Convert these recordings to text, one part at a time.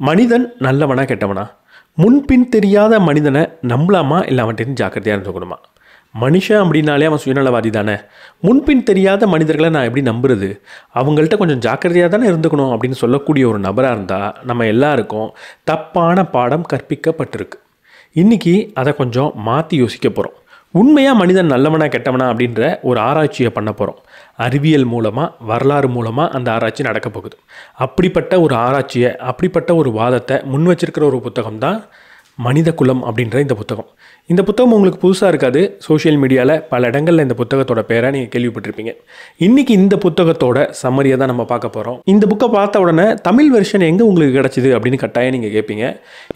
மனிதன் நல்லவனா கெட்டவனா? முன்பின் தெரியாத மனிதனை நம்பலாமா இல்லை அவன்கிட்ட ஜாக்கிரதையாக இருந்துக்கணுமா? மனுஷன் அப்படின்னாலே அவன் சுயநலவாதி தானே. முன்பின் தெரியாத மனிதர்களை நான் எப்படி நம்புறது? அவங்கள்ட்ட கொஞ்சம் ஜாக்கிரதையாக தானே இருந்துக்கணும் அப்படின்னு சொல்லக்கூடிய ஒரு நபராக இருந்தால் நம்ம எல்லாருக்கும் தப்பான பாடம் கற்பிக்கப்பட்டிருக்கு. இன்றைக்கி அதை கொஞ்சம் மாற்றி யோசிக்க போகிறோம். உண்மையாக மனிதன் நல்லவனா கெட்டவனா அப்படின்ற ஒரு ஆராய்ச்சியை பண்ண போகிறோம். அறிவியல் மூலமாக, வரலாறு மூலமாக அந்த ஆராய்ச்சி நடக்க போகுது. அப்படிப்பட்ட ஒரு ஆராய்ச்சியை, அப்படிப்பட்ட ஒரு வாதத்தை முன் வச்சிருக்கிற ஒரு புத்தகம் தான் மனித குலம் அப்படின்ற இந்த புத்தகம். இந்த புத்தகம் உங்களுக்கு புதுசாக இருக்காது. சோஷியல் மீடியாவில் பல இடங்களில் இந்த புத்தகத்தோட பேரை நீங்கள் கேள்விப்பட்டிருப்பீங்க. இன்றைக்கி இந்த புத்தகத்தோட சம்மரியை தான் நம்ம பார்க்க போகிறோம். இந்த புக்கை பார்த்த உடனே தமிழ் வெர்ஷன் எங்கே உங்களுக்கு கிடச்சிது அப்படின்னு கட்டாயம் நீங்கள் கேட்பீங்க.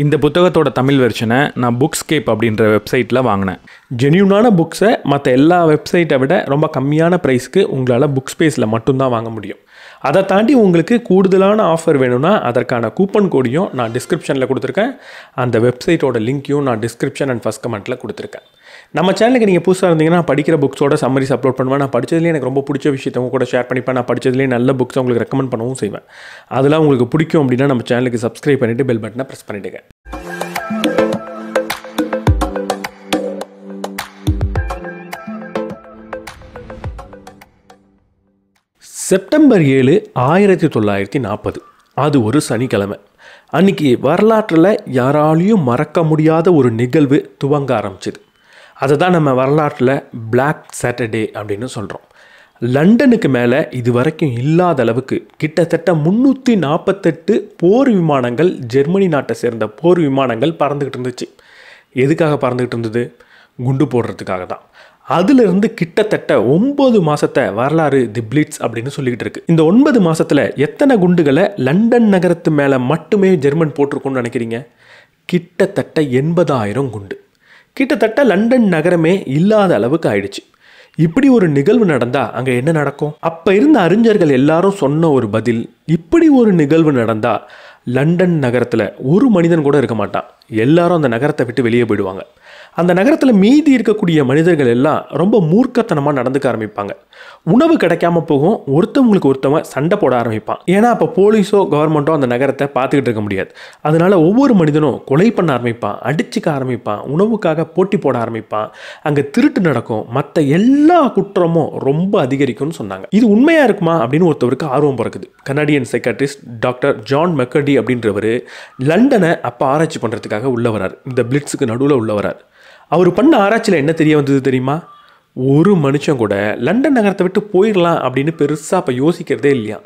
இந்த புத்தகத்தோட தமிழ் வெர்ஷனை நான் புக்ஸ்கேப் அப்படின்ற வெப்சைட்டில் வாங்கினேன். ஜென்யூனான புக்ஸை மற்ற எல்லா வெப்சைட்டை விட ரொம்ப கம்மியான ப்ரைஸ்க்கு உங்களால் புக் ஸ்பேஸில் மட்டும்தான் வாங்க முடியும். அதை தாண்டி உங்களுக்கு கூடுதலான ஆஃபர் வேணும்னா அதற்கான கூப்பன் கோடையும் நான் டிஸ்கிரிப்ஷனில் கொடுத்துருக்கேன். அந்த வெப்சைட்டோட லிங்க்கையும் நான் டிஸ்கிரிப்ஷன் அண்ட் ஃபஸ்ட் கமெண்ட்டில் கொடுத்துருக்கேன். நம்ம சேனலுக்கு நீங்கள் புதுசாக இருந்தீங்கன்னா படிக்கிற புக்ஸோட சம்மரிஸ் அப்லோட் பண்ணுவேன். நான் படித்ததுலேயே எனக்கு ரொம்ப பிடிச்ச விஷயத்தை உங்க கூட ஷேர் பண்ணிப்பேன். நான் படித்ததுலேயே நல்ல புக்ஸை உங்களுக்கு ரெக்கமெண்ட் பண்ணவும் செய்வேன். அதெல்லாம் உங்களுக்கு பிடிக்கும் அப்படின்னா நம்ம சேனலுக்கு சப்ஸ்கிரைப் பண்ணிவிட்டு பெல் பட்டனை ப்ரெஸ் பண்ணிவிடுங்க. செப்டம்பர் 7, 1940. அது ஒரு சனிக்கிழமை. அன்றைக்கி வரலாற்றில் யாராலையும் மறக்க முடியாத ஒரு நிகழ்வு துவங்க ஆரம்பிச்சிது. அதை தான் நம்ம வரலாற்றில் பிளாக் சாட்டர்டே அப்படின்னு சொல்கிறோம். லண்டனுக்கு மேலே இது வரைக்கும் இல்லாத அளவுக்கு கிட்டத்தட்ட 348 போர் விமானங்கள், ஜெர்மனி நாட்டை சேர்ந்த போர் விமானங்கள் பறந்துக்கிட்டு இருந்துச்சு. எதுக்காக பறந்துக்கிட்டு இருந்தது? குண்டு போடுறதுக்காக தான். அதிலிருந்து கிட்டத்தட்ட 9 மாதத்தை வரலாறு தி பிளிட்ஸ் அப்படின்னு சொல்லிக்கிட்டு இருக்கு. இந்த 9 மாதத்தில் எத்தனை குண்டுகளை லண்டன் நகரத்து மேலே மட்டுமே ஜெர்மன் போட்டிருக்குன்னு நினைக்கிறீங்க? கிட்டத்தட்ட 80,000 குண்டு. கிட்டத்தட்ட லண்டன் நகரமே இல்லாத அளவுக்கு ஆயிடுச்சு. இப்படி ஒரு நிகழ்வு நடந்தால் அங்கே என்ன நடக்கும்? அப்போ இருந்த அறிஞர்கள் எல்லாரும் சொன்ன ஒரு பதில், இப்படி ஒரு நிகழ்வு நடந்தால் லண்டன் நகரத்தில் ஒரு மனிதன் கூட இருக்க மாட்டான். எல்லாரும் அந்த நகரத்தை விட்டு வெளியே போயிடுவாங்க. அந்த நகரத்தில் மீதி இருக்கக்கூடிய மனிதர்கள் எல்லாம் ரொம்ப மூர்க்கத்தனமாக நடந்துக்க ஆரம்பிப்பாங்க. உணவு கிடைக்காம போகும். ஒருத்தவங்களுக்கு ஒருத்தவங்க சண்டை போட ஆரம்பிப்பான். ஏன்னா அப்போ போலீஸோ கவர்மெண்ட்டோ அந்த நகரத்தை பார்த்துக்கிட்டு இருக்க முடியாது. அதனால ஒவ்வொரு மனிதனும் கொலை பண்ண ஆரம்பிப்பான், அடிச்சுக்க ஆரம்பிப்பான், உணவுக்காக போட்டி போட ஆரம்பிப்பான். அங்கே திருட்டு நடக்கும். மற்ற எல்லா குற்றமும் ரொம்ப அதிகரிக்கும்னு சொன்னாங்க. இது உண்மையாக இருக்குமா அப்படின்னு ஒருத்தவருக்கு ஆர்வம் பிறக்குது. கனடியன் சைக்காட்ரிஸ்ட் டாக்டர் ஜான் மெக்கர்டி அப்படின்றவர் லண்டனை அப்போ ஆராய்ச்சி பண்ணுறதுக்காக உள்ள வரார். இந்த பிளிட்ஸுக்கு நடுவில் உள்ள வரார். அவர் பண்ண ஆராய்ச்சியில் என்ன தெரிய வந்தது தெரியுமா? ஒரு மனுஷன் கூட லண்டன் நகரத்தை விட்டு போயிடலாம் அப்படின்னு பெருசாக அப்போ யோசிக்கிறதே இல்லையா.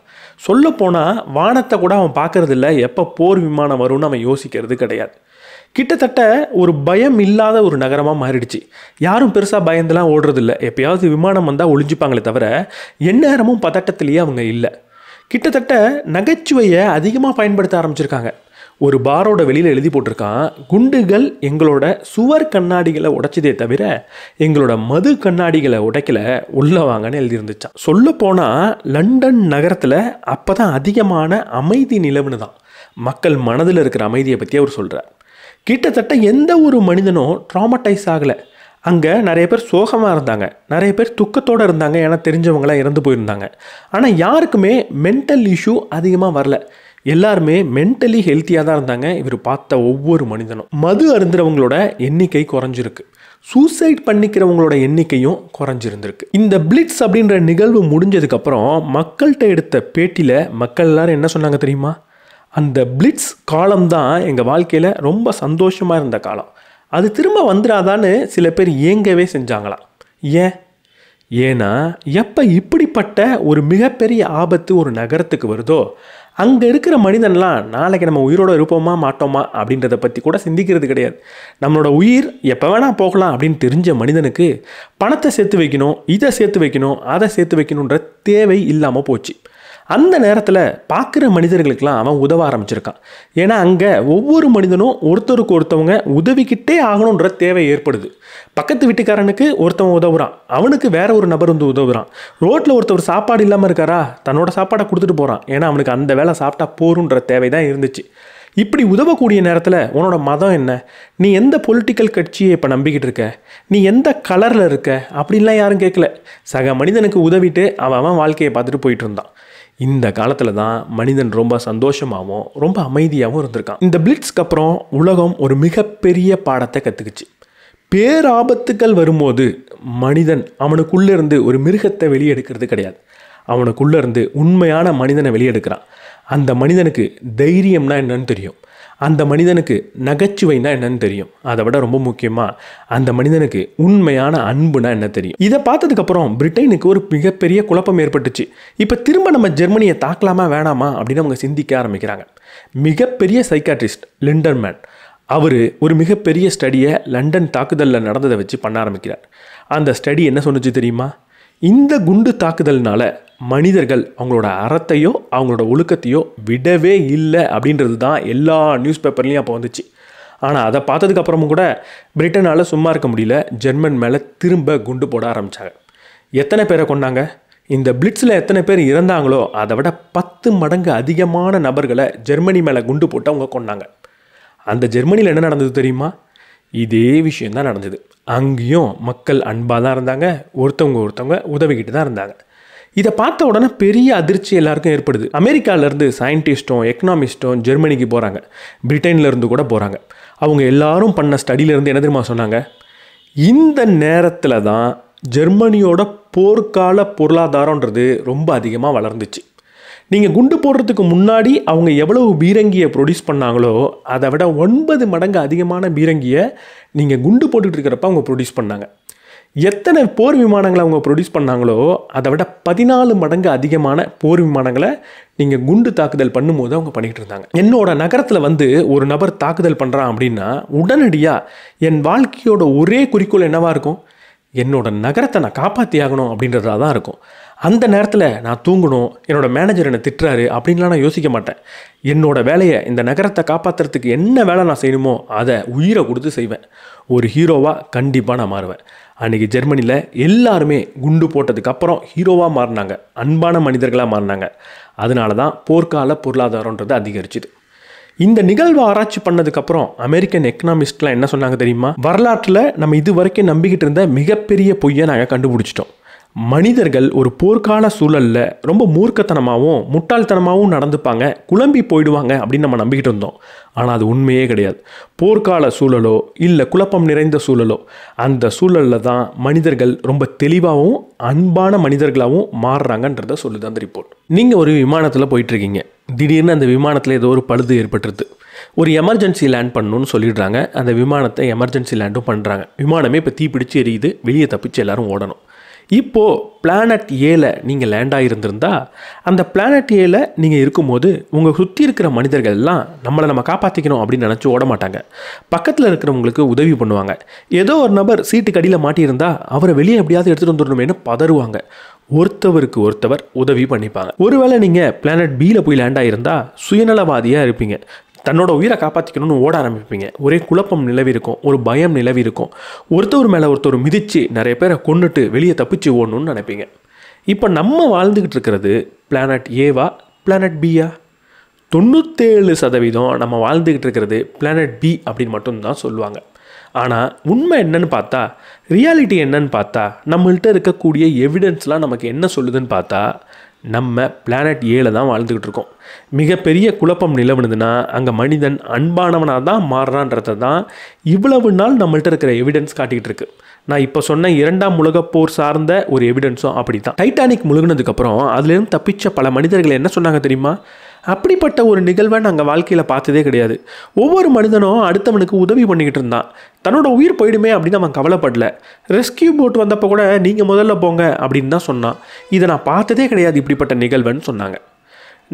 சொல்லப்போனால் வானத்தை கூட அவன் பார்க்கறது இல்லை. எப்போ போர் விமானம் வரும்னு அவன் யோசிக்கிறது கிடையாது. கிட்டத்தட்ட ஒரு பயம் இல்லாத ஒரு நகரமாக மாறிடுச்சு. யாரும் பெருசாக பயந்தெல்லாம் ஓடுறதில்ல. எப்பயாவது விமானம் வந்தால் ஒளிஞ்சிப்பாங்களே தவிர எந்நேரமும் பதட்டத்திலேயே அவங்க இல்லை. கிட்டத்தட்ட நகைச்சுவையை அதிகமாக பயன்படுத்த ஆரம்பிச்சிருக்காங்க. ஒரு பாரோட வெளியில் எழுதி போட்டிருக்கான், குண்டுகள் எங்களோட சுவர் கண்ணாடிகளை உடைச்சதே தவிர எங்களோட மது கண்ணாடிகளை உடைக்கல, உள்ள வாங்கன்னு எழுதியிருந்துச்சான். சொல்லப்போனால் லண்டன் நகரத்தில் அப்போ தான் அதிகமான அமைதி நிலவுன்னு தான். மக்கள் மனதில் இருக்கிற அமைதியை பற்றி அவர் சொல்கிறார். கிட்டத்தட்ட எந்த ஒரு மனிதனும் ட்ராமடைஸ் ஆகலை. அங்கே நிறைய பேர் சோகமாக இருந்தாங்க, நிறைய பேர் துக்கத்தோடு இருந்தாங்க, ஏன்னா தெரிஞ்சவங்களாம் இறந்து போயிருந்தாங்க. ஆனால் யாருக்குமே மென்டல் இஷ்யூ அதிகமாக வரல. எல்லாருமே மென்டலி ஹெல்த்தியாக தான் இருந்தாங்க. இவர் பார்த்த ஒவ்வொரு மனிதனும். மது அருந்துறவங்களோட எண்ணிக்கை குறைஞ்சிருக்கு. சூசைட் பண்ணிக்கிறவங்களோட எண்ணிக்கையும் குறைஞ்சிருந்திருக்கு. இந்த பிளிட்ஸ் அப்படின்ற நிகழ்வு முடிஞ்சதுக்கப்புறம் மக்கள்கிட்ட எடுத்த பேட்டியில் மக்கள் எல்லாரும் என்ன சொன்னாங்க தெரியுமா? அந்த பிளிட்ஸ் காலம்தான் எங்கள் வாழ்க்கையில் ரொம்ப சந்தோஷமாக இருந்த காலம். அது திரும்ப வந்துடாதான்னு சில பேர் ஏங்கவே செஞ்சாங்களாம். ஏன்னா எப்போ இப்படிப்பட்ட ஒரு மிகப்பெரிய ஆபத்து ஒரு நகரத்துக்கு வருதோ அங்கே இருக்கிற மனிதன்லாம் நாளைக்கு நம்ம உயிரோடு இருப்போமா மாட்டோமா அப்படின்றத பற்றி கூட சிந்திக்கிறது கிடையாது. நம்மளோட உயிர் எப்போ வேணால் போகலாம் அப்படின்னு தெரிஞ்ச மனிதனுக்கு பணத்தை சேர்த்து வைக்கணும், இதை சேர்த்து வைக்கணும், அதை சேர்த்து வைக்கணுன்ற தேவை இல்லாமல் போச்சு. அந்த நேரத்தில் பார்க்குற மனிதர்களுக்கெல்லாம் அவன் உதவ ஆரம்பிச்சிருக்கான். ஏன்னா அங்கே ஒவ்வொரு மனிதனும் ஒருத்தருக்கு ஒருத்தவங்க உதவிக்கிட்டே ஆகணுன்ற தேவை ஏற்படுது. பக்கத்து வீட்டுக்காரனுக்கு ஒருத்தவன் உதவுறான், அவனுக்கு வேற ஒரு நபர் வந்து உதவுறான். ரோட்டில் ஒருத்தவர் சாப்பாடு இல்லாமல் இருக்காரா, தன்னோட சாப்பாடை கொடுத்துட்டு போகிறான். ஏன்னா அவனுக்கு அந்த வேலை சாப்பிட்டா போருன்ற தேவை தான் இருந்துச்சு. இப்படி உதவக்கூடிய நேரத்தில் உன்னோட மதம் என்ன, நீ எந்த பொலிட்டிக்கல் கட்சியை இப்போ நம்பிக்கிட்டு இருக்க, நீ எந்த கலரில் இருக்க அப்படின்லாம் யாரும் கேட்கல. சக மனிதனுக்கு உதவிட்டு அவன் வாழ்க்கையை பார்த்துட்டு போயிட்டு இருந்தான். இந்த காலத்தில் தான் மனிதன் ரொம்ப சந்தோஷமாகவும் ரொம்ப அமைதியாகவும் இருந்திருக்கான். இந்த பிளிட்ஸ்க்கு அப்புறம் உலகம் ஒரு மிகப்பெரிய பாடத்தை கற்றுக்குச்சு. பேராபத்துக்கள் வரும்போது மனிதன் அவனுக்குள்ளேருந்து ஒரு மிருகத்தை வெளியெடுக்கிறது கிடையாது, அவனுக்குள்ளேருந்து உண்மையான மனிதனை வெளியெடுக்கிறான். அந்த மனிதனுக்கு தைரியம்னா என்னன்னு தெரியும், அந்த மனிதனுக்கு நகைச்சுவைனா என்னன்னு தெரியும், அதை விட ரொம்ப முக்கியமாக அந்த மனிதனுக்கு உண்மையான அன்புனா என்ன தெரியும். இதை பார்த்ததுக்கப்புறம் பிரிட்டனுக்கு ஒரு மிகப்பெரிய குழப்பம் ஏற்பட்டுச்சு. இப்போ திரும்ப நம்ம ஜெர்மனியை தாக்கலாமா வேணாமா அப்படின்னு அவங்க சிந்திக்க ஆரம்பிக்கிறாங்க. மிகப்பெரிய சைக்காட்ரிஸ்ட் லிண்டர்மேன் அவர் ஒரு மிகப்பெரிய ஸ்டடியை லண்டன் தாக்குதலில் நடந்ததை வச்சு பண்ண ஆரம்பிக்கிறார். அந்த ஸ்டடி என்ன சொன்னுச்சு தெரியுமா? இந்த குண்டு தாக்குதல்னால மனிதர்கள் அவங்களோட அறத்தையோ அவங்களோட ஒழுக்கத்தையோ விடவே இல்லை அப்படின்றது தான் எல்லா நியூஸ் பேப்பர்லேயும் அப்போ வந்துச்சு. ஆனால் அதை பார்த்ததுக்கப்புறமும் கூட பிரிட்டனால் சும்மா இருக்க முடியல, ஜெர்மன் மேலே திரும்ப குண்டு போட ஆரம்பித்தாங்க. எத்தனை பேரை கொண்டாங்க? இந்த பிளிட்ஸில் எத்தனை பேர் இறந்தாங்களோ அதை விட 10 மடங்கு அதிகமான நபர்களை ஜெர்மனி மேலே குண்டு போட்டு அவங்க கொண்டாங்க. அந்த ஜெர்மனியில் என்ன நடந்தது தெரியுமா? இதே விஷயந்தான் நடந்தது. அங்கேயும் மக்கள் அன்பாக தான் இருந்தாங்க, ஒருத்தவங்க உதவிக்கிட்டு தான் இருந்தாங்க. இதை பார்த்த உடனே பெரிய அதிர்ச்சி எல்லாருக்கும் ஏற்படுது. அமெரிக்காவிலேருந்து சயின்டிஸ்ட்டும் எக்கனாமிஸ்ட்டும் ஜெர்மனிக்கு போகிறாங்க, பிரிட்டன்லேருந்து கூட போகிறாங்க. அவங்க எல்லாரும் பண்ண ஸ்டடியிலேருந்து என்ன தெரியுமா சொன்னாங்க? இந்த நேரத்தில் தான் ஜெர்மனியோட போர்க்கால பொருளாதாரன்றது ரொம்ப அதிகமாக வளர்ந்துச்சு. நீங்கள் குண்டு போடுறதுக்கு முன்னாடி அவங்க எவ்வளவு பீரங்கியை ப்ரொடியூஸ் பண்ணாங்களோ அதை விட 9 மடங்கு அதிகமான பீரங்கியை நீங்கள் குண்டு போட்டுட்டு இருக்கிறப்ப அவங்க ப்ரொடியூஸ் பண்ணாங்க. எத்தனை போர் விமானங்களை அவங்க ப்ரொடியூஸ் பண்ணாங்களோ அதை விட 14 மடங்கு அதிகமான போர் விமானங்களை நீங்கள் குண்டு தாக்குதல் பண்ணும்போது அவங்க பண்ணிகிட்டு இருந்தாங்க. என்னோட நகரத்தில் வந்து ஒரு நபர் தாக்குதல் பண்ணுறான் அப்படின்னா உடனடியாக என் வாழ்க்கையோட ஒரே குறிக்கோள் என்னவாக இருக்கும்? என்னோட நகரத்தை நான் காப்பாற்றி ஆகணும் அப்படின்றதா தான் இருக்கும். அந்த நேரத்தில் நான் தூங்கணும், என்னோடய மேனேஜர் என்னை திட்டுறாரு அப்படின்லாம் நான் யோசிக்க மாட்டேன். என்னோடய வேலையை, இந்த நகரத்தை காப்பாற்றுறதுக்கு என்ன வேலை நான் செய்யணுமோ அதை உயிரை கொடுத்து செய்வேன். ஒரு ஹீரோவாக கண்டிப்பாக நான் மாறுவேன். அன்றைக்கி ஜெர்மனியில் எல்லாருமே குண்டு போட்டதுக்கப்புறம் ஹீரோவாக மாறினாங்க, அன்பான மனிதர்களாக மாறினாங்க. அதனால தான் போர்க்கால பொருளாதாரன்றது அதிகரிச்சுது. இந்த நிகழ்வை ஆராய்ச்சி பண்ணதுக்கப்புறம் அமெரிக்கன் எக்கனாமிஸ்ட்லாம் என்ன சொன்னாங்க தெரியுமா? வரலாற்றில் நம்ம இது வரைக்கும் நம்பிக்கிட்டு இருந்த மிகப்பெரிய பொய்யை நாங்கள் கண்டுபிடிச்சிட்டோம். மனிதர்கள் ஒரு போர்க்கால சூழலில் ரொம்ப மூர்க்கத்தனமாகவும் முட்டாள்தனமாகவும் நடந்துப்பாங்க, குழம்பி போயிடுவாங்க அப்படின்னு நம்ம நம்பிக்கிட்டு இருந்தோம். ஆனால் அது உண்மையே கிடையாது. போர்க்கால சூழலோ இல்லை குழப்பம் நிறைந்த சூழலோ, அந்த சூழலில் தான் மனிதர்கள் ரொம்ப தெளிவாகவும் அன்பான மனிதர்களாகவும் மாறுறாங்கன்றத சொல்லுது அந்த ரிப்போர்ட். நீங்கள் ஒரு விமானத்தில் போயிட்டுருக்கீங்க, திடீர்னு அந்த விமானத்தில் ஏதோ ஒரு பழுது ஏற்பட்டுருது. ஒரு எமர்ஜென்சி லேண்ட் பண்ணணும்னு சொல்லிடுறாங்க. அந்த விமானத்தை எமர்ஜென்சி லேண்டும் பண்ணுறாங்க. விமானமே இப்போ தீப்பிடிச்சு எரியுது, வெளியே தப்பிச்சு எல்லாரும் ஓடணும். இப்போது பிளானட் ஏல நீங்கள் லேண்ட் ஆகியிருந்திருந்தா, அந்த பிளானட் ஏல நீங்கள் இருக்கும்போது உங்கள் சுற்றி இருக்கிற மனிதர்கள்லாம் நம்ம காப்பாற்றிக்கணும் அப்படின்னு நினச்சி ஓட மாட்டாங்க. பக்கத்தில் இருக்கிறவங்களுக்கு உதவி பண்ணுவாங்க. ஏதோ ஒரு நபர் சீட்டுக்கு அடியில் மாட்டியிருந்தால் அவரை வெளியே எப்படியாவது எடுத்துகிட்டு வந்துடணுமேனு பதறுவாங்க. ஒருத்தவருக்கு ஒருத்தவர் உதவி பண்ணிப்பாங்க. ஒருவேளை நீங்கள் பிளானட் பியில் போய் லேண்ட் ஆகியிருந்தால் சுயநலவாதியாக இருப்பீங்க, தன்னோட உயிரை காப்பாற்றிக்கணும்னு ஓட ஆரம்பிப்பீங்க. ஒரே குழப்பம் நிலவி இருக்கும், ஒரு பயம் நிலவி இருக்கும். ஒருத்தவர் மேலே ஒருத்தர் மிதித்து நிறைய பேரை கொண்டுட்டு வெளியே தப்பிச்சு ஓடணும்னு நினைப்பீங்க. இப்போ நம்ம வாழ்ந்துக்கிட்டு இருக்கிறது பிளானட் ஏவா பிளானட் பியா? 97% நம்ம வாழ்ந்துக்கிட்டு இருக்கிறது பிளானட் பி அப்படின்னு மட்டும்தான் சொல்லுவாங்க. ஆனால் உண்மை என்னன்னு பார்த்தா, ரியாலிட்டி என்னன்னு பார்த்தா, நம்மள்கிட்ட இருக்கக்கூடிய எவிடன்ஸ்லாம் நமக்கு என்ன சொல்லுதுன்னு பார்த்தா, நம்ம பிளானட் ஏல தான் வாழ்ந்துக்கிட்டு இருக்கோம். மிகப்பெரிய குழப்பம் நிலவுனதுன்னா அங்கே மனிதன் அன்பானவனாக தான் மாறுறான்றதை தான் இவ்வளவு நாள் நம்மள்கிட்ட இருக்கிற எவிடன்ஸ் காட்டிக்கிட்டு இருக்கு. நான் இப்போ சொன்ன 2ஆம் உலகப் போர் சார்ந்த ஒரு எவிடன்ஸும் அப்படி தான். டைட்டானிக் முழுகினதுக்கப்புறம் அதுலேருந்து தப்பிச்ச பல மனிதர்கள் என்ன சொன்னாங்க தெரியுமா? அப்படிப்பட்ட ஒரு நிகழ்வை நாங்கள் வாழ்க்கையில் பார்த்ததே கிடையாது. ஒவ்வொரு மனிதனும் அடுத்தவனுக்கு உதவி பண்ணிக்கிட்டு இருந்தான். தன்னோட உயிர் போயிடுமே அப்படின்னு அவன் கவலைப்படல. ரெஸ்கியூ போட் வந்தப்போ கூட நீங்கள் முதல்ல போங்க அப்படின்னு தான் சொன்னான். இதை நான் பார்த்ததே கிடையாது இப்படிப்பட்ட நிகழ்வுன்னு சொன்னாங்க.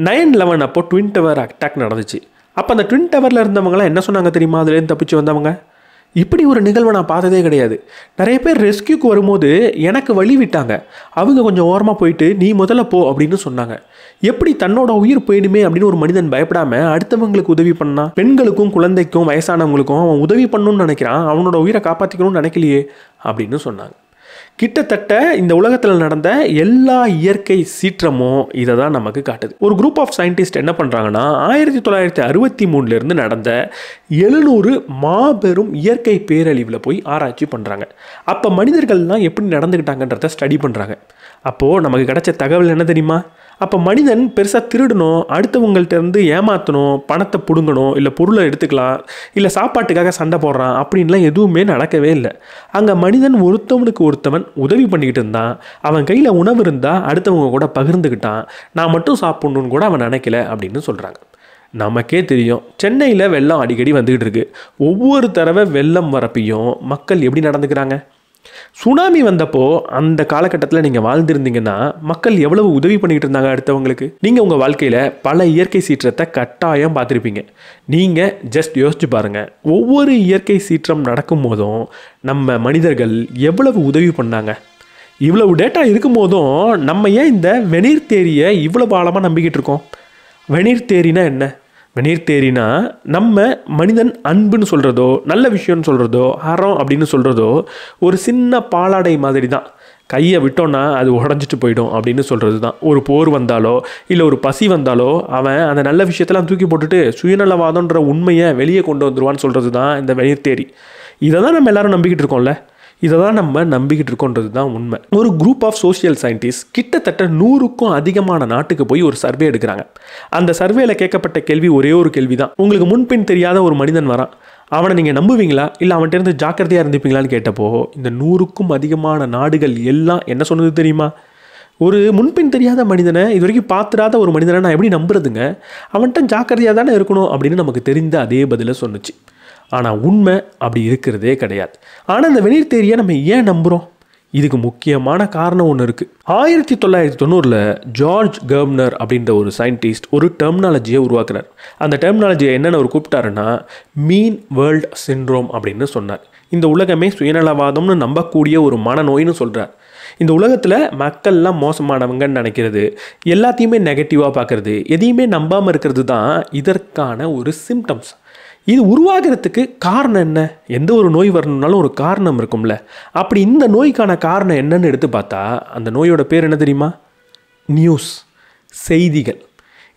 9/11 அப்போ ட்வின் டவர் அட்டாக் நடந்துச்சு. அப்போ அந்த ட்வின் டவரில் இருந்தவங்களாம் என்ன சொன்னாங்க தெரியுமா? அதுலேருந்து தப்பிச்சு வந்தவங்க, இப்படி ஒரு நிகழ்வை நான் பார்த்ததே கிடையாது. நிறைய பேர் ரெஸ்கியூக்கு வரும்போது எனக்கு வழி விட்டாங்க, அவங்க கொஞ்சம் ஓரமாக போயிட்டு நீ முதல்ல போ அப்படின்னு சொன்னாங்க. எப்படி தன்னோட உயிர் போயிடுமே அப்படின்னு ஒரு மனிதன் பயப்படாமல் அடுத்தவங்களுக்கு உதவி பண்ணான்? பெண்களுக்கும் குழந்தைக்கும் வயசானவங்களுக்கும் அவன் உதவி பண்ணணும்னு நினைக்கிறான், அவனோட உயிரை காப்பாற்றிக்கணும்னு நினைக்கலையே அப்படின்னு சொன்னாங்க. கிட்டத்தட்ட இந்த உலகத்தில் நடந்த எல்லா இயற்கை சீற்றமும் இதை தான் நமக்கு காட்டுது. ஒரு குரூப் ஆஃப் சயின்டிஸ்ட் என்ன பண்ணுறாங்கன்னா, 1963 நடந்த 700 மாபெரும் இயற்கை பேரழிவில் போய் ஆராய்ச்சி பண்ணுறாங்க. அப்போ மனிதர்கள்லாம் எப்படி நடந்துக்கிட்டாங்கன்றத ஸ்டடி பண்ணுறாங்க. அப்போது நமக்கு கிடைச்ச தகவல் என்ன தெரியுமா? அப்போ மனிதன் பெருசாக திருடணும், அடுத்தவங்கள்ட்ட இருந்து ஏமாற்றணும், பணத்தை பிடுங்கணும், இல்லை பொருளை எடுத்துக்கலாம், இல்லை சாப்பாட்டுக்காக சண்டை போடுறான் அப்படின்லாம் எதுவுமே நடக்கவே இல்லை. அங்கே மனிதன் ஒருத்தவனுக்கு ஒருத்தவன் உதவி பண்ணிக்கிட்டு இருந்தான். அவன் கையில் உணவு இருந்தால் அடுத்தவங்க கூட பகிர்ந்துக்கிட்டான். நான் மட்டும் சாப்பிட்ணுன்னு கூட அவன் நினைக்கல அப்படின்னு சொல்கிறாங்க. நமக்கே தெரியும், சென்னையில் வெள்ளம் அடிக்கடி வந்துக்கிட்டு இருக்கு. ஒவ்வொரு தடவை வெள்ளம் வரப்பையும் மக்கள் எப்படி நடந்துக்கிறாங்க? சுனாமி வந்தப்போ அந்த காலகட்டத்தில் நீங்கள் வாழ்ந்திருந்தீங்கன்னா மக்கள் எவ்வளவு உதவி பண்ணிக்கிட்டு இருந்தாங்க அடுத்தவங்களுக்கு. நீங்கள் உங்கள் வாழ்க்கையில் பல இயற்கை சீற்றத்தை கட்டாயம் பார்த்துருப்பீங்க. நீங்கள் ஜஸ்ட் யோசிச்சு பாருங்கள், ஒவ்வொரு இயற்கை சீற்றம் நடக்கும் போதும் நம்ம மனிதர்கள் எவ்வளவு உதவி பண்ணாங்க. இவ்வளவு டேட்டா இருக்கும் போதும் நம்ம ஏன் இந்த வெநீர் தேரியை இவ்வளவு ஆழமாக நம்பிக்கிட்டு இருக்கோம்? வெநீர் தேரினா என்ன? வெநீர் தேரினா நம்ம மனிதன் அன்புன்னு சொல்கிறதோ, நல்ல விஷயம்னு சொல்கிறதோ, அறம் அப்படின்னு சொல்கிறதோ ஒரு சின்ன பாலாடை மாதிரி தான். கையை விட்டோன்னா அது உடஞ்சிட்டு போயிடும் அப்படின்னு சொல்கிறது தான். ஒரு போர் வந்தாலோ இல்லை ஒரு பசி வந்தாலோ அவன் அந்த நல்ல விஷயத்தெல்லாம் தூக்கி போட்டுட்டு சுயநலவாதன்ற உண்மையை வெளியே கொண்டு வந்துடுவான்னு சொல்கிறது தான் இந்த வெநீர் தேரி. இதை தான் நம்ம எல்லாரும் நம்பிக்கிட்டு இருக்கோம்ல, இதை தான் நம்ம நம்பிக்கிட்டு இருக்கோன்றது தான் உண்மை. ஒரு குரூப் ஆஃப் சோஷியல் சயின்டிஸ்ட் கிட்டத்தட்ட 100க்கும் அதிகமான நாட்டுக்கு போய் ஒரு சர்வே எடுக்கிறாங்க. அந்த சர்வேல கேட்கப்பட்ட கேள்வி ஒரே ஒரு கேள்வி தான். உங்களுக்கு முன்பின் தெரியாத ஒரு மனிதன் வரான், அவனை நீங்கள் நம்புவீங்களா இல்லை அவன்கிட்ட இருந்து ஜாக்கிரதையாக இருந்துப்பீங்களான்னு கேட்டப்போ இந்த 100க்கும் அதிகமான நாடுகள் எல்லாம் என்ன சொன்னது தெரியுமா? ஒரு முன்பின் தெரியாத மனிதனை, இது வரைக்கும் பார்த்துடாத ஒரு மனிதனை நான் எப்படி நம்புறதுங்க? அவன்கிட்ட ஜாக்கிரதையாக தானே இருக்கணும் அப்படின்னு நமக்கு தெரிந்த அதே பதிலை சொன்னுச்சு. ஆனால் உண்மை அப்படி இருக்கிறதே கிடையாது. ஆனால் இந்த வெநீர் தேரியை நம்ம ஏன் நம்புகிறோம்? இதுக்கு முக்கியமான காரணம் ஒன்று இருக்குது. 1990 ஜார்ஜ் கர்ப்னர் அப்படின்ற ஒரு சயின்டிஸ்ட் ஒரு டெர்மினாலஜியை உருவாக்குறார். அந்த டெர்மினாலஜியை என்னென்னு அவர் கூப்பிட்டாருன்னா மீன் வேர்ல்ட் சிண்ட்ரோம் அப்படின்னு சொன்னார். இந்த உலகமே சுயநலவாதம்னு நம்பக்கூடிய ஒரு மனநோயின்னு சொல்கிறார். இந்த உலகத்தில் மக்கள்லாம் மோசமானவங்கன்னு நினைக்கிறது, எல்லாத்தையுமே நெகட்டிவாக பார்க்குறது, எதையுமே நம்பாமல் இருக்கிறது தான் இதற்கான ஒரு சிம்டம்ஸ். இது உருவாகிறதுக்கு காரணம் என்ன? எந்த ஒரு நோய் வரணும்னாலும் ஒரு காரணம் இருக்கும்ல. அப்படி இந்த நோய்க்கான காரணம் என்னன்னு எடுத்து பார்த்தா அந்த நோயோட பேர் என்ன தெரியுமா? நியூஸ், செய்திகள்.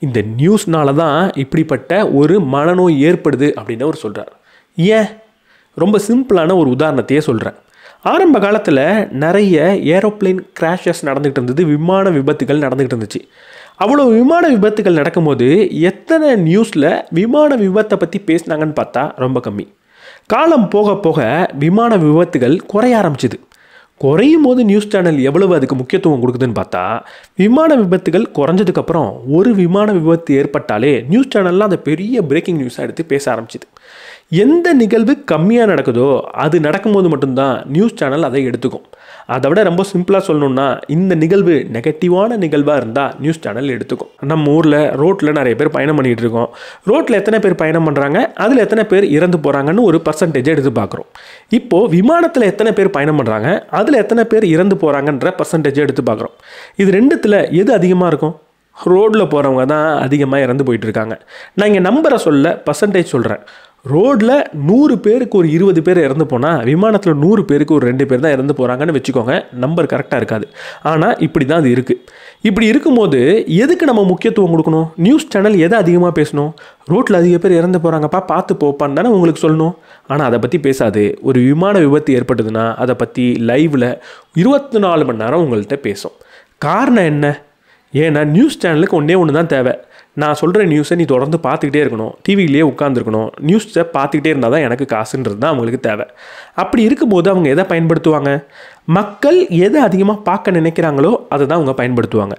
இந்த நியூஸ்னால தான் இப்படிப்பட்ட ஒரு மனநோய் ஏற்படுது அப்படின்னு அவர் சொல்கிறார். ஏன்? ரொம்ப சிம்பிளான ஒரு உதாரணத்தையே சொல்கிறேன். ஆரம்ப காலத்தில் நிறைய ஏரோப்ளேன் கிராஷஸ் நடந்துகிட்டு இருந்தது, விமான விபத்துகள் நடந்துகிட்டு இருந்துச்சு. அவ்வளோ விமான விபத்துகள் நடக்கும்போது எத்தனை நியூஸில் விமான விபத்தை பற்றி பேசினாங்கன்னு பார்த்தா ரொம்ப கம்மி. காலம் போக போக விமான விபத்துகள் குறைய ஆரம்பிச்சுது. குறையும் போது நியூஸ் சேனல் எவ்வளவு அதுக்கு முக்கியத்துவம் கொடுக்குதுன்னு பார்த்தா விமான விபத்துகள் குறைஞ்சதுக்கப்புறம் ஒரு விமான விபத்து ஏற்பட்டாலே நியூஸ் சேனல்லாம் அதை பெரிய பிரேக்கிங் நியூஸாக எடுத்து பேச ஆரம்பிச்சுது. எந்த நிகழ்வு கம்மியாக நடக்குதோ அது நடக்கும்போது மட்டும்தான் நியூஸ் சேனல் அதை எடுத்துக்கும். அதை விட ரொம்ப சிம்பிளாக சொல்லணுன்னா இந்த நிகழ்வு நெகட்டிவான நிகழ்வாக இருந்தால் நியூஸ் சேனல் எடுத்துக்கும். நம்ம ஊரில் ரோட்டில் நிறைய பேர் பயணம் பண்ணிகிட்டு இருக்கோம். ரோட்டில் எத்தனை பேர் பயணம் பண்ணுறாங்க, அதில் எத்தனை பேர் இறந்து போகிறாங்கன்னு ஒரு பர்சன்டேஜை எடுத்து பார்க்குறோம். இப்போது விமானத்தில் எத்தனை பேர் பயணம் பண்ணுறாங்க, அதில் எத்தனை பேர் இறந்து போகிறாங்கன்ற பர்சன்டேஜை எடுத்து பார்க்குறோம். இது ரெண்டுத்தில் எது அதிகமாக இருக்கும்? ரோட்டில் போகிறவங்க தான் அதிகமாக இறந்து போயிட்டுருக்காங்க. நான் இங்கே நம்பரை சொல்ல பர்சன்டேஜ் சொல்கிறேன். ரோட்டில் 100 பேருக்கு ஒரு 20 பேர் இறந்து போனால் விமானத்தில் 100 பேருக்கு ஒரு 2 பேர் தான் இறந்து போகிறாங்கன்னு வச்சுக்கோங்க. நம்பர் கரெக்டாக இருக்காது, ஆனால் இப்படி தான் அது இருக்குது. இப்படி இருக்கும்போது எதுக்கு நம்ம முக்கியத்துவம் கொடுக்கணும்? நியூஸ் சேனல் எதை அதிகமாக பேசணும்? ரோட்டில் அதிக பேர் இறந்து போகிறாங்கப்பா பார்த்து போப்பான்னு தானே உங்களுக்கு சொல்லணும். ஆனால் அதை பற்றி பேசாது. ஒரு விமான விபத்து ஏற்பட்டதுன்னா அதை பற்றி லைவில் 24 மணி நேரம் உங்கள்கிட்ட பேசும். காரணம் என்ன? ஏன்னா நியூஸ் சேனலுக்கு ஒன்று தான் தேவை. நான் சொல்கிற நியூஸை நீ தொடர்ந்து பார்த்துக்கிட்டே இருக்கணும், டிவிலேயே உட்காந்துருக்கணும், நியூஸை பார்த்துக்கிட்டே இருந்தால் தான் எனக்கு காசுன்றது தான் அவங்களுக்கு தேவை. அப்படி இருக்கும்போது அவங்க எதை பயன்படுத்துவாங்க? மக்கள் எதை அதிகமாக பார்க்க நினைக்கிறாங்களோ அதை தான் அவங்க பயன்படுத்துவாங்க.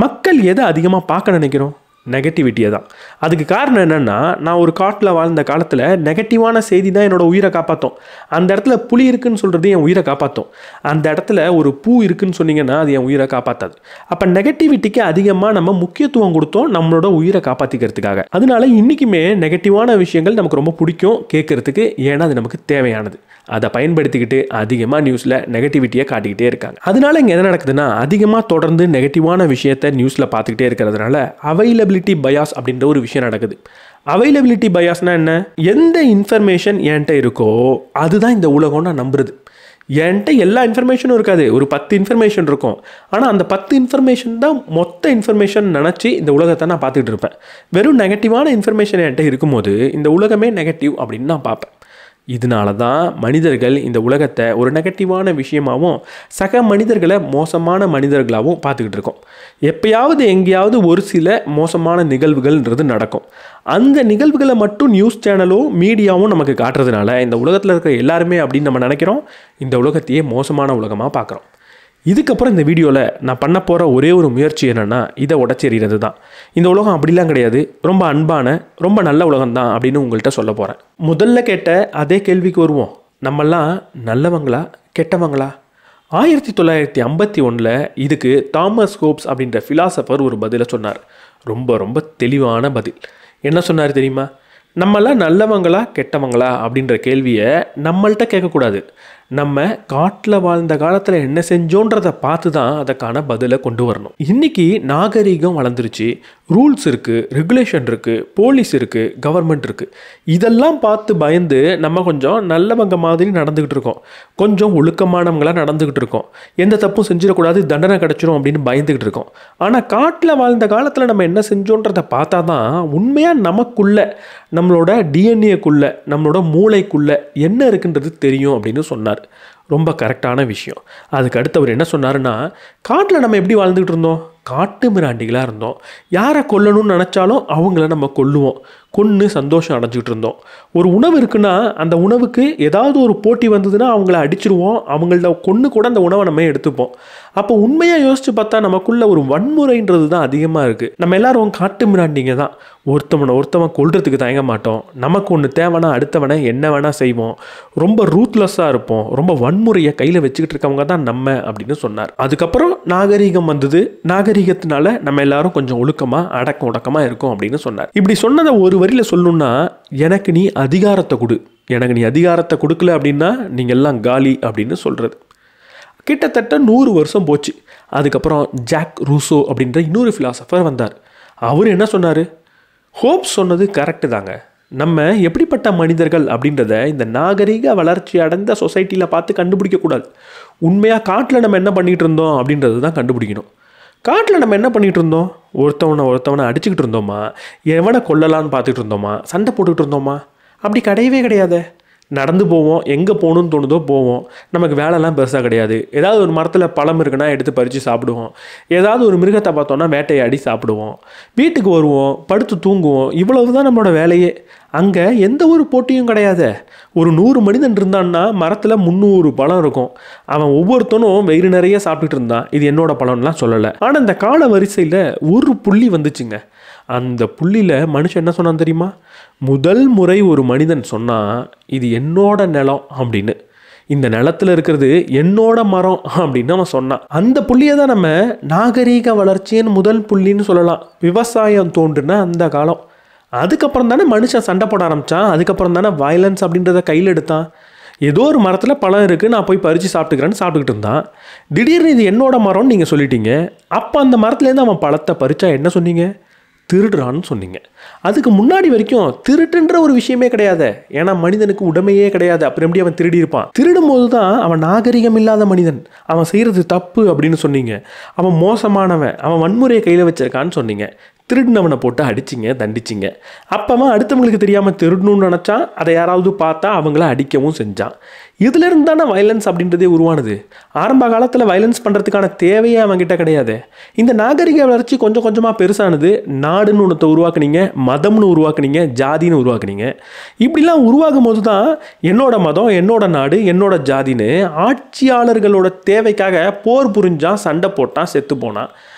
மக்கள் எதை அதிகமாக பார்க்க நினைக்கிறோம்? நெகட்டிவிட்டியை தான். அதுக்கு காரணம் என்னென்னா, நான் ஒரு காட்டில் வாழ்ந்த காலத்தில் நெகட்டிவான செய்தி தான் என்னோடய உயிரை காப்பாற்றும். அந்த இடத்துல புலி இருக்குதுன்னு சொல்கிறது என் உயிரை காப்பாற்றும். அந்த இடத்துல ஒரு பூ இருக்குதுன்னு சொன்னீங்கன்னா அது என் உயிரை காப்பாற்றாது. அப்போ நெகட்டிவிட்டிக்கு அதிகமாக நம்ம முக்கியத்துவம் கொடுத்தோம் நம்மளோட உயிரை காப்பாற்றிக்கிறதுக்காக. அதனால இன்றைக்குமே நெகட்டிவான விஷயங்கள் நமக்கு ரொம்ப பிடிக்கும் கேட்குறதுக்கு, ஏன்னா அது நமக்கு தேவையானது. அதை பயன்படுத்திக்கிட்டு அதிகமாக நியூஸில் நெகட்டிவிட்டியை காட்டிக்கிட்டே இருக்காங்க. அதனால இங்கே என்ன நடக்குதுன்னா, அதிகமாக தொடர்ந்து நெகட்டிவான விஷயத்தை நியூஸில் பார்த்துக்கிட்டே இருக்கிறதுனால அவைலபிலிட்டி பயாஸ் அப்படின்ற ஒரு விஷயம் நடக்குது. அவைலபிலிட்டி பயாஸ்னா என்ன? எந்த இன்ஃபர்மேஷன் என்கிட்ட இருக்கோ அதுதான் இந்த உலகம் நான் நம்புறது. என்கிட்ட எல்லா இன்ஃபர்மேஷனும் இருக்காது, ஒரு 10 இன்ஃபர்மேஷன் இருக்கும். ஆனால் அந்த 10 இன்ஃபர்மேஷன் தான் மொத்த இன்ஃபர்மேஷன் நினச்சி இந்த உலகத்தை நான் பார்த்துக்கிட்டு இருப்பேன். வெறும் நெகட்டிவான இன்ஃபர்மேஷன் என்கிட்ட இருக்கும்போது இந்த உலகமே நெகட்டிவ் அப்படின்னு நான் பார்ப்பேன். இதனால தான் மனிதர்கள் இந்த உலகத்தை ஒரு நெகட்டிவான விஷயமாகவும் சக மனிதர்களை மோசமான மனிதர்களாகவும் பார்த்துக்கிட்டு இருக்கோம். எப்பயாவது எங்கேயாவது ஒரு சில மோசமான நிகழ்வுகள்ன்றது நடக்கும். அந்த நிகழ்வுகளை மட்டும் நியூஸ் சேனலும் மீடியாவும் நமக்கு காட்டுறதுனால இந்த உலகத்தில் இருக்கிற எல்லாருமே அப்படின்னு நம்ம நினைக்கிறோம். இந்த உலகத்தையே மோசமான உலகமாக பார்க்குறோம். இதுக்கப்புறம் இந்த வீடியோவில் நான் பண்ண போகிற ஒரே ஒரு முயற்சி என்னென்னா இதை உடச்செறிகிறது தான். இந்த உலகம் அப்படிலாம் கிடையாது, ரொம்ப அன்பான ரொம்ப நல்ல உலகம்தான் அப்படின்னு உங்கள்கிட்ட சொல்ல போகிறேன். முதல்ல கேட்ட அதே கேள்விக்கு வருவோம். நம்மெல்லாம் நல்லவங்களா கெட்டவங்களா? 1951 இதுக்கு தாமஸ் ஹோப்ஸ் அப்படின்ற ஃபிலாசபர் ஒரு பதிலை சொன்னார். ரொம்ப ரொம்ப தெளிவான பதில். என்ன சொன்னார் தெரியுமா? நம்மளாம் நல்லவங்களா கெட்டவங்களா அப்படின்ற கேள்வியை நம்மள்கிட்ட கேட்கக்கூடாது. நம்ம காட்டில் வாழ்ந்த காலத்தில் என்ன செஞ்சோன்றதை பார்த்து தான் அதுக்கான பதிலை கொண்டு வரணும். இன்றைக்கி நாகரீகம் வளர்ந்துருச்சு, ரூல்ஸ் இருக்குது, ரெகுலேஷன் இருக்குது, போலீஸ் இருக்குது, கவர்மெண்ட் இருக்குது. இதெல்லாம் பார்த்து பயந்து நம்ம கொஞ்சம் நல்லவங்க மாதிரி நடந்துக்கிட்டு இருக்கோம், கொஞ்சம் ஒழுக்கமானவங்களாக நடந்துக்கிட்டு இருக்கோம். எந்த தப்பும் செஞ்சிடக்கூடாது, தண்டனை கிடச்சிரும் அப்படின்னு பயந்துக்கிட்டு இருக்கோம். ஆனால் காட்டில் வாழ்ந்த காலத்தில் நம்ம என்ன செஞ்சோன்றதை பார்த்தா தான் உண்மையாக நமக்குள்ள, நம்மளோட டிஎன்ஏக்குள்ளே, நம்மளோட மூளைக்குள்ளே என்ன இருக்குன்றது தெரியும் அப்படின்னு சொன்னார். ரொம்ப கரெக்டான விஷயம். அதுக்கு அடுத்து அவர் என்ன சொன்னாருன்னா, காட்டில் நம்ம எப்படி வாழ்ந்துக்கிட்டு இருந்தோம்? காட்டு மிராண்டிகளாக இருந்தோம். யாரை கொல்லணும்னு நினச்சாலும் அவங்கள நம்ம கொல்லுவோம், கொன்று சந்தோஷம் அடைஞ்சிக்கிட்டு இருந்தோம். ஒரு உணவு இருக்குன்னா அந்த உணவுக்கு ஏதாவது ஒரு போட்டி வந்ததுன்னா அவங்கள அடிச்சிருவோம், அவங்கள கொன்று கூட அந்த உணவை நம்ம எடுத்துப்போம். அப்போ உண்மையாக யோசித்து பார்த்தா நமக்குள்ள ஒரு வன்முறைன்றது தான் அதிகமாக இருக்குது. நம்ம எல்லாரும் காட்டு மிராண்டிங்க தான். ஒருத்தவன் கொல்றதுக்கு தயங்க மாட்டோம். நமக்கு ஒன்று தேவைன்னா அடுத்தவனை என்ன வேணால் செய்வோம். ரொம்ப ரூத்லெஸ்ஸாக இருப்போம். ரொம்ப வன்முறையை கையில் வச்சுக்கிட்டு இருக்கவங்க தான் நம்ம அப்படின்னு சொன்னார். அதுக்கப்புறம் நாகரீகம் வந்தது. நாகரீகத்தினால நம்ம எல்லாரும் கொஞ்சம் ஒழுக்கமாக அடக்க உடக்கமாக இருக்கும் அப்படின்னு சொன்னார். இப்படி சொன்னதை ஒரு வரியில் சொல்லணும்னா, எனக்கு நீ அதிகாரத்தை கொடு, எனக்கு நீ அதிகாரத்தை கொடுக்கல அப்படின்னா நீங்கள் எல்லாம் காலி அப்படின்னு சொல்கிறது. கிட்டத்தட்ட 100 வருஷம் போச்சு. அதுக்கப்புறம் ஜாக் ரூசோ அப்படின்ற இன்னொரு ஃபிலாசபர் வந்தார். அவர் என்ன சொன்னார்? ஹோப்ஸ் சொன்னது கரெக்டு தாங்க. நம்ம எப்படிப்பட்ட மனிதர்கள் அப்படின்றத இந்த நாகரீக வளர்ச்சி அடைந்த சொசைட்டியில் பார்த்து கண்டுபிடிக்கக்கூடாது. உண்மையாக காட்டில் நம்ம என்ன பண்ணிகிட்டு இருந்தோம் அப்படின்றது தான் கண்டுபிடிக்கணும். காட்டில் நம்ம என்ன பண்ணிகிட்டு இருந்தோம்? ஒருத்தவனை அடிச்சுக்கிட்டு இருந்தோமா? எவனை கொல்லலான்னு பார்த்துக்கிட்டு இருந்தோமா? சண்டை போட்டுக்கிட்டு இருந்தோமா? அப்படி கிடையவே கிடையாது. நடந்து போவோம், எங்கே போகணுன்னு தோணுதோ போவோம். நமக்கு வேலைலாம் பெருசாக கிடையாது. ஏதாவது ஒரு மரத்தில் பழம் இருக்குன்னா எடுத்து பறித்து சாப்பிடுவோம். ஏதாவது ஒரு மிருகத்தை பார்த்தோன்னா வேட்டையாடி சாப்பிடுவோம். வீட்டுக்கு வருவோம், படுத்து தூங்குவோம். இவ்வளவு தான் நம்மளோட வேலையே. அங்கே எந்த ஒரு போட்டியும் கிடையாது. ஒரு 100 மனிதன் இருந்தான்னா மரத்தில் 300 பழம் இருக்கும். அவன் ஒவ்வொருத்தனும் வயிறு நிறைய சாப்பிட்டுட்டு இருந்தான். இது என்னோட பழம்லாம் சொல்லலை. ஆனால் இந்த கால வரிசையில் ஒரு புள்ளி வந்துச்சுங்க. அந்த புள்ளியில் மனுஷன் என்ன சொன்னான் தெரியுமா? முதல் முறை ஒரு மனிதன் சொன்னான், இது என்னோட நிலம் அப்படின்னு. இந்த நிலத்தில் இருக்கிறது என்னோட மரம் அப்படின்னு அவன் சொன்னான். அந்த புள்ளியை தான் நம்ம நாகரீக வளர்ச்சியின் முதல் புள்ளின்னு சொல்லலாம். விவசாயம் தோன்றுன அந்த காலம். அதுக்கப்புறம் தானே மனுஷன் சண்டை போட ஆரம்பித்தான். அதுக்கப்புறம் தானே வயலன்ஸ் அப்படின்றத கையில் எடுத்தான். ஏதோ ஒரு மரத்தில் பழம் இருக்குது, நான் போய் பறித்து சாப்பிட்டுக்கிறேன்னு சாப்பிட்டுக்கிட்டு இருந்தான். திடீர்னு இது என்னோட மரம்னு நீங்கள் சொல்லிட்டீங்க. அப்போ அந்த மரத்துலேருந்து அவன் பழத்தை பறித்தா என்ன சொன்னீங்க? திருடுறான்னு சொன்னீங்க. அதுக்கு முன்னாடி வரைக்கும் திருட்டுன்ற ஒரு விஷயமே கிடையாது. ஏன்னா மனிதனுக்கு உடமையே கிடையாது. அப்புறம் எப்படி அவன் திருடி இருப்பான்? திருடும் போது தான் அவன் நாகரிகம் இல்லாத மனிதன், அவன் செய்கிறது தப்பு அப்படின்னு சொன்னீங்க. அவன் மோசமானவன், அவன் வன்முறையை கையில் வச்சிருக்கான்னு சொன்னீங்க. திருடினவனை போட்டு அடிச்சிங்க, தண்டிச்சிங்க. அப்போவன் அடுத்தவங்களுக்கு தெரியாமல் திருடணும்னு நினச்சான். அதை யாராவது பார்த்தா அவங்கள அடிக்கவும் செஞ்சான். இதிலிருந்து தானே வயலன்ஸ் அப்படின்றதே உருவானது. ஆரம்ப காலத்தில் வயலன்ஸ் பண்ணுறதுக்கான தேவையே அவங்ககிட்ட கிடையாது. இந்த நாகரிக வளர்ச்சி கொஞ்சம் கொஞ்சமாக பெருசானது. நாடுன்னு ஒன்றத்தை உருவாக்குனீங்க, மதம்னு உருவாக்குனீங்க, ஜாதின்னு உருவாக்குனீங்க. இப்படிலாம் உருவாகும் போது தான் என்னோட மதம், என்னோட நாடு, என்னோட ஜாதின்னு ஆட்சியாளர்களோட தேவைக்காக போர் புரிஞ்சான், சண்டை போட்டான், செத்து போனான்.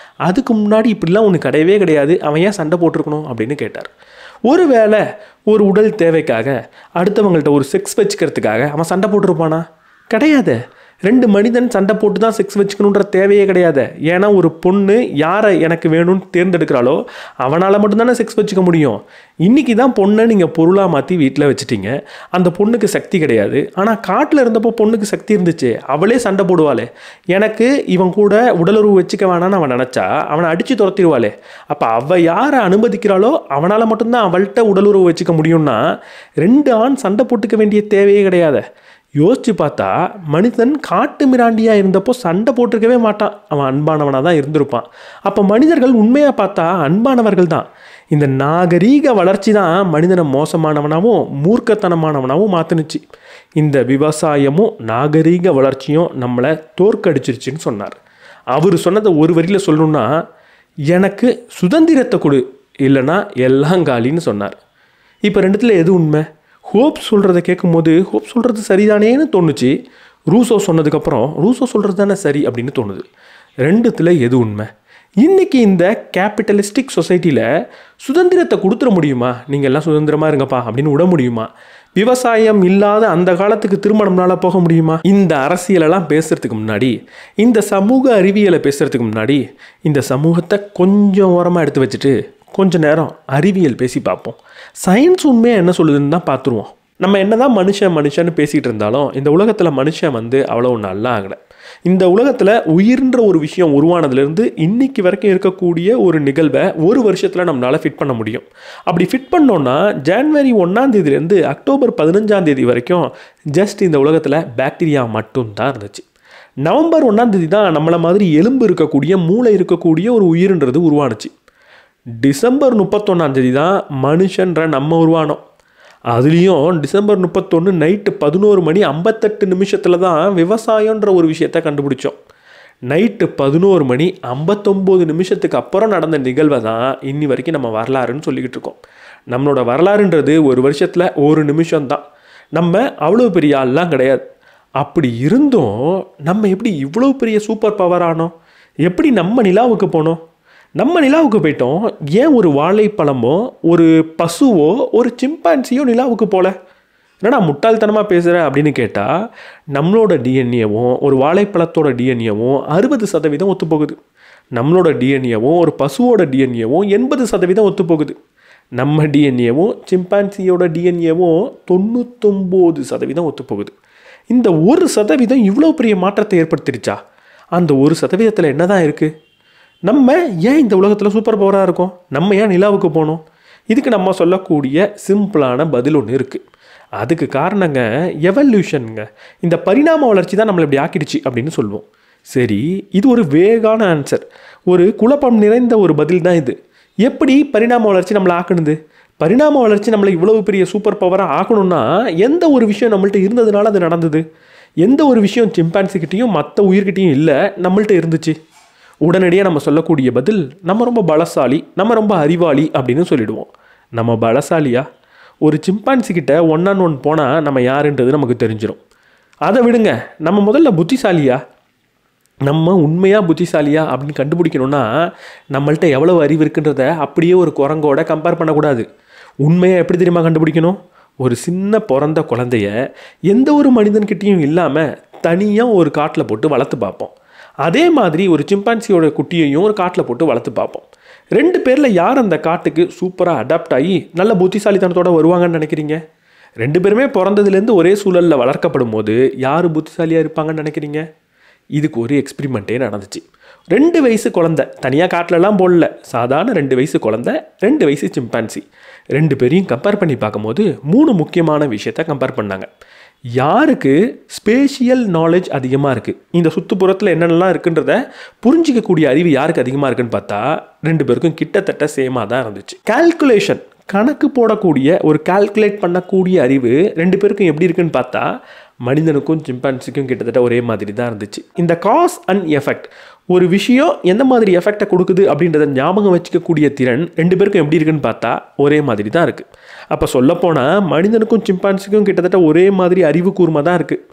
அதுக்கு முன்னாடி இப்படிலாம் ஒன்று கிடையவே கிடையாது. அவன் ஏன் சண்டை போட்டிருக்கணும் அப்படின்னு கேட்டார். ஒருவேளை ஒரு உடல் தேவைக்காக, அடுத்தவங்கள்ட்ட ஒரு செக்ஸ் வச்சுக்கிறதுக்காக அவன் சண்டை போட்டிருப்பானா? கிடையாது. 2 மனிதன் சண்டை போட்டு தான் செக்ஸ் வச்சுக்கணுன்ற தேவையே கிடையாது. ஏன்னா ஒரு பொண்ணு யாரை எனக்கு வேணும்னு தேர்ந்தெடுக்கிறாளோ அவனால் மட்டும்தானே செக்ஸ் வச்சுக்க முடியும். இன்றைக்கி தான் பொண்ணை நீங்கள் பொருளாக மாற்றி வீட்டில் வச்சுட்டீங்க. அந்த பொண்ணுக்கு சக்தி கிடையாது. ஆனால் காட்டில் இருந்தப்போ பொண்ணுக்கு சக்தி இருந்துச்சு. அவளே சண்டை போடுவாளே. எனக்கு இவன் கூட உடலுறவு வச்சுக்க வேணான்னு அவன் நினச்சா அவனை அடித்து துரத்திடுவாளே. அப்போ அவள் யாரை அனுமதிக்கிறாளோ அவனால் மட்டும்தான் அவள்கிட்ட உடலுறவு வச்சுக்க முடியும்னா 2 ஆண் சண்டை போட்டுக்க வேண்டிய தேவையே கிடையாது. யோசிச்சு பார்த்தா மனிதன் காட்டு மிராண்டியாக இருந்தப்போ சண்டை போட்டிருக்கவே மாட்டான். அவன் அன்பானவனாக தான் இருந்திருப்பான். அப்போ மனிதர்கள் உண்மையாக பார்த்தா அன்பானவர்கள் தான். இந்த நாகரீக வளர்ச்சி தான் மனிதனை மோசமானவனாகவும் மூர்க்கத்தனமானவனாகவும் மாற்றினுச்சு. இந்த விவசாயமும் நாகரீக வளர்ச்சியும் நம்மளை தோற்கடிச்சிருச்சுன்னு சொன்னார். அவர் சொன்னதை ஒரு வரியில் சொல்லணுன்னா, எனக்கு சுதந்திரத்தை கொடு, இல்லைனா எல்லாம் காலின்னு சொன்னார். இப்போ ரெண்டுத்தில் எது உண்மை? ஹோப் சொல்கிறத கேட்கும்போது ஹோப் சொல்கிறது சரிதானேன்னு தோணுச்சு. ரூசோ சொன்னதுக்கப்புறம் ரூசோ சொல்கிறது தானே சரி அப்படின்னு தோணுது. ரெண்டுத்தில் எது உண்மை? இன்றைக்கி இந்த கேபிட்டலிஸ்டிக் சொசைட்டியில் சுதந்திரத்தை கொடுத்துட முடியுமா? நீங்கள் எல்லாம் சுதந்திரமாக இருங்கப்பா அப்படின்னு விட முடியுமா? விவசாயம் இல்லாத அந்த காலத்துக்கு திருமணம்னால போக முடியுமா? இந்த அரசியலெல்லாம் பேசுகிறதுக்கு முன்னாடி, இந்த சமூக அறிவியலை பேசுகிறதுக்கு முன்னாடி, இந்த சமூகத்தை கொஞ்சம் ஓரமாக எடுத்து வச்சுட்டு கொஞ்சம் நேரம் அறிவியல் பேசி பார்ப்போம். சயின்ஸ் உண்மையாக என்ன சொல்லுதுன்னு தான் பார்த்துருவோம். நம்ம என்ன தான் மனுஷன்னு பேசிகிட்டு இருந்தாலும் இந்த உலகத்தில் மனுஷன் அவ்வளோ நல்லா ஆகலை. இந்த உலகத்தில் உயிர்ன்ற ஒரு விஷயம் உருவானதுலேருந்து இன்னைக்கு வரைக்கும் இருக்கக்கூடிய ஒரு நிகழ்வை ஒரு வருஷத்தில் நம்மளால் ஃபிட் பண்ண முடியும். அப்படி ஃபிட் பண்ணோன்னா ஜனவரி 1 அக்டோபர் 15 வரைக்கும் ஜஸ்ட் இந்த உலகத்தில் பாக்டீரியா மட்டும்தான் இருந்துச்சு. நவம்பர் 1 தான் நம்மளை மாதிரி எலும்பு இருக்கக்கூடிய மூளை இருக்கக்கூடிய ஒரு உயிர்ன்றது உருவானுச்சு. டிசம்பர் 31 தான் மனுஷன்ற நம்ம உருவானோம். அதுலேயும் டிசம்பர் 31 நைட்டு 11:58 தான் விவசாயன்ற ஒரு விஷயத்தை கண்டுபிடிச்சோம். நைட்டு 11:59 அப்புறம் நடந்த நிகழ்வை தான் இன்னி வரைக்கும் நம்ம வரலாறுன்னு சொல்லிக்கிட்டு இருக்கோம். நம்மளோட வரலாறுன்றது ஒரு வருஷத்தில் ஒரு நிமிஷம்தான். நம்ம அவ்வளோ பெரிய ஆள்லாம் கிடையாது. அப்படி இருந்தும் நம்ம எப்படி இவ்வளோ பெரிய சூப்பர் பவர் ஆனோம்? எப்படி நம்ம நிலாவுக்கு போனோம்? நம்ம நிலாவுக்கு போயிட்டோம். ஏன் ஒரு வாழைப்பழமோ ஒரு பசுவோ ஒரு சிம்பான்சியோ நிலாவுக்கு போகல? என்னடா முட்டாள்தனமாக பேசுகிற அப்படின்னு கேட்டால், நம்மளோட டிஎன்ஏவும் ஒரு வாழைப்பழத்தோட டிஎன்ஏவும் 60% ஒத்துப்போகுது. நம்மளோட டிஎன்ஏவும் ஒரு பசுவோட டிஎன்ஏவும் 80% ஒத்துப்போகுது. நம்ம டிஎன்ஏவும் சிம்பான்சியோட டிஎன்ஏவும் 99% ஒத்துப்போகுது. இந்த 1% இவ்வளோ பெரிய மாற்றத்தை ஏற்படுத்திடுச்சா? அந்த 1% என்ன தான் இருக்குது? நம்ம ஏன் இந்த உலகத்தில் சூப்பர் பவராக இருக்கோம்? நம்ம ஏன் நிலாவுக்கு போனோம்? இதுக்கு நம்ம சொல்லக்கூடிய சிம்பிளான பதில் ஒன்று இருக்குது. அதுக்கு காரணங்க எவல்யூஷனுங்க. இந்த பரிணாம வளர்ச்சி தான் நம்மளை இப்படி ஆக்கிடுச்சு அப்படின்னு சொல்லுவோம். சரி, இது ஒரு வேகான ஆன்சர், ஒரு குழப்பம் நிறைந்த ஒரு பதில் தான் இது. எப்படி பரிணாம வளர்ச்சி நம்மளை ஆக்கணுது? பரிணாம வளர்ச்சி நம்மளை இவ்வளவு பெரிய சூப்பர் பவராக ஆக்கணும்னா எந்த ஒரு விஷயம் நம்மள்ட்ட இருந்ததுனால அது நடந்தது? எந்த ஒரு விஷயம் சிம்பான்சிக்கிட்டையும் மற்ற உயிர்கிட்டையும் இல்லை, நம்மள்ட்ட இருந்துச்சு? உடனடியாக நம்ம சொல்லக்கூடிய பதில், நம்ம ரொம்ப பலசாலி, நம்ம ரொம்ப அறிவாளி அப்படின்னு சொல்லிடுவோம். நம்ம பலசாலியா? ஒரு சிம்பான்சிக்கிட்ட 1-on-1 போனால் நம்ம யாருன்றது நமக்கு தெரிஞ்சிடும். அதை விடுங்க, நம்ம முதல்ல புத்திசாலியா? நம்ம உண்மையாக புத்திசாலியா அப்படின்னு கண்டுபிடிக்கணும்னா நம்மள்ட்ட எவ்வளோ அறிவு இருக்குன்றத அப்படியே ஒரு குரங்கோட கம்பேர் பண்ணக்கூடாது. உண்மையாக எப்படி தெரியுமா கண்டுபிடிக்கணும்? ஒரு சின்ன பிறந்த குழந்தைய எந்த ஒரு மனிதன்கிட்டையும் இல்லாமல் தனியாக ஒரு காட்டில் போட்டு வளர்த்து பார்ப்போம். அதே மாதிரி ஒரு சிம்பான்சியோட குட்டியையும் ஒரு காட்டில் போட்டு வளர்த்து பார்ப்போம். 2 பேரில் யார் அந்த காட்டுக்கு சூப்பராக அடாப்ட் ஆகி நல்ல புத்திசாலித்தனத்தோடு வருவாங்கன்னு நினைக்கிறீங்க? 2 பேருமே பிறந்ததுலேருந்து ஒரே சூழலில் வளர்க்கப்படும் போது யார் புத்திசாலியாக இருப்பாங்கன்னு நினைக்கிறீங்க? இதுக்கு ஒரு எக்ஸ்பிரிமெண்ட்டே நடந்துச்சு. 2 வயசு குழந்தை, தனியாக காட்டிலலாம் போடல, சாதாரண 2 வயசு குழந்தை, 2 வயசு சிம்பான்சி, 2 பேரையும் கம்பேர் பண்ணி பார்க்கும்போது 3 முக்கியமான விஷயத்தை கம்பேர் பண்ணாங்க. யாருக்கு ஸ்பேஷியல் நாலேஜ் அதிகமாக இருக்குது, இந்த சுற்றுப்புறத்தில் என்னென்னலாம் இருக்குன்றத புரிஞ்சிக்கக்கூடிய அறிவு யாருக்கு அதிகமாக இருக்குன்னு பார்த்தா 2 பேருக்கும் கிட்டத்தட்ட சேமாக தான் இருந்துச்சு. கால்குலேஷன், கணக்கு போடக்கூடிய ஒரு கால்குலேட் பண்ணக்கூடிய அறிவு 2 பேருக்கும் எப்படி இருக்குன்னு பார்த்தா மனிதனுக்கும் சிம்பான்சிக்கும் கிட்டத்தட்ட ஒரே மாதிரி தான் இருந்துச்சு. இந்த காஸ் அண்ட் எஃபெக்ட், ஒரு விஷயம் எந்த மாதிரி எஃபெக்டை கொடுக்குது அப்படின்றத ஞாபகம் வச்சுக்கக்கூடிய திறன் 2 பேருக்கும் எப்படி இருக்குன்னு பார்த்தா ஒரே மாதிரி தான் இருக்குது. அப்போ சொல்லப்போனால் மனிதனுக்கும் சிம்பான்சிக்கும் கிட்டத்தட்ட ஒரே மாதிரி அறிவு கூர்மை தான் இருக்குது.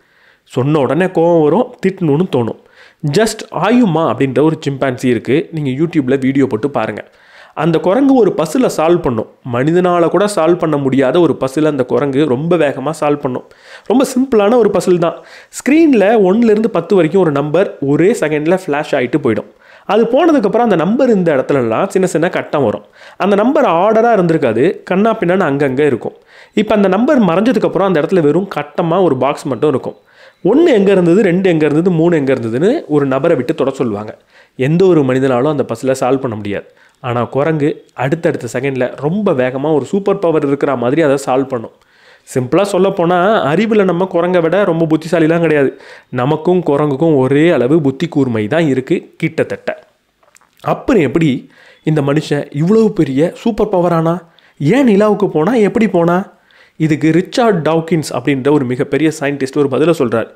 சொன்ன உடனே கோவம் வரும், திட்டணும்னு தோணும். ஜஸ்ட் ஆயுமா அப்படின்ற ஒரு சிம்பான்சி இருக்குது, நீங்கள் யூடியூப்பில் வீடியோ போட்டு பாருங்கள். அந்த குரங்கு ஒரு பஸ்ஸில் சால்வ் பண்ணும். மனிதனால் கூட சால்வ் பண்ண முடியாத ஒரு பஸ்ஸில் அந்த குரங்கு ரொம்ப வேகமாக சால்வ் பண்ணும். ரொம்ப சிம்பிளான ஒரு பஸ்ஸில் தான். ஸ்க்ரீனில் 1லேருந்து 10 வரைக்கும் ஒரு நம்பர் ஒரே செகண்டில் ஃப்ளாஷ் ஆகிட்டு போயிடும். அது போனதுக்கப்புறம் அந்த நம்பர் இந்த இடத்துலலாம் சின்ன சின்ன கட்டம் வரும். அந்த நம்பர் ஆர்டராக இருந்திருக்காது, கண்ணா பின்னான்னு அங்கங்கே இருக்கும். இப்போ அந்த நம்பர் மறைஞ்சதுக்கப்புறம் அந்த இடத்துல வெறும் கட்டமாக ஒரு பாக்ஸ் மட்டும் இருக்கும். 1 எங்கே இருந்தது, 2 எங்கே இருந்தது, 3 எங்கே இருந்ததுன்னு ஒரு நபரை விட்டு தொட சொல்லுவாங்க. எந்த ஒரு மனிதனாலும் அந்த பஸ்ஸில் சால்வ் பண்ண முடியாது. ஆனால் குரங்கு அடுத்தடுத்த செகண்டில் ரொம்ப வேகமாக ஒரு சூப்பர் பவர் இருக்கிற மாதிரி அதை சால்வ் பண்ணும். சிம்பிளாக சொல்லப்போனால் அறிவில் நம்ம குரங்கை விட ரொம்ப புத்திசாலிலாம் கிடையாது. நமக்கும் குரங்குக்கும் ஒரே அளவு புத்தி கூர்மை தான் இருக்குது கிட்டத்தட்ட. அப்புறம் எப்படி இந்த மனுஷன் இவ்வளவு பெரிய சூப்பர் பவரானா? ஏன் நிலாவுக்கு போனா? எப்படி போனா? இதுக்கு ரிச்சார்ட் டாவ்கின்ஸ் அப்படின்ற ஒரு மிகப்பெரிய சயின்டிஸ்ட் ஒரு பதிலை சொல்கிறார்.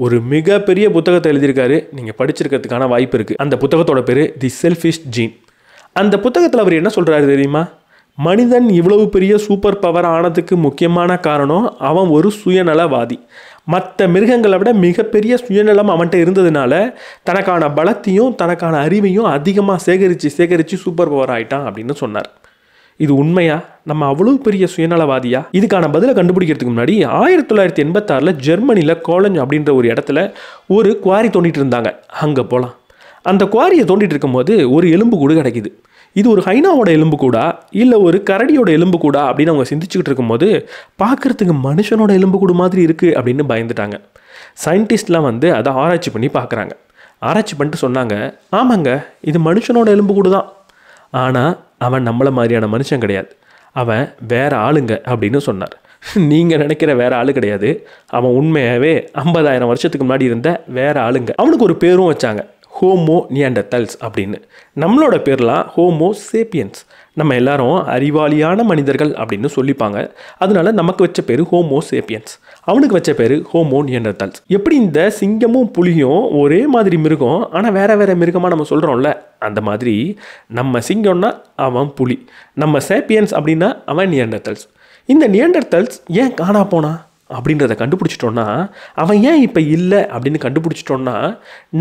ஒரு மிகப்பெரிய புத்தகத்தை எழுதியிருக்காரு, நீங்கள் படிச்சிருக்கிறதுக்கான வாய்ப்பு இருக்குது. அந்த புத்தகத்தோட பேர் தி செல்ஃபிஷ் ஜீன். அந்த புத்தகத்தில் அவர் என்ன சொல்கிறாரு தெரியுமா? மனிதன் இவ்வளவு பெரிய சூப்பர் பவர் ஆனதுக்கு முக்கியமான காரணம் அவன் ஒரு சுயநலவாதி. மற்ற மிருகங்களை விட மிகப்பெரிய சுயநலம் அவன்கிட்ட இருந்ததுனால தனக்கான பலத்தையும் தனக்கான அறிவையும் அதிகமாக சேகரித்து சூப்பர் பவர் ஆகிட்டான் அப்படின்னு சொன்னார். இது உண்மையா? நம்ம அவ்வளோ பெரிய சுயநலவாதியா? இதுக்கான பதிலை கண்டுபிடிக்கிறதுக்கு முன்னாடி 1986 ஜெர்மனியில் கோலஞ்ச் அப்படின்ற ஒரு இடத்துல ஒரு குவாரி தோண்டிட்டு இருந்தாங்க. அங்கே போகலாம். அந்த குவாரியை தோண்டிட்டு இருக்கும்போது ஒரு எலும்பு கூடு கிடைக்குது. இது ஒரு ஹைனாவோட எலும்பு கூடா இல்லை ஒரு கரடியோட எலும்பு கூடா அப்படின்னு அவங்க சிந்திச்சுக்கிட்டு இருக்கும்போது பார்க்குறதுக்கு மனுஷனோட எலும்பு கூடு மாதிரி இருக்குது அப்படின்னு பயந்துட்டாங்க. சயின்டிஸ்ட்லாம் அதை ஆராய்ச்சி பண்ணி பார்க்குறாங்க. ஆராய்ச்சி பண்ணிட்டு சொன்னாங்க, ஆமாங்க இது மனுஷனோட எலும்பு கூடு தான், ஆனால் அவன் நம்மளை மாதிரியான மனுஷன் கிடையாது, அவன் வேற ஆளுங்க அப்படின்னு சொன்னார். நீங்கள் நினைக்கிற வேற ஆளு கிடையாது, அவன் உண்மையாகவே 50,000 வருஷத்துக்கு முன்னாடி இருந்த வேற ஆளுங்க. அவனுக்கு ஒரு பேரும் வச்சாங்க, ஹோமோ நியாண்டர்தல்ஸ் அப்படின்னு. நம்மளோட பேர்லாம் ஹோமோ சேப்பியன்ஸ். நம்ம எல்லாரும் அறிவாளியான மனிதர்கள் அப்படின்னு சொல்லிப்பாங்க. அதனால நமக்கு வச்ச பேர் ஹோமோ சேப்பியன்ஸ், அவனுக்கு வச்ச பேர் ஹோமோ நியாண்டர்தல்ஸ். எப்படி இந்த சிங்கமும் புலியும் ஒரே மாதிரி மிருகம் ஆனால் வேற வேற மிருகமாக நம்ம சொல்கிறோம்ல, அந்த மாதிரி நம்ம சிங்கம்னா அவன் புலி, நம்ம சேப்பியன்ஸ் அப்படின்னா அவன் நியாண்டர்தல்ஸ். இந்த நியாண்டர்தல்ஸ் ஏன் காணா போனா அப்படின்றத கண்டுபிடிச்சிட்டோன்னா, அவன் ஏன் இப்போ இல்லை அப்படின்னு கண்டுபிடிச்சிட்டோன்னா,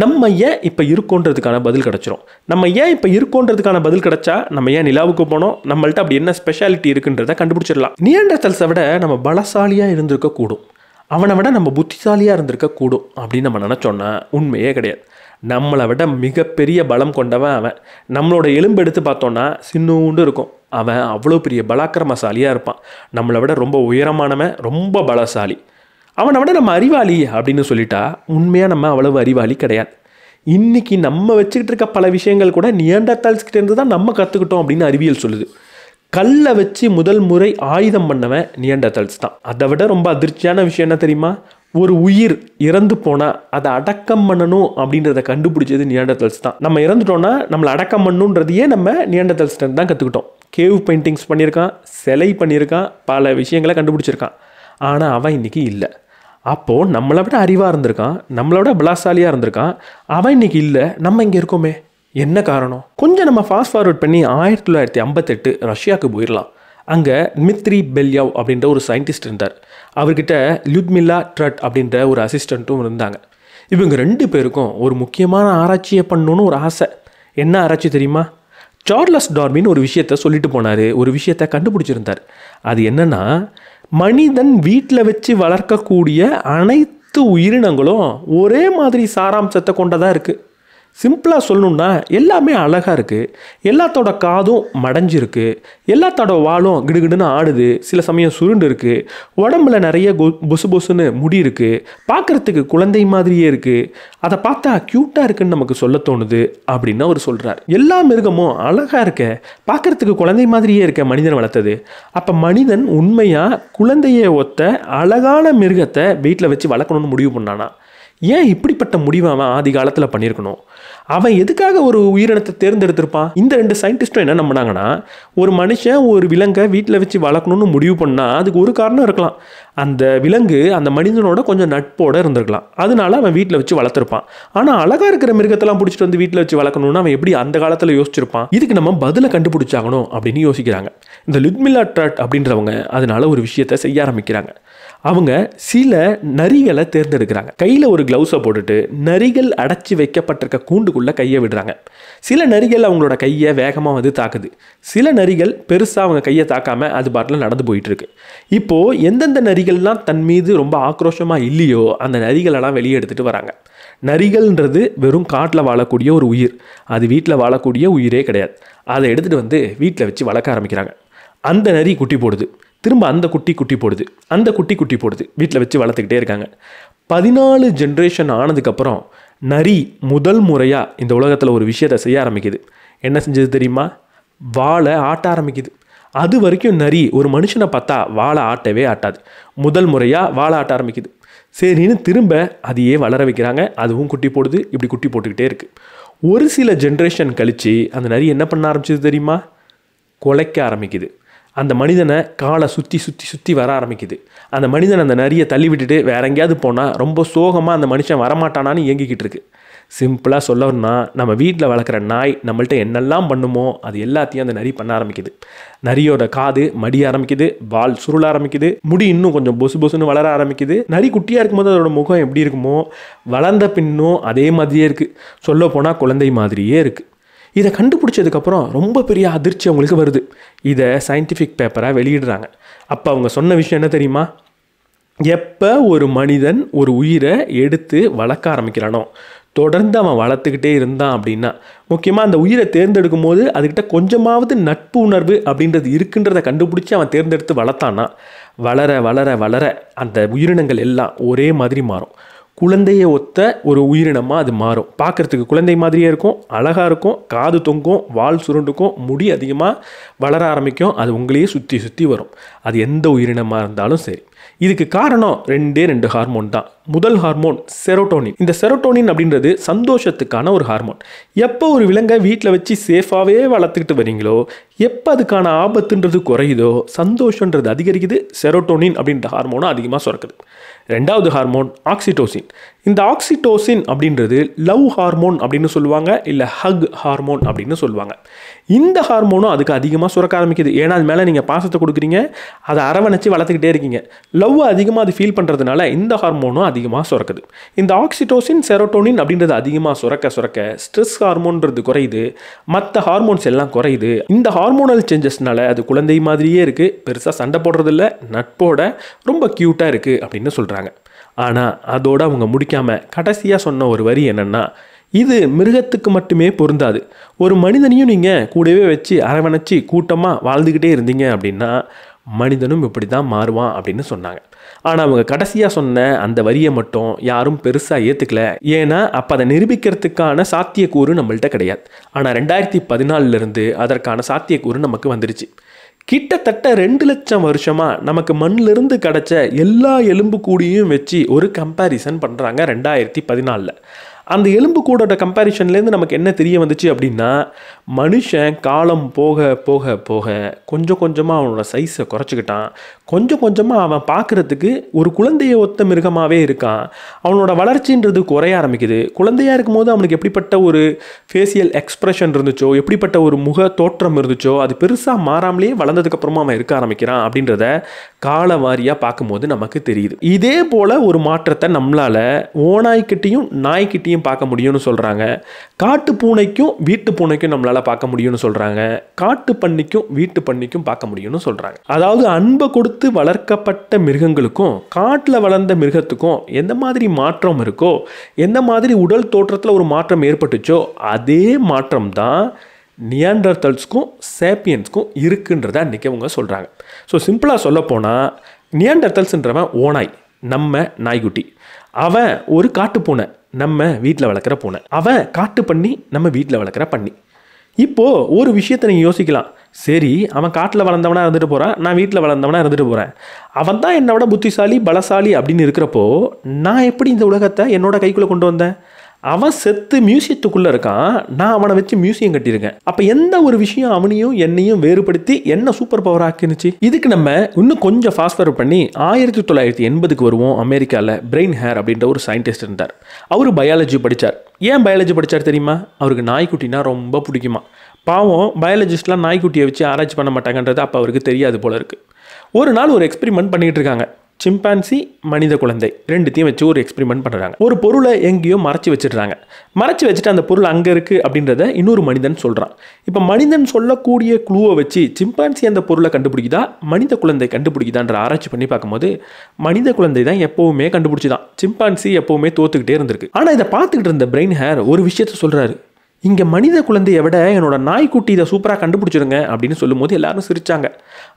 நம்ம ஏன் இப்போ இருக்கோன்றதுக்கான பதில் கிடச்சிரும். நம்ம ஏன் இப்போ இருக்கோன்றதுக்கான பதில் கிடச்சா நம்ம ஏன் நிலாவுக்கு போனோம், நம்மள்ட்ட அப்படி என்ன ஸ்பெஷாலிட்டி இருக்குன்றதை கண்டுபிடிச்சிடலாம். நியாண்டர்தல்ஸை விட நம்ம பலசாலியாக இருந்திருக்க கூடும், அவனை விட நம்ம புத்திசாலியாக இருந்திருக்க கூடும் அப்படின்னு நம்ம நினச்சோன்னா உண்மையே கிடையாது. நம்மளை விட மிகப்பெரிய பலம் கொண்டவன் அவன். நம்மளோட எலும்பு எடுத்து பார்த்தோன்னா சின்னூண்டு இருக்கும், அவன் அவ்வளோ பெரிய பலாக்கிரமசாலியாக இருப்பான். நம்மளை விட ரொம்ப உயரமானவன், ரொம்ப பலசாலி. அவனை விட நம்ம அறிவாளி அப்படின்னு சொல்லிட்டா உண்மையாக நம்ம அவ்வளவு அறிவாளி கிடையாது. இன்றைக்கி நம்ம வச்சுக்கிட்டு இருக்க பல விஷயங்கள் கூட நியாண்டர்தல்ஸ்கிட்டேருந்து தான் நம்ம கற்றுக்கிட்டோம் அப்படின்னு அறிவியல் சொல்லுது. கல்லை வச்சு முதல் முறை ஆயுதம் பண்ணவன் நியாண்டர்தல்ஸ் தான். அதை விட ரொம்ப அதிர்ச்சியான விஷயம் என்ன தெரியுமா? ஒரு உயிர் இறந்து போனால் அதை அடக்கம் பண்ணணும் அப்படின்றத கண்டுபிடிச்சது நியாண்டர்தல்ஸ் தான். நம்ம இறந்துட்டோன்னா நம்மளை அடக்கம் பண்ணணுன்றதையே நம்ம நியாண்டர்தல்ஸ்கிட்ட தான் கற்றுக்கிட்டோம். கேவ் பெயிண்டிங்ஸ் பண்ணியிருக்கான், சிலை பண்ணியிருக்கான், பல விஷயங்களை கண்டுபிடிச்சிருக்கான். ஆனால் அவன் இன்றைக்கி இல்லை. அப்போது நம்மளை விட அறிவாக இருந்திருக்கான், நம்மளை விட பலாசாலியாக இருந்திருக்கான், அவன் இன்றைக்கி இல்லை, நம்ம இங்கே இருக்கோமே. என்ன காரணம்? கொஞ்சம் நம்ம ஃபாஸ்ட் ஃபார்வர்ட் பண்ணி 1958 ரஷ்யாவுக்கு போயிடலாம். அங்கே டிமித்ரி பெல்யாவ் அப்படின்ற ஒரு சயின்டிஸ்ட் இருந்தார். அவர்கிட்ட லியூட்மிலா ட்ரட் அப்படின்ற ஒரு அசிஸ்டண்ட்டும் இருந்தாங்க. இவங்க 2 பேருக்கும் ஒரு முக்கியமான ஆராய்ச்சியை பண்ணணுன்னு ஒரு ஆசை. என்ன ஆராய்ச்சி தெரியுமா? சார்லஸ் டார்வின் ஒரு விஷயத்தை சொல்லிட்டு போனார், ஒரு விஷயத்தை கண்டுபிடிச்சிருந்தார். அது என்னென்னா, மனிதன் வீட்டில் வச்சு வளர்க்கக்கூடிய அனைத்து உயிரினங்களும் ஒரே மாதிரி சாராம்சத்தை கொண்டதாக இருக்குது. சிம்பிளாக சொல்லணுன்னா எல்லாமே அழகாக இருக்குது, எல்லாத்தோட காதும் மடைஞ்சிருக்கு, எல்லாத்தோட வாலும் கிடுகிடுன்னு ஆடுது, சில சமயம் சுருண்டு இருக்குது, உடம்புல நிறைய பொசு பொசுன்னு முடி இருக்குது, பார்க்குறதுக்கு குழந்தை மாதிரியே இருக்குது, அதை பார்த்தா க்யூட்டாக இருக்குன்னு நமக்கு சொல்ல தோணுது அப்படின்னு அவர் சொல்கிறார். எல்லா மிருகமும் அழகாக இருக்க, பார்க்குறதுக்கு குழந்தை மாதிரியே இருக்க மனிதன் வளர்த்தது. அப்போ மனிதன் உண்மையாக குழந்தையை ஒத்த அழகான மிருகத்தை வீட்டில் வச்சு வளர்க்கணும்னு முடிவு பண்ணானா? ஏன் இப்படிப்பட்ட முடிவை அவன் ஆதி காலத்தில் பண்ணியிருக்கணும்? அவன் எதுக்காக ஒரு உயிரினத்தை தேர்ந்தெடுத்திருப்பான்? இந்த 2 சயின்டிஸ்ட்டும் என்ன நம்பினாங்கன்னா, ஒரு மனுஷன் ஒரு விலங்கை வீட்டில் வச்சு வளர்க்கணும்னு முடிவு பண்ணால் அதுக்கு ஒரு காரணம் இருக்கலாம். அந்த விலங்கு அந்த மனிதனோட கொஞ்சம் நட்போடு இருந்திருக்கலாம், அதனால அவன் வீட்டில் வச்சு வளர்த்துருப்பான். ஆனால் அழகாக இருக்கிற மிருகத்தெல்லாம் பிடிச்சிட்டு வந்து வீட்டில் வச்சு வளர்க்கணும்னு அவன் எப்படி அந்த காலத்தில் யோசிச்சிருப்பான்? இதுக்கு நம்ம பதிலை கண்டுபிடிச்சாகணும் அப்படின்னு யோசிக்கிறாங்க. இந்த லியூட்மிலா ட்ரட் அப்படின்றவங்க அதனால ஒரு விஷயத்தை செய்ய ஆரம்பிக்கிறாங்க. அவங்க சில நரிகளை தேர்ந்தெடுக்கிறாங்க. கையில் ஒரு க்ளவுஸை போட்டுட்டு நரிகள் அடைச்சி வைக்கப்பட்டிருக்க கூண்டுக்குள்ளே கையை விடுறாங்க. சில நரிகள் அவங்களோட கையை வேகமாக தாக்குது, சில நரிகள் பெருசாக அவங்க கையை தாக்காமல் அது பாட்டில் நடந்து போயிட்டுருக்கு. இப்போது எந்தெந்த நரிகள்லாம் தன் மீது ரொம்ப ஆக்ரோஷமாக இல்லையோ அந்த நரிகளெல்லாம் வெளியே எடுத்துகிட்டு வராங்க. நரிகள்ன்றது வெறும் காட்டில் வாழக்கூடிய ஒரு உயிர், அது வீட்டில் வாழக்கூடிய உயிரே கிடையாது. அதை எடுத்துகிட்டு வந்து வீட்டில் வச்சு வளர்க்க ஆரம்பிக்கிறாங்க. அந்த நரி குட்டி போடுது, திரும்ப அந்த குட்டி போடுது, அந்த குட்டி போடுது, வீட்டில் வச்சு வளர்த்துக்கிட்டே இருக்காங்க. 14 ஜென்ரேஷன் ஆனதுக்கப்புறம் நரி முதல் முறையாக இந்த உலகத்தில் ஒரு விஷயத்தை செய்ய ஆரம்பிக்குது. என்ன செஞ்சது தெரியுமா? வாழை ஆட்ட ஆரம்பிக்குது. அது வரைக்கும் நரி ஒரு மனுஷனை பார்த்தா வாழை ஆட்டவே ஆட்டாது. முதல் முறையாக வாழை ஆட்ட ஆரம்பிக்குது. சரின்னு திரும்ப அதையே வளர வைக்கிறாங்க, அதுவும் குட்டி போடுது, இப்படி குட்டி போட்டுக்கிட்டே இருக்குது. ஒரு சில ஜென்ரேஷன் கழித்து அந்த நரி என்ன பண்ண ஆரம்பிச்சது தெரியுமா? குலைக்க ஆரம்பிக்குது. அந்த மனிதனை காலை சுற்றி சுற்றி சுற்றி வர ஆரம்பிக்குது. அந்த மனிதன் அந்த நரியை தள்ளி விட்டுட்டு வேற எங்கேயாவது போனால் ரொம்ப சோகமாக அந்த மனுஷன் வரமாட்டானான்னு இயங்கிக்கிட்டு இருக்கு. சிம்பிளாக சொல்லணும்னா, நம்ம வீட்டில் வளர்க்குற நாய் நம்மள்ட்ட என்னெல்லாம் பண்ணுமோ அது எல்லாத்தையும் அந்த நரி பண்ண ஆரம்பிக்குது. நரியோட காது மடிய ஆரம்பிக்குது, வால் சுருள ஆரம்பிக்குது, முடி இன்னும் கொஞ்சம் பொசு பொசுன்னு வளர ஆரம்பிக்குது. நரி குட்டியாக இருக்கும்போது அதோட முகம் எப்படி இருக்குமோ வளர்ந்த பின்னும் அதே மாதிரியே இருக்குது. சொல்ல போனால் குழந்தை மாதிரியே இருக்குது. இதை கண்டுபிடிச்சதுக்கப்புறம் ரொம்ப பெரிய அதிர்ச்சி அவங்களுக்கு வருது. இதை சயின்டிஃபிக் பேப்பராக வெளியிடுறாங்க. அப்போ அவங்க சொன்ன விஷயம் என்ன தெரியுமா? எப்போ ஒரு மனிதன் ஒரு உயிரை எடுத்து வளர்க்க ஆரம்பிக்கிறானோ, தொடர்ந்து அவன் வளர்த்துக்கிட்டே இருந்தான் அப்படின்னா, முக்கியமாக அந்த உயிரை தேர்ந்தெடுக்கும் போது அதுக்கிட்ட கொஞ்சமாவது நட்பு உணர்வு அப்படின்றது இருக்குன்றதை கண்டுபிடிச்சி அவன் தேர்ந்தெடுத்து வளர்த்தான்னா, வளர வளர வளர அந்த உயிரினங்கள் எல்லாம் ஒரே மாதிரி மாறும். குழந்தையை ஒத்த ஒரு உயிரினமாக அது மாறும். பார்க்குறதுக்கு குழந்தை மாதிரியே இருக்கும், அழகாக இருக்கும், காது தொங்கும், வால் சுருண்டுக்கும், முடி அதிகமாக வளர ஆரம்பிக்கும். அது உங்களையே சுற்றி சுற்றி வரும். அது எந்த உயிரினமாக இருந்தாலும் சரி. இதுக்கு காரணம் ரெண்டு ஹார்மோன் தான். முதல் ஹார்மோன் செரோட்டோனின். இந்த செரோட்டோனின் அப்படின்றது சந்தோஷத்துக்கான ஒரு ஹார்மோன். எப்போ ஒரு விலங்கை வீட்டில் வச்சு சேஃபாகவே வளர்த்துக்கிட்டு வரீங்களோ, எப்போ அதுக்கான ஆபத்துன்றது குறையுதோ, சந்தோஷன்றது அதிகரிக்குது. செரோட்டோனின் அப்படின்ற ஹார்மோனும் அதிகமாக சுரக்குது. ரெண்டாவது ஹார்மோன் ஆக்சிடோசின். இந்த ஆக்சிடோசின் அப்படின்றது லவ் ஹார்மோன் அப்படின்னு சொல்லுவாங்க, இல்லை ஹக் ஹார்மோன் அப்படின்னு சொல்லுவாங்க. இந்த ஹார்மோனும் அதுக்கு அதிகமாக சுரக்க ஆரம்பிக்குது. ஏன்னா அது மேலே நீங்கள் பாசத்தை கொடுக்குறீங்க, அதை அரவணைச்சு வளர்த்துக்கிட்டே இருக்கீங்க. லவ் அதிகமாக அது ஃபீல் பண்ணுறதுனால இந்த ஹார்மோனும் அதிகமாக சுரக்குது. இந்த ஆக்சிடோசின் செரோட்டோனின் அப்படின்றது அதிகமாக சுரக்க ஸ்ட்ரெஸ் ஹார்மோன்றது குறையுது, மற்ற ஹார்மோன்ஸ் எல்லாம் குறையுது. இந்த ஹார்மோனல் சேஞ்சஸ்னால அது குழந்தை மாதிரியே இருக்குது, பெருசாக சண்டை போடுறதில்ல, நட்போட ரொம்ப க்யூட்டாக இருக்குது அப்படின்னு சொல்கிறாங்க. ஆனால் அதோடு அவங்க முடிக்காமல் கடைசியாக சொன்ன ஒரு வரி என்னென்னா, இது மிருகத்துக்கு மட்டுமே பொருந்தாது. ஒரு மனிதனையும் நீங்கள் கூடவே வச்சு அரவணைச்சி கூட்டமாக வாழ்ந்துக்கிட்டே இருந்தீங்க அப்படின்னா மனிதனும் இப்படி தான் மாறுவான் அப்படின்னு சொன்னாங்க. ஆனால் அவங்க கடைசியாக சொன்ன அந்த வரியை மட்டும் யாரும் பெருசாக ஏற்றுக்கல. ஏன்னா அப்போ அதை நிரூபிக்கிறதுக்கான சாத்தியக்கூறு நம்மள்கிட்ட கிடையாது. ஆனால் 2014 அதற்கான சாத்தியக்கூறு நமக்கு வந்துருச்சு. கிட்டத்தட்ட 2 லட்சம் வருஷமாக நமக்கு மண்ணிலிருந்து கிடச்ச எல்லா எலும்பு கூடியும் வச்சு ஒரு கம்பேரிசன் பண்ணுறாங்க 2014. அந்த எலும்பு கூடோட கம்பேரிஷன்லேருந்து நமக்கு என்ன தெரிய வந்துச்சு அப்படின்னா, மனுஷன் காலம் போக போக போக கொஞ்சம் கொஞ்சமாக அவனோட சைஸை குறைச்சிக்கிட்டான். கொஞ்சம் கொஞ்சமாக அவன் பார்க்குறதுக்கு ஒரு குழந்தையை ஒத்த மிருகமாகவே இருக்கான். அவனோட வளர்ச்சின்றது குறைய ஆரம்பிக்குது. குழந்தையாக இருக்கும்போது அவனுக்கு எப்படிப்பட்ட ஒரு ஃபேஷியல் எக்ஸ்ப்ரெஷன் இருந்துச்சோ, எப்படிப்பட்ட ஒரு முக தோற்றம் இருந்துச்சோ, அது பெருசாக மாறாமலேயே வளர்ந்ததுக்கப்புறமா அவன் இருக்க ஆரம்பிக்கிறான் அப்படின்றத கால வாரியாக பார்க்கும்போது நமக்கு தெரியுது. இதே போல் ஒரு மாற்றத்தை நம்மளால் ஓநாய்க்கிட்டையும் நாய்க்கிட்டையும் பார்க்க முடியும்னு சொல்கிறாங்க. காட்டு பூனைக்கும் வீட்டு பூனைக்கும் நம்மளால் பார்க்க முடியும்னு சொல்கிறாங்க. காட்டு பன்னிக்கும் வீட்டு பன்னிக்கும் பார்க்க முடியும்னு சொல்கிறாங்க. அதாவது அன்பை கொடுத்து வளர்க்கப்பட்ட மிருகங்களுக்கும் காட்டில் வளர்ந்த மிருகத்துக்கும் எந்த மாதிரி மாற்றம் இருக்கோ, எந்த மாதிரி உடல் தோற்றத்தில் ஒரு மாற்றம் ஏற்பட்டுச்சோ, அதே மாற்றம் தான் நியாண்டர்தல்ஸ்க்கும் சேப்பியன்ஸ்க்கும் இருக்குன்றதை அன்றைக்கி அவங்க சொல்கிறாங்க. ஸோ சிம்பிளாக சொல்லப்போனால், நியாண்டர்தல்ஸ்ன்றவன் ஓநாய், நம்ம நாய்க்குட்டி. அவன் ஒரு காட்டு பூனை, நம்ம வீட்டில் வளர்க்குற பூனை. அவன் காட்டு பண்ணி, நம்ம வீட்டில் வளர்க்குற பண்ணி. இப்போது ஒரு விஷயத்தை நீங்கள் யோசிக்கலாம். சரி, அவன் காட்டில் வளர்ந்தவனாக இருந்துட்டு போகிறான், நான் வீட்டில் வளர்ந்தவனாக இருந்துட்டு போகிறேன். அவன் தான் என்னை விட புத்திசாலி பலசாலி அப்படின்னு இருக்கிறப்போ நான் எப்படி இந்த உலகத்தை என்னோட கைக்குள்ளே கொண்டு வந்தேன்? அவன் செத்து மியூசியத்துக்குள்ளே இருக்கான், நான் அவனை வச்சு மியூசியம் கட்டியிருக்கேன். அப்போ எந்த ஒரு விஷயம் அவனையும் என்னையும் வேறுபடுத்தி என்ன சூப்பர் பவர் ஆக்கினுச்சு? இதுக்கு நம்ம இன்னும் கொஞ்சம் ஃபாஸ்ட் ஃபார்வர்ட் பண்ணி 1980 வருவோம். அமெரிக்காவில் பிரெயின் ஹேர் அப்படின்ற ஒரு சயின்டிஸ்ட் இருந்தார். அவர் பயாலஜி படித்தார். ஏன் பயாலஜி படித்தார் தெரியுமா? அவருக்கு நாய்க்குட்டினா ரொம்ப பிடிக்குமா. பாவம், பயாலஜிஸ்ட்லாம் நாய்க்குட்டியை வச்சு ஆராய்ச்சி பண்ண மாட்டாங்கன்றது அப்போ அவருக்கு தெரியாது போல இருக்குது. ஒரு நாள் ஒரு எக்ஸ்பெரிமெண்ட் பண்ணிகிட்டு இருக்காங்க. சிம்பான்சி, மனித குழந்தை ரெண்டுத்தையும் வச்சு ஒரு எக்ஸ்பெரிமெண்ட் பண்ணுறாங்க. ஒரு பொருளை எங்கேயோ மறைச்சி வச்சுடுறாங்க. மறைச்சி வச்சுட்டு அந்த பொருள் அங்கே இருக்குது அப்படின்றத இன்னொரு மனிதன் சொல்கிறான். இப்போ மனிதன் சொல்லக்கூடிய க்ளூவை வச்சு சிம்பான்சி அந்த பொருளை கண்டுபிடிக்குதா, மனித குழந்தை கண்டுபிடிக்குதான்ற ஆராய்ச்சி பண்ணி பார்க்கும்போது மனித குழந்தை தான் எப்போவுமே கண்டுபிடிச்சிதான். சிம்பான்சி எப்போவுமே தோத்துக்கிட்டே இருந்திருக்கு. ஆனால் இதை பார்த்துக்கிட்டு இருந்த பிரெயின் ஹேர் ஒரு விஷயத்த சொல்கிறாரு. இங்கே மனித குழந்தையை விட என்னோட நாய்க்குட்டி இதை சூப்பராக கண்டுபிடிச்சிருங்க அப்படின்னு சொல்லும்போது எல்லாரும் சிரித்தாங்க.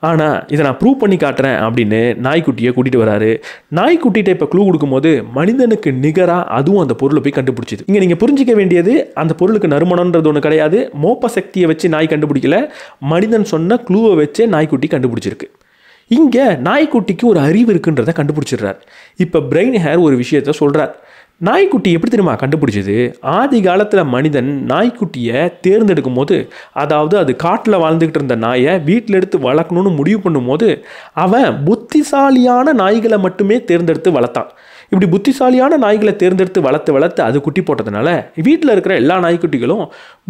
ஆனால் இதை நான் ப்ரூவ் பண்ணி காட்டுறேன் அப்படின்னு நாய்க்குட்டியை கூட்டிகிட்டு வராரு. நாய்க்குட்டிகிட்ட இப்போ க்ளூ கொடுக்கும்போது மனிதனுக்கு நிகராக அதுவும் அந்த பொருளை போய் கண்டுபிடிச்சிது. இங்கே நீங்கள் புரிஞ்சிக்க வேண்டியது, அந்த பொருளுக்கு நறுமணன்றது ஒன்று கிடையாது. மோப்ப சக்தியை வச்சு நாய் கண்டுபிடிக்கல, மனிதன் சொன்ன க்ளூவை வச்சே நாய்க்குட்டி கண்டுபிடிச்சிருக்கு. இங்கே நாய்க்குட்டிக்கு ஒரு அறிவு இருக்குன்றதை கண்டுபிடிச்சிடுறார். இப்போ பிரெயின் ஹேர் ஒரு விஷயத்த சொல்கிறார். நாய்க்குட்டி எப்படி தெரியுமா கண்டுபிடிச்சது? ஆதி காலத்தில் மனிதன் நாய்க்குட்டியை தேர்ந்தெடுக்கும் போது, அதாவது அது காட்டில் வாழ்ந்துக்கிட்டு இருந்த நாயை வீட்டில் எடுத்து வளர்க்கணும்னு முடிவு பண்ணும்போது அவன் புத்திசாலியான நாய்களை மட்டுமே தேர்ந்தெடுத்து வளர்த்தான். இப்படி புத்திசாலியான நாய்களை தேர்ந்தெடுத்து வளர்த்து அது குட்டி போட்டதுனால வீட்டில் இருக்கிற எல்லா நாய்க்குட்டிகளும்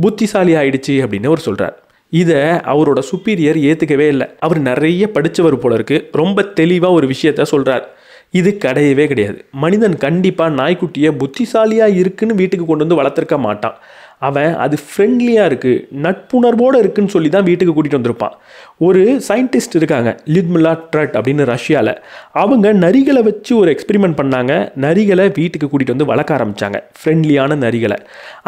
புத்திசாலி ஆயிடுச்சு அப்படின்னு அவர் சொல்கிறார். இதை அவரோட சுப்பீரியர் ஏற்றுக்கவே இல்லை. அவர் நிறைய படித்தவர் போல இருக்கு. ரொம்ப தெளிவாக ஒரு விஷயத்த சொல்கிறார். இது கிடையவே கிடையாது. மனிதன் கண்டிப்பாக நாய்க்குட்டியை புத்திசாலியாக இருக்குன்னு வீட்டுக்கு கொண்டு வந்து வளர்த்துருக்க மாட்டான். அவன் அது ஃப்ரெண்ட்லியாக இருக்குது, நட்புணர்வோடு இருக்குன்னு சொல்லி தான் வீட்டுக்கு கூட்டிகிட்டு வந்திருப்பான். ஒரு சயின்டிஸ்ட் இருக்காங்க, லிட்மிலா ட்ரட் அப்படின்னு ரஷ்யாவில். அவங்க நரிகளை வச்சு ஒரு எக்ஸ்பெரிமெண்ட் பண்ணாங்க. நரிகளை வீட்டுக்கு கூட்டிகிட்டு வந்து வளர்க்க ஆரம்பித்தாங்க, ஃப்ரெண்ட்லியான நரிகளை.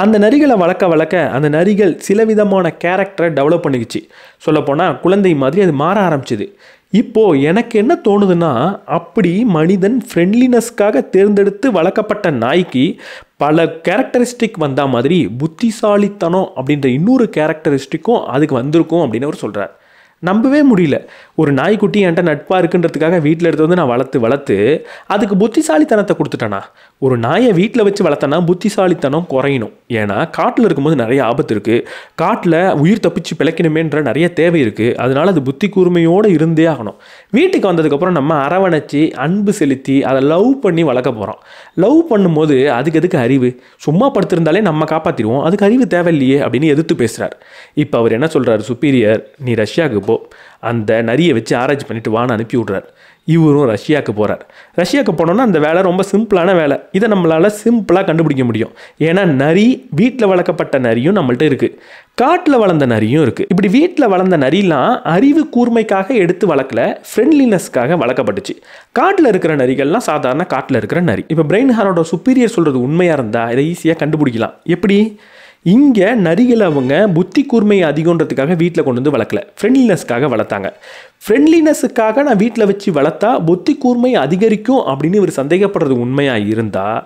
அந்த நரிகளை வளர்க்க அந்த நரிகள் சில விதமான கேரக்டரை டெவலப் பண்ணிக்கிச்சு. சொல்லப்போனால் குழந்தை மாதிரி அது மாற ஆரம்பிச்சிது. இப்போது எனக்கு என்ன தோணுதுன்னா, அப்படி மனிதன் ஃப்ரெண்ட்லினஸ்க்காக தேர்ந்தெடுத்து வளர்க்கப்பட்ட நாய்க்கு பல கேரக்டரிஸ்டிக் வந்த மாதிரி புத்திசாலித்தனம் அப்படின்ற இன்னொரு கேரக்டரிஸ்டிக்கும் அதுக்கு வந்திருக்கும் அப்படின்னு அவர் சொல்கிறார். நம்பவே முடியல. ஒரு நாய்க்குட்டி என்கிட்ட நட்பாக இருக்குன்றதுக்காக வீட்டில் எடுத்து வந்து நான் வளர்த்து அதுக்கு புத்திசாலித்தனத்தை கொடுத்துட்டேனா? ஒரு நாயை வீட்டில் வச்சு வளர்த்தனா புத்திசாலித்தனம் குறையணும். ஏன்னா காட்டில் இருக்கும்போது நிறைய ஆபத்து இருக்குது. காட்டில் உயிர் தப்பிச்சு பிழைக்கணுமேன்ற நிறைய தேவை இருக்குது. அதனால் அது புத்தி கூர்மையோடு இருந்தே ஆகணும். வீட்டுக்கு வந்ததுக்கப்புறம் நம்ம அரவணைச்சி அன்பு செலுத்தி அதை லவ் பண்ணி வளர்க்க போகிறோம். லவ் பண்ணும்போது அதுக்கு எதுக்கு அறிவு? சும்மா படுத்திருந்தாலே நம்ம காப்பாற்றிடுவோம், அதுக்கு அறிவு தேவையில்லையே அப்படின்னு எதிர்த்து பேசுகிறார். இப்போ அவர் என்ன சொல்கிறார் சுப்பீரியர், நீ ரஷ்யாவுக்கு போ, அந்த நரியை வச்சு ஆராய்ச்சி பண்ணிட்டு வான்னு அனுப்பி விட்றார். இவரும் ரஷ்யாவுக்கு போகிறார். ரஷ்யாவுக்கு போனோன்னா அந்த வேலை ரொம்ப சிம்பிளான வேலை. இதை நம்மளால் சிம்பிளாக கண்டுபிடிக்க முடியும். ஏன்னா நரி, வீட்டில் வளர்க்கப்பட்ட நரியும் நம்மள்ட்ட இருக்குது, காட்டில் வளர்ந்த நரியும் இருக்குது. இப்படி வீட்டில் வளர்ந்த நரிலாம் அறிவு கூர்மைக்காக எடுத்து வளர்க்கல, ஃப்ரெண்ட்லினஸ்க்காக வளர்க்கப்பட்டுச்சு. காட்டில் இருக்கிற நரிகள்லாம் சாதாரண காட்டில் இருக்கிற நரி. இப்போ பிரெயின் ஹாரோட சுப்பீரியர் சொல்கிறது உண்மையாக இருந்தால் இதை ஈஸியாக கண்டுபிடிக்கலாம். எப்படி? இங்கே நரிகளை அவங்க புத்தி கூர்மை அதிகன்றதுக்காக வீட்டில் கொண்டு வந்து வளர்க்கல, ஃப்ரெண்ட்லினஸ்க்காக வளர்த்தாங்க. ஃப்ரெண்ட்லினஸுக்காக நான் வீட்டில் வச்சு வளர்த்தா புத்தி கூர்மை அதிகரிக்கும் அப்படின்னு இவர் சந்தேகப்படுறது உண்மையாக இருந்தால்,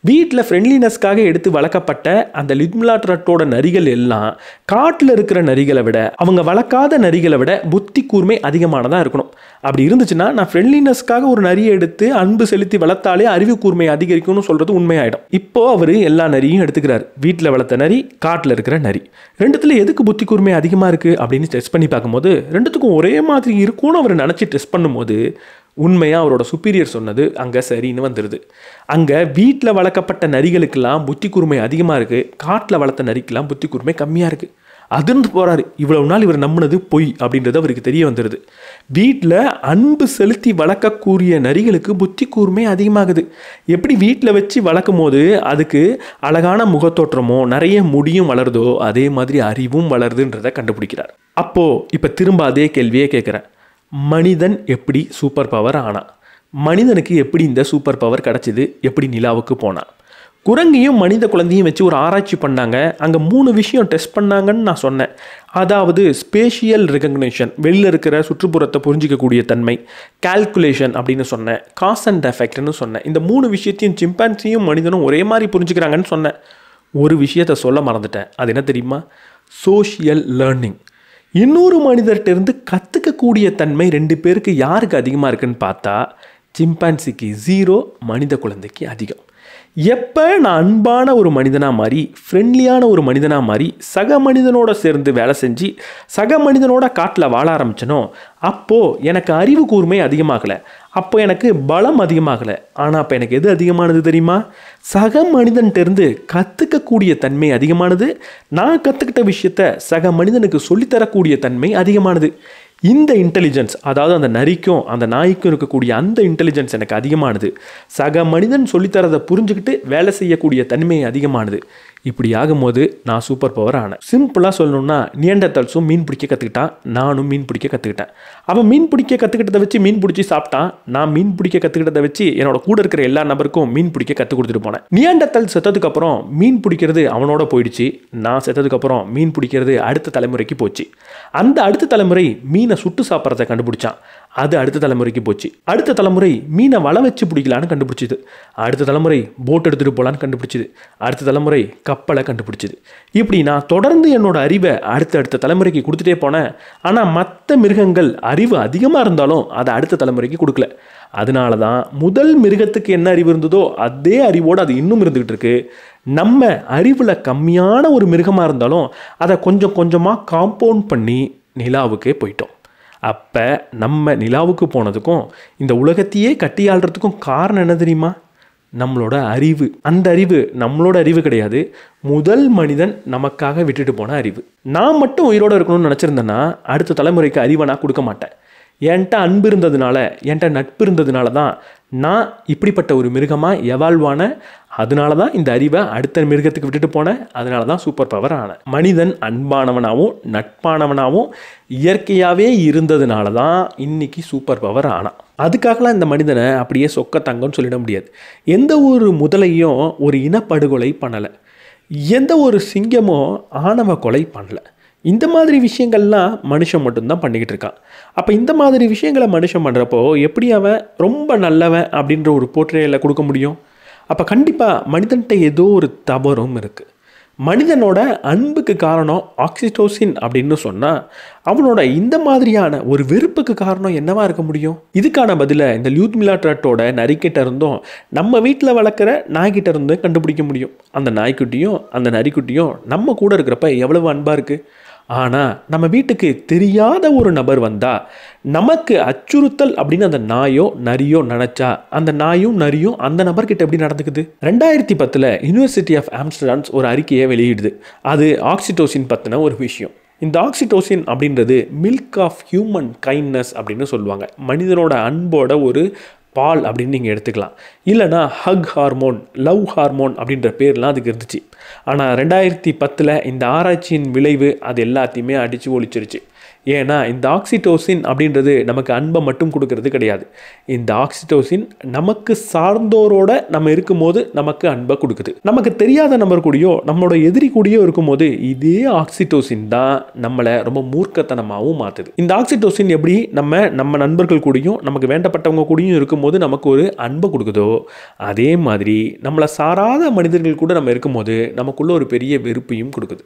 வீட்டில் ஃப்ரெண்ட்லினஸ்க்காக எடுத்து வளர்க்கப்பட்ட அந்த லிட்மிலா ட்ரட்டோட நரிகள் எல்லாம் காட்டில் இருக்கிற நரிகளை விட, அவங்க வளர்க்காத நரிகளை விட புத்தி கூர்மை அதிகமானதாக இருக்கணும். அப்படி இருந்துச்சுன்னா நான் ஃப்ரெண்ட்லினஸ்க்காக ஒரு நரியை எடுத்து அன்பு செலுத்தி வளர்த்தாலே அறிவு கூர்மை அதிகரிக்கும்னு சொல்கிறது உண்மையாயிடும். இப்போது அவர் எல்லா நரியும் எடுத்துக்கிறார். வீட்டில் வளர்த்த நரி, காட்டில் இருக்கிற நரி. ரெண்டுத்தில் எதுக்கு புத்தி கூர்மை அதிகமாக இருக்குது அப்படின்னு டெஸ்ட் பண்ணி பார்க்கும்போது ரெண்டுத்துக்கும் ஒரே மாதிரி இருக்கும்னு அவர் நினச்சி டெஸ்ட் பண்ணும்போது உண்மையாக அவரோட சுப்பீரியர் சொன்னது அங்கே சரின்னு வந்துடுது. அங்கே வீட்டில் வளர்க்கப்பட்ட நரிகளுக்கெல்லாம் புத்தி கூர்மை அதிகமாக இருக்குது, காட்டில் வளர்த்த நரிக்கெல்லாம் புத்தி கூர்மை கம்மியாக இருக்குது. அதிர்ந்து போகிறாரு. இவ்வளவு நாள் இவர் நம்பினது பொய் அப்படின்றது அவருக்கு தெரிய வந்துடுது. வீட்டில் அன்பு செலுத்தி வளர்க்கக்கூடிய நரிகளுக்கு புத்தி கூர்மை அதிகமாகுது. எப்படி வீட்டில் வச்சு வளர்க்கும் போது அதுக்கு அழகான முகத்தோற்றமோ நிறைய முடியும் வளருதோ அதே மாதிரி அறிவும் வளருதுன்றதை கண்டுபிடிக்கிறார். அப்போது இப்போ திரும்ப அதே கேள்வியே கேட்குறேன், மனிதன் எப்படி சூப்பர் பவர் ஆனான்? மனிதனுக்கு எப்படி இந்த சூப்பர் பவர் கிடச்சிது? எப்படி நிலாவுக்கு போனான்? குரங்கையும் மனித குழந்தையும் வச்சு ஒரு ஆராய்ச்சி பண்ணாங்க. அங்கே 3 விஷயம் டெஸ்ட் பண்ணாங்கன்னு நான் சொன்னேன். அதாவது ஸ்பேஷியல் ரெகக்னேஷன், வெளியில் இருக்கிற சுற்றுப்புறத்தை புரிஞ்சிக்கக்கூடிய தன்மை, கால்குலேஷன் அப்படின்னு சொன்னேன், காஸ் அண்ட் எஃபெக்ட்னு சொன்னேன். இந்த 3 விஷயத்தையும் சிம்பான்சியும் மனிதனும் ஒரே மாதிரி புரிஞ்சுக்கிறாங்கன்னு சொன்னேன். ஒரு விஷயத்தை சொல்ல மறந்துட்டேன். அது என்ன தெரியுமா? Social learning. இன்னொரு மனிதர்கிட்டருந்து கற்றுக்கக்கூடிய தன்மை 2 பேருக்கு யாருக்கு அதிகமாக இருக்குன்னு பார்த்தா சிம்பான்சிக்கு 0, மனித குழந்தைக்கு அதிகம். எப்போ நான் அன்பான ஒரு மனிதனாக மாறி, ஃப்ரெண்ட்லியான ஒரு மனிதனாக மாறி, சக மனிதனோட சேர்ந்து வேலை செஞ்சு சக மனிதனோட காட்டில் வாழ ஆரம்பிச்சனோ அப்போது எனக்கு அறிவு கூர்மை அதிகமாகலை, அப்போ எனக்கு பலம் அதிகமாகலை. ஆனால் அப்போ எனக்கு எது அதிகமானது தெரியுமா? சக மனிதன்கிட்டருந்து கற்றுக்கக்கூடிய தன்மை அதிகமானது. நான் கற்றுக்கிட்ட விஷயத்த சக மனிதனுக்கு சொல்லித்தரக்கூடிய தன்மை அதிகமானது. இந்த இன்டெலிஜென்ஸ், அதாவது அந்த நரிக்கும் அந்த நாய்க்கும் இருக்கக்கூடிய அந்த இன்டெலிஜென்ஸ் எனக்கு அதிகமானது. சக மனிதன் சொல்லித்தரதை புரிஞ்சுக்கிட்டு வேலை செய்யக்கூடிய தன்மை அதிகமானது. இப்படி ஆகும்போது நான் சூப்பர் பவர் ஆனேன். சிம்பிளாக சொல்லணும்னா நியண்டர்தால்ஸும் மீன் பிடிக்க கற்றுக்கிட்டான், நானும் மீன் பிடிக்க கற்றுக்கிட்டேன். அவன் மீன் பிடிக்க கற்றுக்கிட்டதை வச்சு மீன் பிடிச்சி சாப்பிட்டான், நான் மீன் பிடிக்க கற்றுக்கிட்டதை வச்சு என்னோட கூட இருக்கிற எல்லா நபருக்கும் மீன் பிடிக்க கற்றுக் கொடுத்துட்டு போனேன். நியண்டர்தால் செத்ததுக்கப்புறம் மீன் பிடிக்கிறது அவனோட போயிடுச்சு. நான் செத்ததுக்கப்புறம் மீன் பிடிக்கிறது அடுத்த தலைமுறைக்கு போச்சு. அந்த அடுத்த தலைமுறை மீனை சுட்டு சாப்பிட்றதை கண்டுபிடிச்சான். அது அடுத்த தலைமுறைக்கு போச்சு. அடுத்த தலைமுறை மீனை வலை வச்சு பிடிக்கலான்னு கண்டுபிடிச்சிது. அடுத்த தலைமுறை போட் எடுத்துகிட்டு போகலான்னு கண்டுபிடிச்சிது. அடுத்த தலைமுறை கப்பலை கண்டுபிடிச்சிது. இப்படி நான் தொடர்ந்து என்னோட அறிவை அடுத்த தலைமுறைக்கு கொடுத்துட்டே போனேன். ஆனால் மற்ற மிருகங்கள் அறிவு அதிகமாக இருந்தாலும் அதை அடுத்த தலைமுறைக்கு கொடுக்கல. அதனால தான் முதல் மிருகத்துக்கு என்ன அறிவு இருந்ததோ அதே அறிவோடு அது இன்னும் இருந்துக்கிட்டு இருக்கு. நம்ம அறிவில் கம்மியான ஒரு மிருகமாக இருந்தாலும் அதை கொஞ்சம் கொஞ்சமாக காம்பவுண்ட் பண்ணி நிலாவுக்கே போயிட்டோம். அப்போ நம்ம நிலாவுக்கு போனதுக்கும் இந்த உலகத்தையே கட்டியாளுறதுக்கும் காரணம் என்ன தெரியுமா? நம்மளோட அறிவு. அந்த அறிவு நம்மளோட அறிவு கிடையாது, முதல் மனிதன் நமக்காக விட்டுட்டு போன அறிவு. நான் மட்டும் உயிரோடு இருக்கணும்னு நினச்சிருந்தேன்னா அடுத்த தலைமுறைக்கு அறிவை நான் கொடுக்க மாட்டேன். என்கிட்ட அன்பு இருந்ததுனால, என்கிட்ட நட்பு இருந்ததுனால தான் நான் இப்படிப்பட்ட ஒரு மிருகமாக எவால்வ் ஆனேன். அதனால தான் இந்த அறிவை அடுத்த மிருகத்துக்கு விட்டுட்டு போனேன். அதனால தான் சூப்பர் பவர் ஆனேன். மனிதன் அன்பானவனாகவும் நட்பானவனாகவும் இயற்கையாகவே இருந்ததுனால தான் இன்னைக்கு சூப்பர் பவர் ஆனான். அதுக்காகலாம் இந்த மனிதனை அப்படியே சொக்க தங்கன்னு சொல்லிட முடியாது. எந்த ஒரு முதலையும் ஒரு இனப்படுகொலை பண்ணலை, எந்த ஒரு சிங்கமும் ஆணவ கொலை பண்ணலை. இந்த மாதிரி விஷயங்கள்லாம் மனுஷன் மட்டும்தான் பண்ணிக்கிட்டு இருக்கான். அப்போ இந்த மாதிரி விஷயங்களை மனுஷன் பண்ணுறப்போ எப்படி அவன் ரொம்ப நல்லவன் அப்படின்ற ஒரு போர்ட்ரேயலை கொடுக்க முடியும்? அப்போ கண்டிப்பாக மனிதன்கிட்ட ஏதோ ஒரு தவறும் இருக்குது. மனிதனோட அன்புக்கு காரணம் ஆக்சிடோசின் அப்படின்னு சொன்னால் அவனோட இந்த மாதிரியான ஒரு வெறுப்புக்கு காரணம் என்னவா இருக்க முடியும்? இதுக்கான பதிலை இந்த லியூத்மிலா ட்ரட்டோட நரிக்கிட்ட இருந்தும் நம்ம வீட்டில் வளர்க்குற நாய்கிட்ட இருந்தும் கண்டுபிடிக்க முடியும். அந்த நாய்க்குட்டியும் அந்த நரிக்குட்டியும் நம்ம கூட இருக்கிறப்ப எவ்வளவு அன்பாக இருக்குது. ஆனால் நம்ம வீட்டுக்கு தெரியாத ஒரு நபர் வந்தால் நமக்கு அச்சுறுத்தல் அப்படின்னு அந்த நாயோ நரியோ நினச்சா அந்த நாயும் நரியும் அந்த நபர்கிட்ட எப்படி நடந்துக்குது? 2010 யூனிவர்சிட்டி ஆஃப் ஆம்ஸ்டர்டாம் ஒரு அறிக்கையை வெளியிடுது. அது ஆக்சிடோசின் பற்றின ஒரு விஷயம். இந்த ஆக்சிடோசின் அப்படின்றது மில்க் ஆஃப் ஹியூமன் கைண்ட்னஸ் அப்படின்னு சொல்லுவாங்க. மனிதனோட அன்போட ஒரு பால் அப்படின்னு நீங்கள் எடுத்துக்கலாம். இல்லைனா ஹக் ஹார்மோன், லவ் ஹார்மோன் அப்படின்ற பேர்லாம் அதுக்கு இருந்துச்சு. ஆனால் 2010 இந்த ஆராய்ச்சியின் விளைவு அது எல்லாத்தையுமே அடித்து ஒழிச்சிருச்சு. ஏன்னா இந்த ஆக்சிடோசின் அப்படின்றது நமக்கு அன்பை மட்டும் கொடுக்கறது கிடையாது. இந்த ஆக்சிடோசின் நமக்கு சார்ந்தோரோட நம்ம இருக்கும்போது நமக்கு அன்பை கொடுக்குது. நமக்கு தெரியாத நபர் கூடயோ நம்மளோட எதிரி கூடயோ இருக்கும்போது இதே ஆக்சிடோசின் தான் நம்மளை ரொம்ப மூர்க்கத்தனமாகவும் மாற்றுது. இந்த ஆக்சிடோசின் எப்படி நம்ம நண்பர்கள் கூடயும் நமக்கு வேண்டப்பட்டவங்க கூடயும் இருக்கும்போது நமக்கு ஒரு அன்பை கொடுக்குதோ அதே மாதிரி நம்மளை சாராத மனிதர்கள் கூட நம்ம இருக்கும்போது நமக்குள்ள ஒரு பெரிய வெறுப்பையும் கொடுக்குது.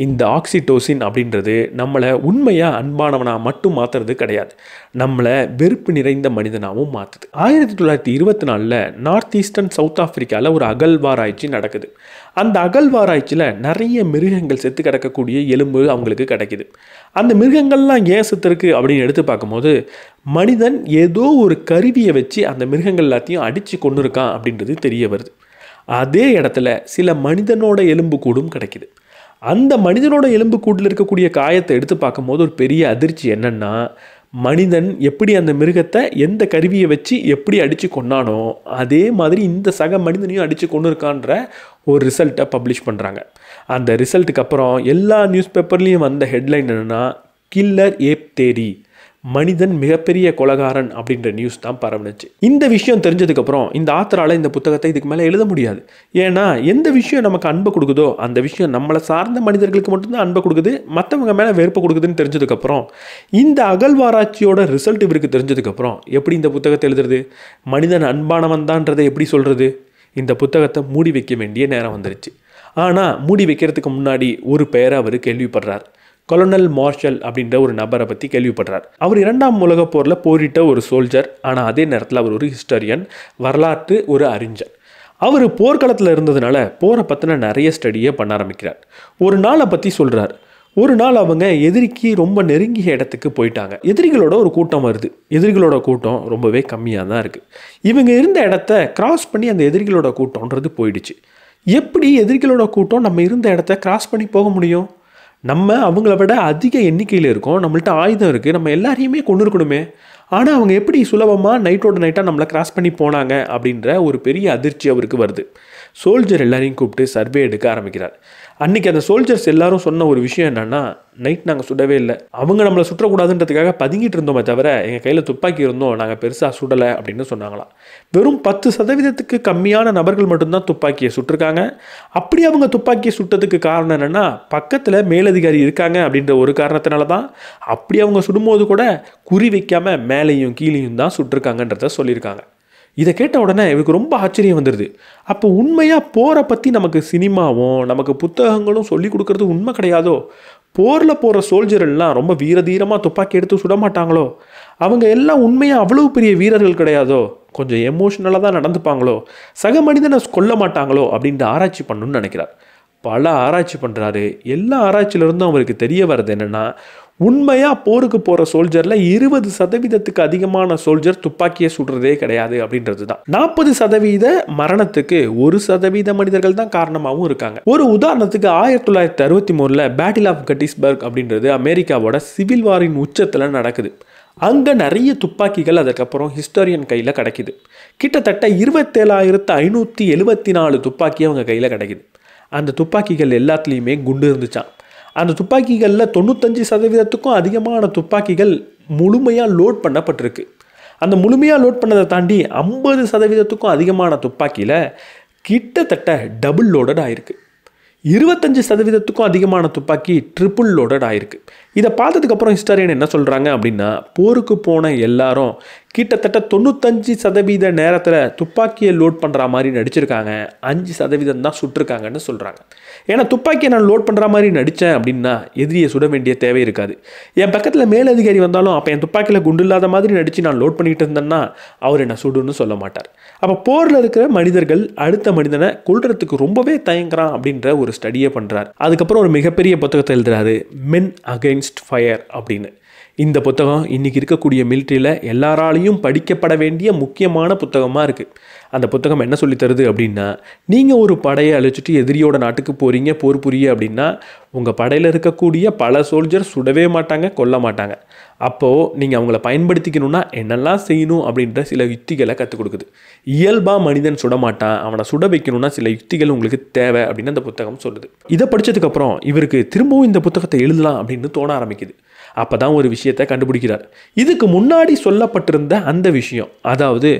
இந்த ஆக்சிடோசின் அப்படின்றது நம்மளை உண்மையாக அன்பானவனாக மட்டும் மாற்றுறது கிடையாது, நம்மளை வெறுப்பு நிறைந்த மனிதனாகவும் மாற்றுது. 1924 நார்த் ஈஸ்டர்ன் சவுத் ஆஃப்ரிக்காவில் ஒரு அகழ்வாராய்ச்சி நடக்குது. அந்த அகழ்வாராய்ச்சியில் நிறைய மிருகங்கள் செத்து கிடக்கக்கூடிய எலும்பு அவங்களுக்கு கிடைக்குது. அந்த மிருகங்கள்லாம் ஏன் செத்துருக்கு அப்படின்னு எடுத்து பார்க்கும்போது மனிதன் ஏதோ ஒரு கருவியை வச்சு அந்த மிருகங்கள் எல்லாத்தையும் அடித்து கொண்டு இருக்கான் அப்படின்றது தெரிய வருது. அதே இடத்துல சில மனிதனோட எலும்பு கூடும் கிடைக்குது. அந்த மனிதனோட எலும்பு கூட்டில் இருக்கக்கூடிய காயத்தை எடுத்து பார்க்கும்போது ஒரு பெரிய அதிர்ச்சி என்னென்னா மனிதன் எப்படி அந்த மிருகத்தை எந்த கருவியை வச்சு எப்படி அடித்து கொண்டானோ அதே மாதிரி இந்த சக மனிதனையும் அடித்து கொண்டு இருக்கான்ற ஒரு ரிசல்ட்டை பப்ளிஷ் பண்ணுறாங்க. அந்த ரிசல்ட்டுக்கு அப்புறம் எல்லா நியூஸ் பேப்பர்லேயும் வந்த ஹெட்லைன் என்னென்னா கில்லர் ஏப் தேரி, மனிதன் மிகப்பெரிய கொலகாரன் அப்படின்ற நியூஸ் தான் பரவுனுச்சு. இந்த விஷயம் தெரிஞ்சதுக்கப்புறம் இந்த ஆத்தரால் இந்த புத்தகத்தை இதுக்கு மேலே எழுத முடியாது. ஏன்னா எந்த விஷயம் நமக்கு அன்பை கொடுக்குதோ அந்த விஷயம் நம்மளை சார்ந்த மனிதர்களுக்கு மட்டும்தான் அன்பை கொடுக்குது, மற்றவங்க மேலே வெறுப்பை கொடுக்குதுன்னு தெரிஞ்சதுக்கப்புறம் இந்த அகழ்வாராய்ச்சியோட ரிசல்ட் இவருக்கு தெரிஞ்சதுக்கப்புறம் எப்படி இந்த புத்தகத்தை எழுதுறது? மனிதன் அன்பானவன் தான்றதை எப்படி சொல்கிறது? இந்த புத்தகத்தை மூடி வைக்க வேண்டிய நேரம் வந்துருச்சு. ஆனால் மூடி வைக்கிறதுக்கு முன்னாடி ஒரு பெயரை அவர் கேள்விப்படுறார். கொலோனல் மார்ஷல் அப்படின்ற ஒரு நபரை பற்றி கேள்விப்படுறார். அவர் 2ஆம் உலகப் போரில் போரிட்ட ஒரு சோல்ஜர். ஆனால் அதே நேரத்தில் அவர் ஒரு ஹிஸ்டரியன், வரலாற்று ஒரு அறிஞர். அவர் போர்க்களத்தில் இருந்ததுனால போரை பற்றின நிறைய ஸ்டடியை பண்ண ஆரம்பிக்கிறார். ஒரு நாளை பற்றி சொல்கிறார். ஒரு நாள் அவங்க எதிரிக்கு ரொம்ப நெருங்கிய இடத்துக்கு போயிட்டாங்க. எதிரிகளோட ஒரு கூட்டம் வருது. எதிரிகளோட கூட்டம் ரொம்பவே கம்மியாக தான் இருக்குது. இவங்க இருந்த இடத்த கிராஸ் பண்ணி அந்த எதிரிகளோட கூட்டம்ன்றது போயிடுச்சு. எப்படி எதிரிகளோட கூட்டம் நம்ம இருந்த இடத்த கிராஸ் பண்ணி போக முடியும்? நம்ம அவங்கள விட அதிக எண்ணிக்கையில் இருக்கோம், நம்மள்ட்ட ஆயுதம் இருக்குது, நம்ம எல்லாரையுமே கொண்டு இருக்கணுமே. ஆனால் அவங்க எப்படி சுலபமாக நைட்டோட நைட்டாக நம்மளை கிராஸ் பண்ணி போனாங்க அப்படின்ற ஒரு பெரிய அதிர்ச்சி அவருக்கு வருது. சோல்ஜர் எல்லாரையும் கூப்பிட்டு சர்வே எடுக்க ஆரம்பிக்கிறார். அன்றைக்கி அந்த சோல்ஜர்ஸ் எல்லாரும் சொன்ன ஒரு விஷயம் என்னென்னா, நைட் நாங்கள் சுடவே இல்லை, அவங்க நம்மளை சுற்றக்கூடாதுன்றதுக்காக பதுங்கிட்டு இருந்தோமே தவிர எங்கள் கையில் துப்பாக்கி இருந்தோம், நாங்கள் பெருசாக சுடலை அப்படின்னு சொன்னாங்களாம். வெறும் 10% கம்மியான நபர்கள் மட்டும்தான் துப்பாக்கியை சுட்டிருக்காங்க. அப்படி அவங்க துப்பாக்கியை சுட்டதுக்கு காரணம் என்னென்னா பக்கத்தில் மேலதிகாரி இருக்காங்க அப்படின்ற ஒரு காரணத்தினால தான். அப்படி அவங்க சுடும்போது கூட குறி வைக்காமல் மேலேயும் கீழேயும் தான் சுட்டிருக்காங்கன்றத சொல்லியிருக்காங்க. இதை கேட்ட உடனே இவருக்கு ரொம்ப ஆச்சரியம் வந்துடுது. அப்போ உண்மையாக போரை பற்றி நமக்கு சினிமாவும் நமக்கு புத்தகங்களும் சொல்லி கொடுக்கறது உண்மை கிடையாதோ? போரில் போகிற சோல்ஜர் எல்லாம் ரொம்ப வீரதீரமாக துப்பாக்கி எடுத்து சுட மாட்டாங்களோ? அவங்க எல்லாம் உண்மையாக அவ்வளோ பெரிய வீரர்கள் கிடையாதோ, கொஞ்சம் எமோஷ்னலாக தான் நடந்துப்பாங்களோ, சக மனிதனை கொல்ல மாட்டாங்களோ அப்படின்ட்டு ஆராய்ச்சி பண்ணணும்னு நினைக்கிறார். பல ஆராய்ச்சி பண்ணுறாரு. எல்லா ஆராய்ச்சியிலிருந்தும் அவருக்கு தெரிய வர்றது என்னென்னா, உண்மையாக போருக்கு போகிற சோல்ஜரில் 20% அதிகமான சோல்ஜர் துப்பாக்கியை சுடுறதே கிடையாது அப்படின்றது தான். 40% மரணத்துக்கு 1% மனிதர்கள் தான் காரணமாகவும் இருக்காங்க. ஒரு உதாரணத்துக்கு 1963 பேட்டில் ஆஃப் கட்டிஸ்பர்க் அப்படின்றது அமெரிக்காவோட சிவில் வாரின் உச்சத்தில் நடக்குது. அங்கே நிறைய துப்பாக்கிகள் அதுக்கப்புறம் ஹிஸ்டோரியன் கையில் கிடைக்குது. கிட்டத்தட்ட 27,574 துப்பாக்கி அவங்க கையில் கிடைக்குது. அந்த துப்பாக்கிகள் எல்லாத்துலேயுமே குண்டு இருந்துச்சான். அந்த துப்பாக்கிகளில் 95%க்கும் அதிகமான துப்பாக்கிகள் முழுமையாக லோட் பண்ணப்பட்டிருக்கு. அந்த முழுமையாக லோட் பண்ணதை தாண்டி 50%க்கும் அதிகமான துப்பாக்கியில் கிட்டத்தட்ட டபுள் லோடட் ஆயிருக்கு. 25%க்கும் அதிகமான துப்பாக்கி ட்ரிபிள் லோடட் ஆயிருக்கு. இதை பார்த்ததுக்கப்புறம் ஹிஸ்டாரியன் என்ன சொல்கிறாங்க அப்படின்னா, போருக்கு போன எல்லாரும் கிட்டத்தட்ட 95% நேரத்தில் துப்பாக்கியை லோட் பண்ணுற மாதிரி நடிச்சிருக்காங்க, 5% தான் சுட்டிருக்காங்கன்னு சொல்கிறாங்க. ஏன்னா துப்பாக்கியை நான் லோட் பண்ணுற மாதிரி நடித்தேன் அப்படின்னா எதிரியை சுட வேண்டிய தேவை இருக்காது. என் பக்கத்தில் மேலதிகாரி வந்தாலும் அப்போ என் துப்பாக்கியில் குண்டு இல்லாத மாதிரி நடித்து நான் லோட் பண்ணிகிட்டு இருந்தேன்னா அவர் என்ன சுடுன்னு சொல்ல மாட்டார். அப்போ போரில் இருக்கிற மனிதர்கள் அடுத்த மனிதனை கொல்றதுக்கு ரொம்பவே தயங்குறான் அப்படின்ற ஒரு ஸ்டடியை பண்ணுறார். அதுக்கப்புறம் ஒரு மிகப்பெரிய புத்தகத்தை எழுதுறாரு, மென் அகைன்ஸ்ட் ஃபயர் அப்படின்னு. இந்த புத்தகம் இன்றைக்கி இருக்கக்கூடிய மிலிட்ரியில் எல்லாராலையும் படிக்கப்பட வேண்டிய முக்கியமான புத்தகமாக இருக்குது. அந்த புத்தகம் என்ன சொல்லி தருது அப்படின்னா, நீங்கள் ஒரு படையை அழிச்சிட்டு எதிரியோட நாட்டுக்கு போகிறீங்க, போர் புரிய அப்படின்னா உங்கள் படையில் இருக்கக்கூடிய பல சோல்ஜர் சுடவே மாட்டாங்க, கொல்ல மாட்டாங்க. அப்போது நீங்கள் அவங்கள பயன்படுத்திக்கணுன்னா என்னெல்லாம் செய்யணும் அப்படின்ற சில யுக்திகளை கற்றுக் கொடுக்குது. இயல்பாக மனிதன் சுட மாட்டான், அவனை சுட வைக்கணும்னா சில யுக்திகள் உங்களுக்கு தேவை அப்படின்னு அந்த புத்தகம் சொல்லுது. இதை படித்ததுக்கப்புறம் இவருக்கு திரும்பவும் இந்த புத்தகத்தை எழுதலாம் அப்படின்னு தோண ஆரம்பிக்குது. அப்போ தான் ஒரு விஷயத்தை கண்டுபிடிக்கிறார். இதுக்கு முன்னாடி சொல்லப்பட்டிருந்த அந்த விஷயம், அதாவது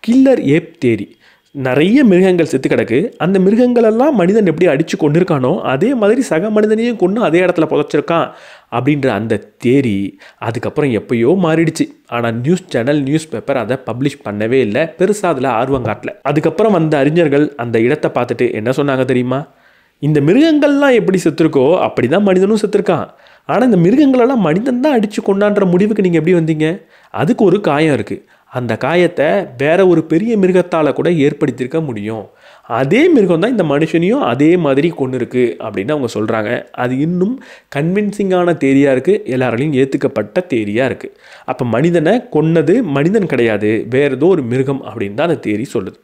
கில்லர் ஏப் தேரி. நிறைய மிருகங்கள் செத்து கிடக்கு, அந்த மிருகங்களெல்லாம் மனிதன் எப்படி அடித்து கொண்டிருக்கானோ அதே மாதிரி சக மனிதனையும் கொண்டு அதே இடத்துல புதைச்சிருக்கான் அப்படின்ற அந்த தேரி அதுக்கப்புறம் எப்பயோ மாறிடுச்சு. ஆனால் நியூஸ் சேனல், நியூஸ் பேப்பர் அதை பப்ளிஷ் பண்ணவே இல்லை, பெருசாக அதில் ஆர்வம் காட்டல. அதுக்கப்புறம் அந்த அறிஞர்கள் அந்த இடத்தை பார்த்துட்டு என்ன சொன்னாங்க தெரியுமா, இந்த மிருகங்கள்லாம் எப்படி செத்துருக்கோ அப்படி தான் மனிதனும் செத்துருக்கான். ஆனால் இந்த மிருகங்களெல்லாம் மனிதன் தான் அடித்து கொண்டான்ற முடிவுக்கு நீங்கள் எப்படி வந்தீங்க? அதுக்கு ஒரு காயம் இருக்குது. அந்த காயத்தை வேற ஒரு பெரிய மிருகத்தால் கூட ஏற்படுத்தியிருக்க முடியும். அதே மிருகம் தான் இந்த மனுஷனையும் அதே மாதிரி கொண்டு இருக்கு அப்படின்னு அவங்க சொல்கிறாங்க. அது இன்னும் கன்வின்சிங்கான தேரியாக இருக்குது, எல்லாராலையும் ஏற்றுக்கப்பட்ட தேரியாக இருக்குது. அப்போ மனிதனை கொன்னது மனிதன் கிடையாது, வேறு ஏதோ ஒரு மிருகம் அப்படின்னு தான் அந்த தேரி சொல்லுது.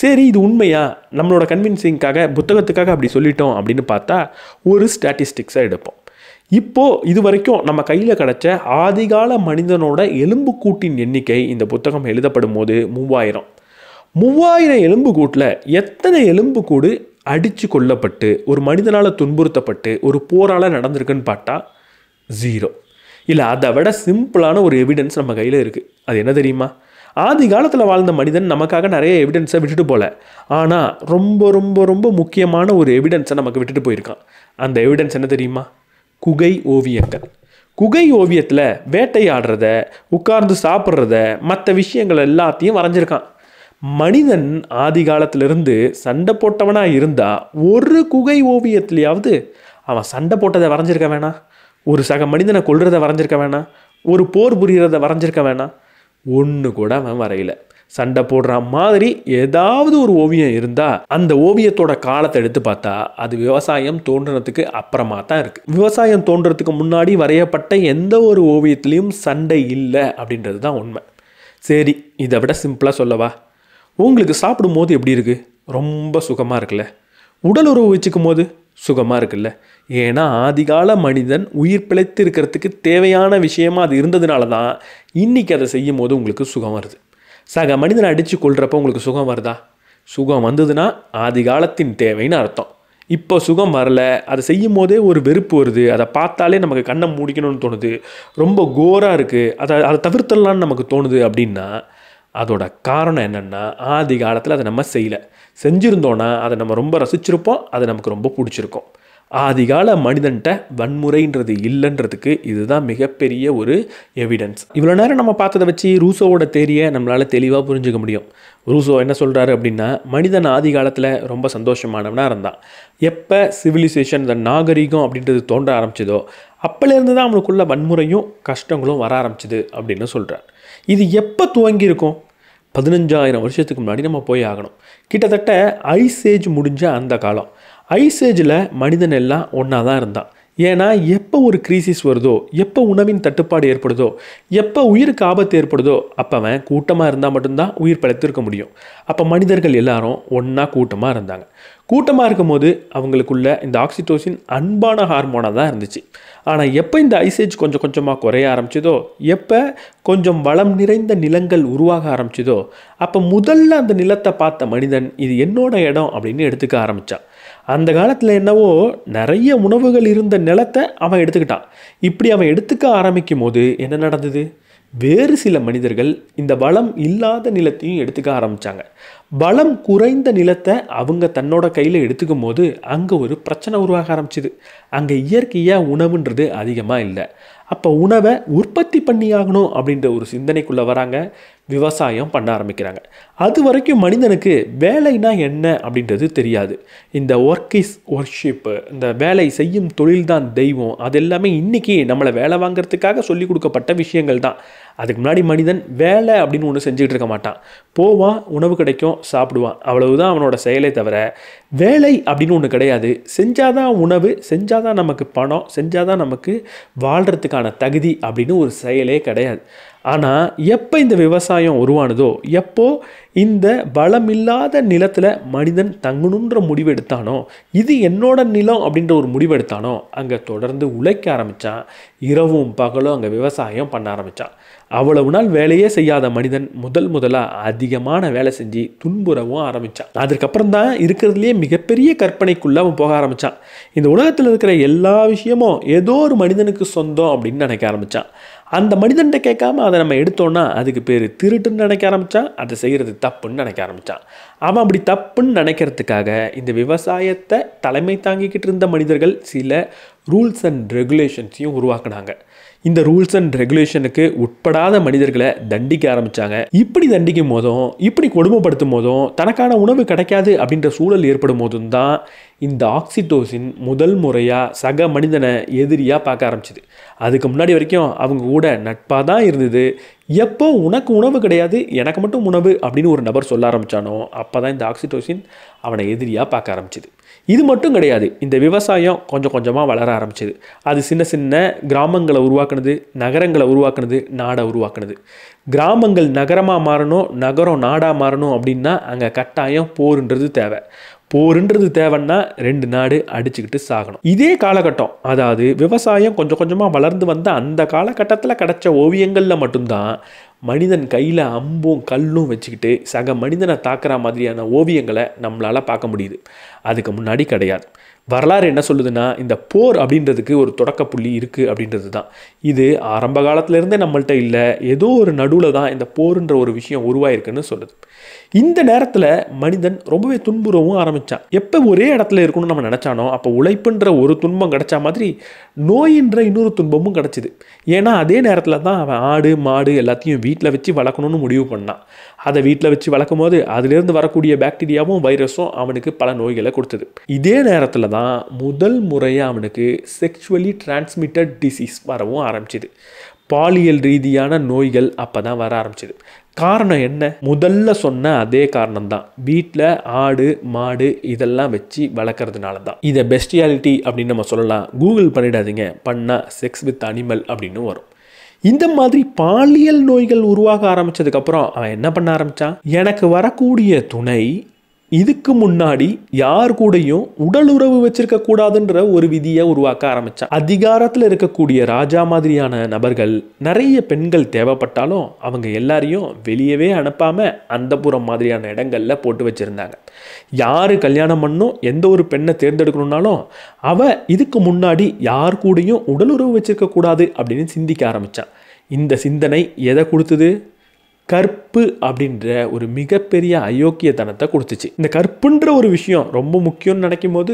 சரி, இது உண்மையா? நம்மளோட கன்வின்சிங்காக புத்தகத்துக்காக அப்படி சொல்லிட்டோம் அப்படின்னு பார்த்தா ஒரு ஸ்டாட்டிஸ்டிக்ஸை எடுப்போம். இப்போது இது வரைக்கும் நம்ம கையில் கிடச்ச ஆதிகால மனிதனோட எலும்புக்கூட்டின் எண்ணிக்கை இந்த புத்தகம் எழுதப்படும் போது 3000 எலும்புக்கூட்டில் எத்தனை எலும்புக்கூடு அடித்து கொல்லப்பட்டு ஒரு மனிதனால் துன்புறுத்தப்பட்டு ஒரு போரால் நடந்திருக்குன்னு பார்த்தா 0. இல்லை, அதை விட சிம்பிளான ஒரு எவிடன்ஸ் நம்ம கையில் இருக்குது. அது என்ன தெரியுமா? ஆதி காலத்தில் வாழ்ந்த மனிதன் நமக்காக நிறைய எவிடன்ஸை விட்டுட்டு போகல, ஆனால் ரொம்ப ரொம்ப ரொம்ப முக்கியமான ஒரு எவிடன்ஸை நமக்கு விட்டுட்டு போயிருக்கான். அந்த எவிடன்ஸ் என்ன தெரியுமா? குகை ஓவியங்கள். குகை ஓவியத்தில் வேட்டையாடுறத, உட்கார்ந்து சாப்பிட்றத, மற்ற விஷயங்கள் எல்லாத்தையும் வரைஞ்சிருக்கான். மனிதன் ஆதி காலத்திலிருந்து சண்டை போட்டவனாக இருந்தால் ஒரு குகை ஓவியத்துலையாவது அவன் சண்டை போட்டதை வரைஞ்சிருக்க வேணாம், ஒரு சக மனிதனை கொல்றதை வரைஞ்சிருக்க வேணாம், ஒரு போர் புரியறதை வரைஞ்சிருக்க வேணாம். ஒன்று கூட அவன் வரையில. சண்டை போடுற மாதிரி ஏதாவது ஒரு ஓவியம் இருந்தால் அந்த ஓவியத்தோட காலத்தை எடுத்து பார்த்தா அது விவசாயம் தோன்றுறதுக்கு அப்புறமா தான் இருக்குது. விவசாயம் தோன்றுறதுக்கு முன்னாடி வரையப்பட்ட எந்த ஒரு ஓவியத்துலேயும் சண்டை இல்லை அப்படின்றது தான் உண்மை. சரி, இதை விட சிம்பிளாக சொல்லவா? உங்களுக்கு சாப்பிடும் போது எப்படி இருக்குது? ரொம்ப சுகமாக இருக்குல்ல. உடல் உறவு வச்சுக்கும் போது சுகமாக இருக்குல்ல. ஏன்னா ஆதிகால மனிதன் உயிர் பிழைத்து இருக்கிறதுக்கு தேவையான விஷயமா அது இருந்ததுனால தான் இன்றைக்கி அதை செய்யும் போது உங்களுக்கு சுகம் வருது. சக மனிதனை அடித்து கொள்கிறப்ப உங்களுக்கு சுகம் வருதா? சுகம் வந்ததுன்னா ஆதி காலத்தின் தேவைன்னு அர்த்தம். இப்போ சுகம் வரல, அதை செய்யும் போதே ஒரு வெறுப்பு வருது, அதை பார்த்தாலே நமக்கு கண்ணை மூடிக்கணும்னு தோணுது, ரொம்ப கோராக இருக்குது, அதை தவிர்த்தலான்னு நமக்கு தோணுது அப்படின்னா அதோட காரணம் என்னென்னா ஆதி காலத்தில் அதை நம்ம செய்யலை. செஞ்சுருந்தோன்னா அதை நம்ம ரொம்ப ரசிச்சிருப்போம், அது நமக்கு ரொம்ப பிடிச்சிருக்கும். ஆதிகால மனிதன்ட்ட வன்முறைன்றது இல்லைன்றதுக்கு இதுதான் மிகப்பெரிய ஒரு எவிடன்ஸ். இவ்வளோ நேரம் நம்ம பார்த்ததை வச்சு ரூசோவோட தேரியை நம்மளால் தெளிவாக புரிஞ்சுக்க முடியும். ரூசோ என்ன சொல்கிறாரு அப்படின்னா, மனிதன் ஆதி காலத்தில் ரொம்ப சந்தோஷமானவனாக இருந்தான். எப்போ சிவிலைசேஷன், இந்த நாகரிகம் அப்படின்றது தோன்ற ஆரம்பிச்சதோ அப்போலேருந்து தான் அவனுக்குள்ள வன்முறையும் கஷ்டங்களும் வர ஆரம்பிச்சிது அப்படின்னு சொல்கிறார். இது எப்போ துவங்கியிருக்கும்? 15,000 வருஷத்துக்கு முன்னாடி நம்ம போய் ஆகணும். கிட்டத்தட்ட ஐஸ் ஏஜ் முடிஞ்ச அந்த காலம். ஐஸ் ஏஜில் மனிதன் எல்லாம் ஒன்றா தான் இருந்தான். ஏன்னா எப்போ ஒரு கிரீசிஸ் வருதோ, எப்போ உணவின் தட்டுப்பாடு ஏற்படுதோ, எப்போ உயிருக்கு ஆபத்து ஏற்படுதோ, அப்போ அவன் கூட்டமாக இருந்தால் மட்டும்தான் உயிர் பிழைத்திருக்க முடியும். அப்போ மனிதர்கள் எல்லாரும் ஒன்றா கூட்டமாக இருந்தாங்க. கூட்டமாக இருக்கும்போது அவங்களுக்குள்ள இந்த ஆக்சிடோசின் அன்பான ஹார்மோனாக தான் இருந்துச்சு. ஆனால் எப்போ இந்த ஐசேஜ் கொஞ்சம் கொஞ்சமாக குறைய ஆரம்பிச்சதோ, எப்போ கொஞ்சம் வளம் நிறைந்த நிலங்கள் உருவாக ஆரம்பிச்சதோ, அப்போ முதல்ல அந்த நிலத்தை பார்த்த மனிதன் இது என்னோட இடம் அப்படின்னு எடுத்துக்க ஆரம்பித்தான். அந்த காலத்தில் என்னவோ நிறைய உணவுகள் இருந்த நிலத்தை அவன் எடுத்துக்கிட்டான். இப்படி அவன் எடுத்துக்க ஆரம்பிக்கும் போது என்ன நடந்தது? வேறு சில மனிதர்கள் இந்த வளம் இல்லாத நிலத்தையும் எடுத்துக்க ஆரம்பித்தாங்க. வளம் குறைந்த நிலத்தை அவங்க தன்னோட கையில் எடுத்துக்கும் போது அங்கே ஒரு பிரச்சனை உருவாக ஆரம்பிச்சுது. அங்கே இயற்கையாக உணவுன்றது அதிகமாக இல்லை. அப்போ உணவை உற்பத்தி பண்ணி ஆகணும் அப்படின்ற ஒரு சிந்தனைக்குள்ளே வராங்க. விவசாயம் பண்ண ஆரம்பிக்கிறாங்க. அது வரைக்கும் மனிதனுக்கு வேலைனா என்ன அப்படின்றது தெரியாது. இந்த ஒர்க் இஸ் ஒர்ஷிப்பு, இந்த வேலை செய்யும் தொழில்தான் தெய்வம், அது எல்லாமே இன்றைக்கி நம்மளை வேலை வாங்கிறதுக்காக சொல்லி கொடுக்கப்பட்ட விஷயங்கள் தான். அதுக்கு முன்னாடி மனிதன் வேலை அப்படின்னு ஒன்று செஞ்சுக்கிட்டு இருக்க மாட்டான். போவான், உணவு கிடைக்கும், சாப்பிடுவான், அவ்வளவுதான் அவனோட செயலை தவிர வேலை அப்படின்னு ஒன்று கிடையாது. செஞ்சாதான் உணவு, செஞ்சாதான் நமக்கு பணம், செஞ்சாதான் நமக்கு வாழ்கிறதுக்கான தகுதி அப்படின்னு ஒரு செயலே கிடையாது. ஆனால் எப்போ இந்த விவசாயம் உருவானதோ, எப்போ இந்த வளமில்லாத நிலத்தில் மனிதன் தங்கணுன்ற முடிவு எடுத்தானோ, இது என்னோட நிலம் அப்படின்ற ஒரு முடிவு எடுத்தானோ, அங்கே தொடர்ந்து உழைக்க ஆரம்பித்தான். இரவும் பகலும் அங்கே விவசாயம் பண்ண ஆரம்பித்தான். அவ்வளவு நாள் வேலையே செய்யாத மனிதன் முதலாக அதிகமான வேலை செஞ்சு துன்புறவும் ஆரம்பித்தான். அதுக்கப்புறம் தான் இருக்கிறதுலேயே மிகப்பெரிய கற்பனைக்குள்ளே அவன் போக ஆரம்பித்தான். இந்த உலகத்தில் இருக்கிற எல்லா விஷயமும் ஏதோ ஒரு மனிதனுக்கு சொந்தம் அப்படின்னு நினைக்க ஆரம்பித்தான். அந்த மனிதன்கிட்ட கேட்காம அதை நம்ம எடுத்தோன்னா அதுக்கு பேர் திருட்டுன்னு நினைக்க ஆரம்பித்தான். அதை செய்கிறது தப்புன்னு நினைக்க ஆரம்பித்தான். அவன் அப்படி தப்புன்னு நினைக்கிறதுக்காக இந்த விவசாயத்தை தலைமை தாங்கிக்கிட்டு இருந்த மனிதர்கள் சில ரூல்ஸ் அண்ட் ரெகுலேஷன்ஸையும் உருவாக்குனாங்க. இந்த ரூல்ஸ் அண்ட் ரெகுலேஷனுக்கு உட்படாத மனிதர்களை தண்டிக்க ஆரம்பித்தாங்க. இப்படி தண்டிக்கும் போதும், இப்படி கொடுமைப்படுத்தும் போதும், தனக்கான உணவு கிடைக்காது அப்படின்ற சூழல் ஏற்படும் போதும் தான் இந்த ஆக்சிடோசின் முதல் முறையாக சக மனிதனை எதிரியாக பார்க்க ஆரம்பிச்சிது. அதுக்கு முன்னாடி வரைக்கும் அவங்க கூட நட்பாக தான் இருந்தது. எப்போ உனக்கு உணவு கிடையாது, எனக்கு மட்டும் உணவு அப்படின்னு ஒரு நபர் சொல்ல ஆரம்பித்தானோ, அப்போ தான் இந்த ஆக்சிடோசின் அவனை எதிரியாக பார்க்க ஆரம்பிச்சிது. இது மட்டும் கிடையாது, இந்த விவசாயம் கொஞ்சம் கொஞ்சமாக வளர ஆரம்பிச்சிது. அது சின்ன சின்ன கிராமங்களை உருவாக்குனது, நகரங்களை உருவாக்குனது, நாடை உருவாக்குனது. கிராமங்கள் நகரமாக மாறணும், நகரம் நாடாக மாறணும் அப்படின்னா அங்கே கட்டாயம் போருன்றது தேவை. போருன்றது தேவைன்னா 2 நாடு அடிச்சுக்கிட்டு சாகணும். இதே காலகட்டம், அதாவது விவசாயம் கொஞ்சம் கொஞ்சமாக வளர்ந்து வந்த அந்த காலகட்டத்தில் கிடைச்ச ஓவியங்களில் மட்டும்தான் மனிதன் கையில் அம்பும் கல்லும் வச்சுக்கிட்டு சக மனிதனை தாக்குற மாதிரியான ஓவியங்களை நம்மளால் பார்க்க முடியுது. அதுக்கு முன்னாடி கிடையாது. வரலாறு என்ன சொல்லுதுன்னா, இந்த போர் அப்படின்றதுக்கு ஒரு தொடக்க புள்ளி இருக்குது அப்படின்றது தான். இது ஆரம்ப காலத்திலேருந்தே நம்மள்கிட்ட இல்லை, ஏதோ ஒரு நடுவில் தான் இந்த போருன்ற ஒரு விஷயம் உருவாயிருக்குன்னு சொல்லுது. இந்த நேரத்தில் மனிதன் ரொம்பவே துன்புறவும் ஆரம்பித்தான். எப்போ ஒரே இடத்துல இருக்கணும்னு நம்ம நினச்சானோ, அப்போ உழைப்புன்ற ஒரு துன்பம் கிடைச்சா மாதிரி நோயின்ற இன்னொரு துன்பமும் கிடச்சிது. ஏன்னா அதே நேரத்தில் தான் அவன் ஆடு மாடு எல்லாத்தையும் வீட்டில் வச்சு வளர்க்கணும்னு முடிவு பண்ணான். அதை வீட்டில் வச்சு வளர்க்கும் போது அதிலேருந்து வரக்கூடிய பாக்டீரியாவும் வைரஸும் அவனுக்கு பல நோய்களை கொடுத்தது. இதே நேரத்தில் தான் முதல் முறையாக அவனுக்கு செக்ஷுவலி டிரான்ஸ்மிட்டட் டிசீஸ் வரவும் ஆரம்பிச்சிது. பாலியல் ரீதியான நோய்கள் அப்போ தான் வர ஆரம்பிச்சிது. காரணம் என்ன? முதல்ல சொன்ன அதே காரணம் தான். வீட்டில் ஆடு மாடு இதெல்லாம் வச்சு வளர்க்குறதுனால தான். இதை பெஸ்டியாலிட்டி அப்படின்னு நம்ம சொல்லலாம். கூகுள் பண்ணிடாதீங்க, பண்ணால் செக்ஸ் வித் அனிமல் அப்படின்னு வரும். இந்த மாதிரி பாலியல் நோய்கள் உருவாக ஆரம்பித்ததுக்கப்புறம் அவன் என்ன பண்ண ஆரம்பித்தான்? எனக்கு வரக்கூடிய துணை இதுக்கு முன்னாடி யார் கூடயும் உடல் உறவு வச்சிருக்க கூடாதுன்ற ஒரு விதியை உருவாக்க ஆரம்பித்தான். அதிகாரத்தில் இருக்கக்கூடிய ராஜா மாதிரியான நபர்கள் நிறைய பெண்கள் தேவைப்பட்டாலும் அவங்க எல்லாரையும் வெளியவே அனுப்பாமல் அந்தப்புறம் மாதிரியான இடங்களில் போட்டு வச்சுருந்தாங்க. யார் கல்யாணம் பண்ணும், எந்த ஒரு பெண்ணை தேர்ந்தெடுக்கணுன்னாலும் அவள் இதுக்கு முன்னாடி யார் கூடயும் உடல் உறவு வச்சிருக்க கூடாது அப்படின்னு சிந்திக்க ஆரம்பித்தான். இந்த சிந்தனை எதை கொடுத்தது? கற்பு அப்படின்ற ஒரு மிகப்பெரிய அயோக்கியத்தனத்தை கொடுத்துச்சு. இந்த கற்புன்ற ஒரு விஷயம் ரொம்ப முக்கியம்னு நினைக்கும் போது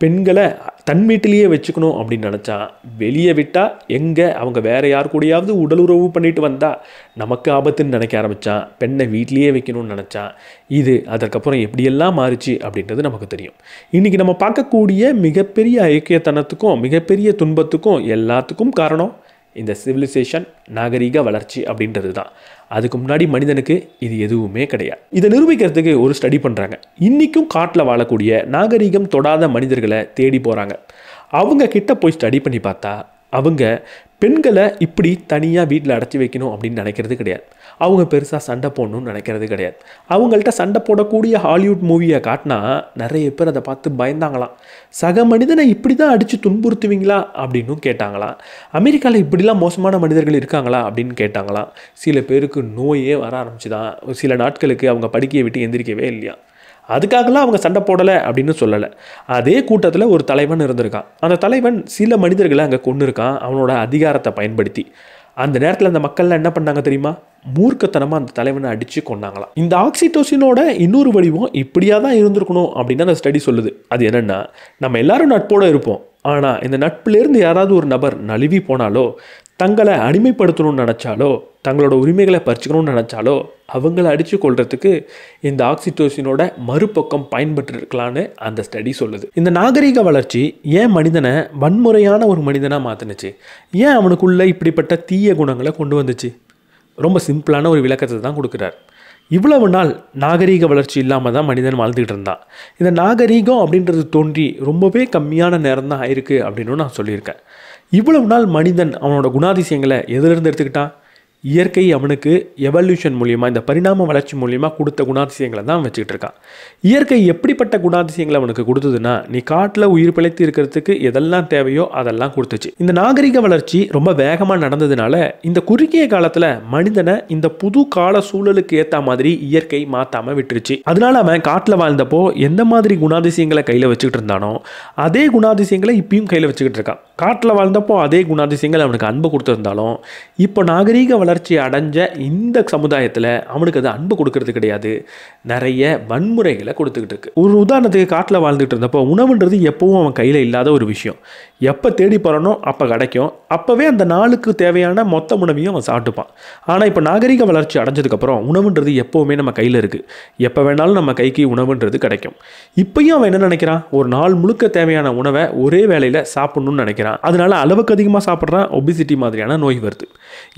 பெண்களை தன் வீட்டிலேயே வச்சுக்கணும் அப்படின்னு நினச்சான். வெளியே விட்டால் எங்கே அவங்க வேறு யார் கூடயாவது உடல் உறவு பண்ணிட்டு வந்தால் நமக்கு ஆபத்துன்னு நினைக்க ஆரம்பித்தான். பெண்ணை வீட்லேயே வைக்கணும்னு நினச்சான். இது அதற்கப்புறம் எப்படியெல்லாம் மாறிச்சு அப்படின்றது நமக்கு தெரியும். இன்றைக்கி நம்ம பார்க்கக்கூடிய மிகப்பெரிய ஐக்கியத்தனத்துக்கும் மிகப்பெரிய துன்பத்துக்கும் எல்லாத்துக்கும் காரணம் இந்த சிவிலைசேஷன், நாகரீக வளர்ச்சி அப்படின்றது தான். அதுக்கு முன்னாடி மனிதனுக்கு இது எதுவுமே கிடையாது. இதை நிரூபிக்கிறதுக்கு ஒரு ஸ்டடி பண்ணுறாங்க. இன்றைக்கும் காட்டில் வாழக்கூடிய நாகரீகம் தொடாத மனிதர்களை தேடி போகிறாங்க. அவங்க கிட்ட போய் ஸ்டடி பண்ணி பார்த்தா அவங்க பெண்களை இப்படி தனியாக வீட்டில் அடைச்சி வைக்கணும் அப்படின்னு நினைக்கிறது கிடையாது. அவங்க பெருசாக சண்டை போடணும்னு நினைக்கிறது கிடையாது. அவங்கள்ட்ட சண்டை போடக்கூடிய ஹாலிவுட் மூவியை காட்டினா நிறைய பேர் அதை பார்த்து பயந்தாங்களாம். சக மனிதனை இப்படி தான் அடித்து துன்புறுத்துவீங்களா அப்படின்னும் கேட்டாங்களாம். அமெரிக்காவில் இப்படிலாம் மோசமான மனிதர்கள் இருக்காங்களா அப்படின்னு கேட்டாங்களாம். சில பேருக்கு நோயே வர ஆரம்பிச்சுதான். சில நாட்களுக்கு அவங்க படுக்கையை விட்டு எந்திரிக்கவே இல்லையா. அதுக்காகலாம் அவங்க சண்டை போடலை அப்படின்னு சொல்லலை. அதே கூட்டத்தில் ஒரு தலைவன் இருந்திருக்கான். அந்த தலைவன் சில மனிதர்களை அங்கே கொண்டு இருக்கான் அவனோட அதிகாரத்தை பயன்படுத்தி. அந்த நேரத்தில் அந்த மக்கள்லாம் என்ன பண்ணாங்க தெரியுமா? மூர்க்கத்தனமாக அந்த தலைவனை அடித்து கொண்டாங்களாம். இந்த ஆக்சிடோசினோட இன்னொரு வடிவம் இப்படியாக தான் இருந்திருக்கணும் அப்படின்னு அந்த ஸ்டடி சொல்லுது. அது என்னென்னா, நம்ம எல்லாரும் நட்போடு இருப்போம். ஆனால் இந்த நட்பிலேருந்து யாராவது ஒரு நபர் நழுவி போனாலோ, தங்களை அடிமைப்படுத்தணும்னு நினச்சாலோ, தங்களோட உரிமைகளை பறிச்சுக்கணும்னு நினச்சாலோ அவங்கள அடித்து கொள்றதுக்கு இந்த ஆக்சிடோசினோட மறுபக்கம் பயன்பட்டுருக்கலான்னு அந்த ஸ்டடி சொல்லுது. இந்த நாகரிக வளர்ச்சி ஏன் மனிதனை வன்முறையான ஒரு மனிதனாக மாற்றினுச்சு? ஏன் அவனுக்குள்ளே இப்படிப்பட்ட தீய குணங்களை கொண்டு வந்துச்சு? ரொம்ப சிம்பிளான ஒரு விளக்கத்தை தான் கொடுக்குறார். இவ்வளவு நாள் நாகரீக வளர்ச்சி இல்லாமல் தான் மனிதன் வாழ்ந்துக்கிட்டு இருந்தான். இந்த நாகரீகம் அப்படின்றது தோன்றி ரொம்பவே கம்மியான நேரம் தான் ஆயிருக்கு அப்படின்னு நான் சொல்லியிருக்கேன். இவ்வளவு நாள் மனிதன் அவனோட குணாதிசயங்களை எதிலிருந்து எடுத்துக்கிட்டான்? இயற்கை அவனுக்கு எவல்யூஷன் மூலியமாக, இந்த பரிணாம வளர்ச்சி மூலியமாக கொடுத்த குணாதிசயங்களை தான் வச்சுக்கிட்டு இருக்கான். இயற்கை எப்படிப்பட்ட குணாதிசயங்களை அவனுக்கு கொடுத்ததுன்னா, நீ காட்டில் உயிர் பிழைத்து இருக்கிறதுக்கு எதெல்லாம் தேவையோ அதெல்லாம் கொடுத்துச்சு. இந்த நாகரிக வளர்ச்சி ரொம்ப வேகமாக நடந்ததுனால இந்த குறுகிய காலத்தில் மனிதனை இந்த புது கால சூழலுக்கு ஏற்ற மாதிரி இயற்கை மாற்றாமல் விட்டுருச்சு. அதனால அவன் காட்டில் வாழ்ந்தப்போ எந்த மாதிரி குணாதிசயங்களை கையில் வச்சுக்கிட்டு இருந்தானோ அதே குணாதிசயங்களை இப்பயும் கையில் வச்சுக்கிட்டு இருக்கான். காட்டில் வாழ்ந்தப்போ அதே குணாதிசயங்கள் அவனுக்கு அன்பு கொடுத்துருந்தாலும் இப்போ நாகரீக வளர்ச்சி அடைஞ்ச இந்த சமுதாயத்தில் அவனுக்கு அது அன்பு கொடுக்கறது கிடையாது, நிறைய வன்முறைகளை கொடுத்துக்கிட்டு இருக்கு. ஒரு உதாரணத்துக்கு, காட்டில் வாழ்ந்துட்டு இருந்தப்போ உணவுன்றது எப்பவும் அவன் கையில் இல்லாத ஒரு விஷயம். எப்போ தேடி போகிறானோ அப்போ கிடைக்கும். அப்போவே அந்த நாளுக்கு தேவையான மொத்த உணவையும் அவன் சாப்பிட்டுப்பான். ஆனால் இப்போ நாகரிக வளர்ச்சி அடைஞ்சதுக்கப்புறம் உணவுன்றது எப்போவுமே நம்ம கையில் இருக்குது. எப்போ வேணாலும் நம்ம கைக்கு உணவுன்றது கிடைக்கும். இப்பயும் அவன் என்ன நினைக்கிறான்? ஒரு நாள் முழுக்க தேவையான உணவை ஒரே வேளையில் சாப்பிடணும்னு நினைக்கிறான். அதனால அளவுக்கு அதிகமாக சாப்பிட்றான். ஒபிசிட்டி மாதிரியான நோய் வருது.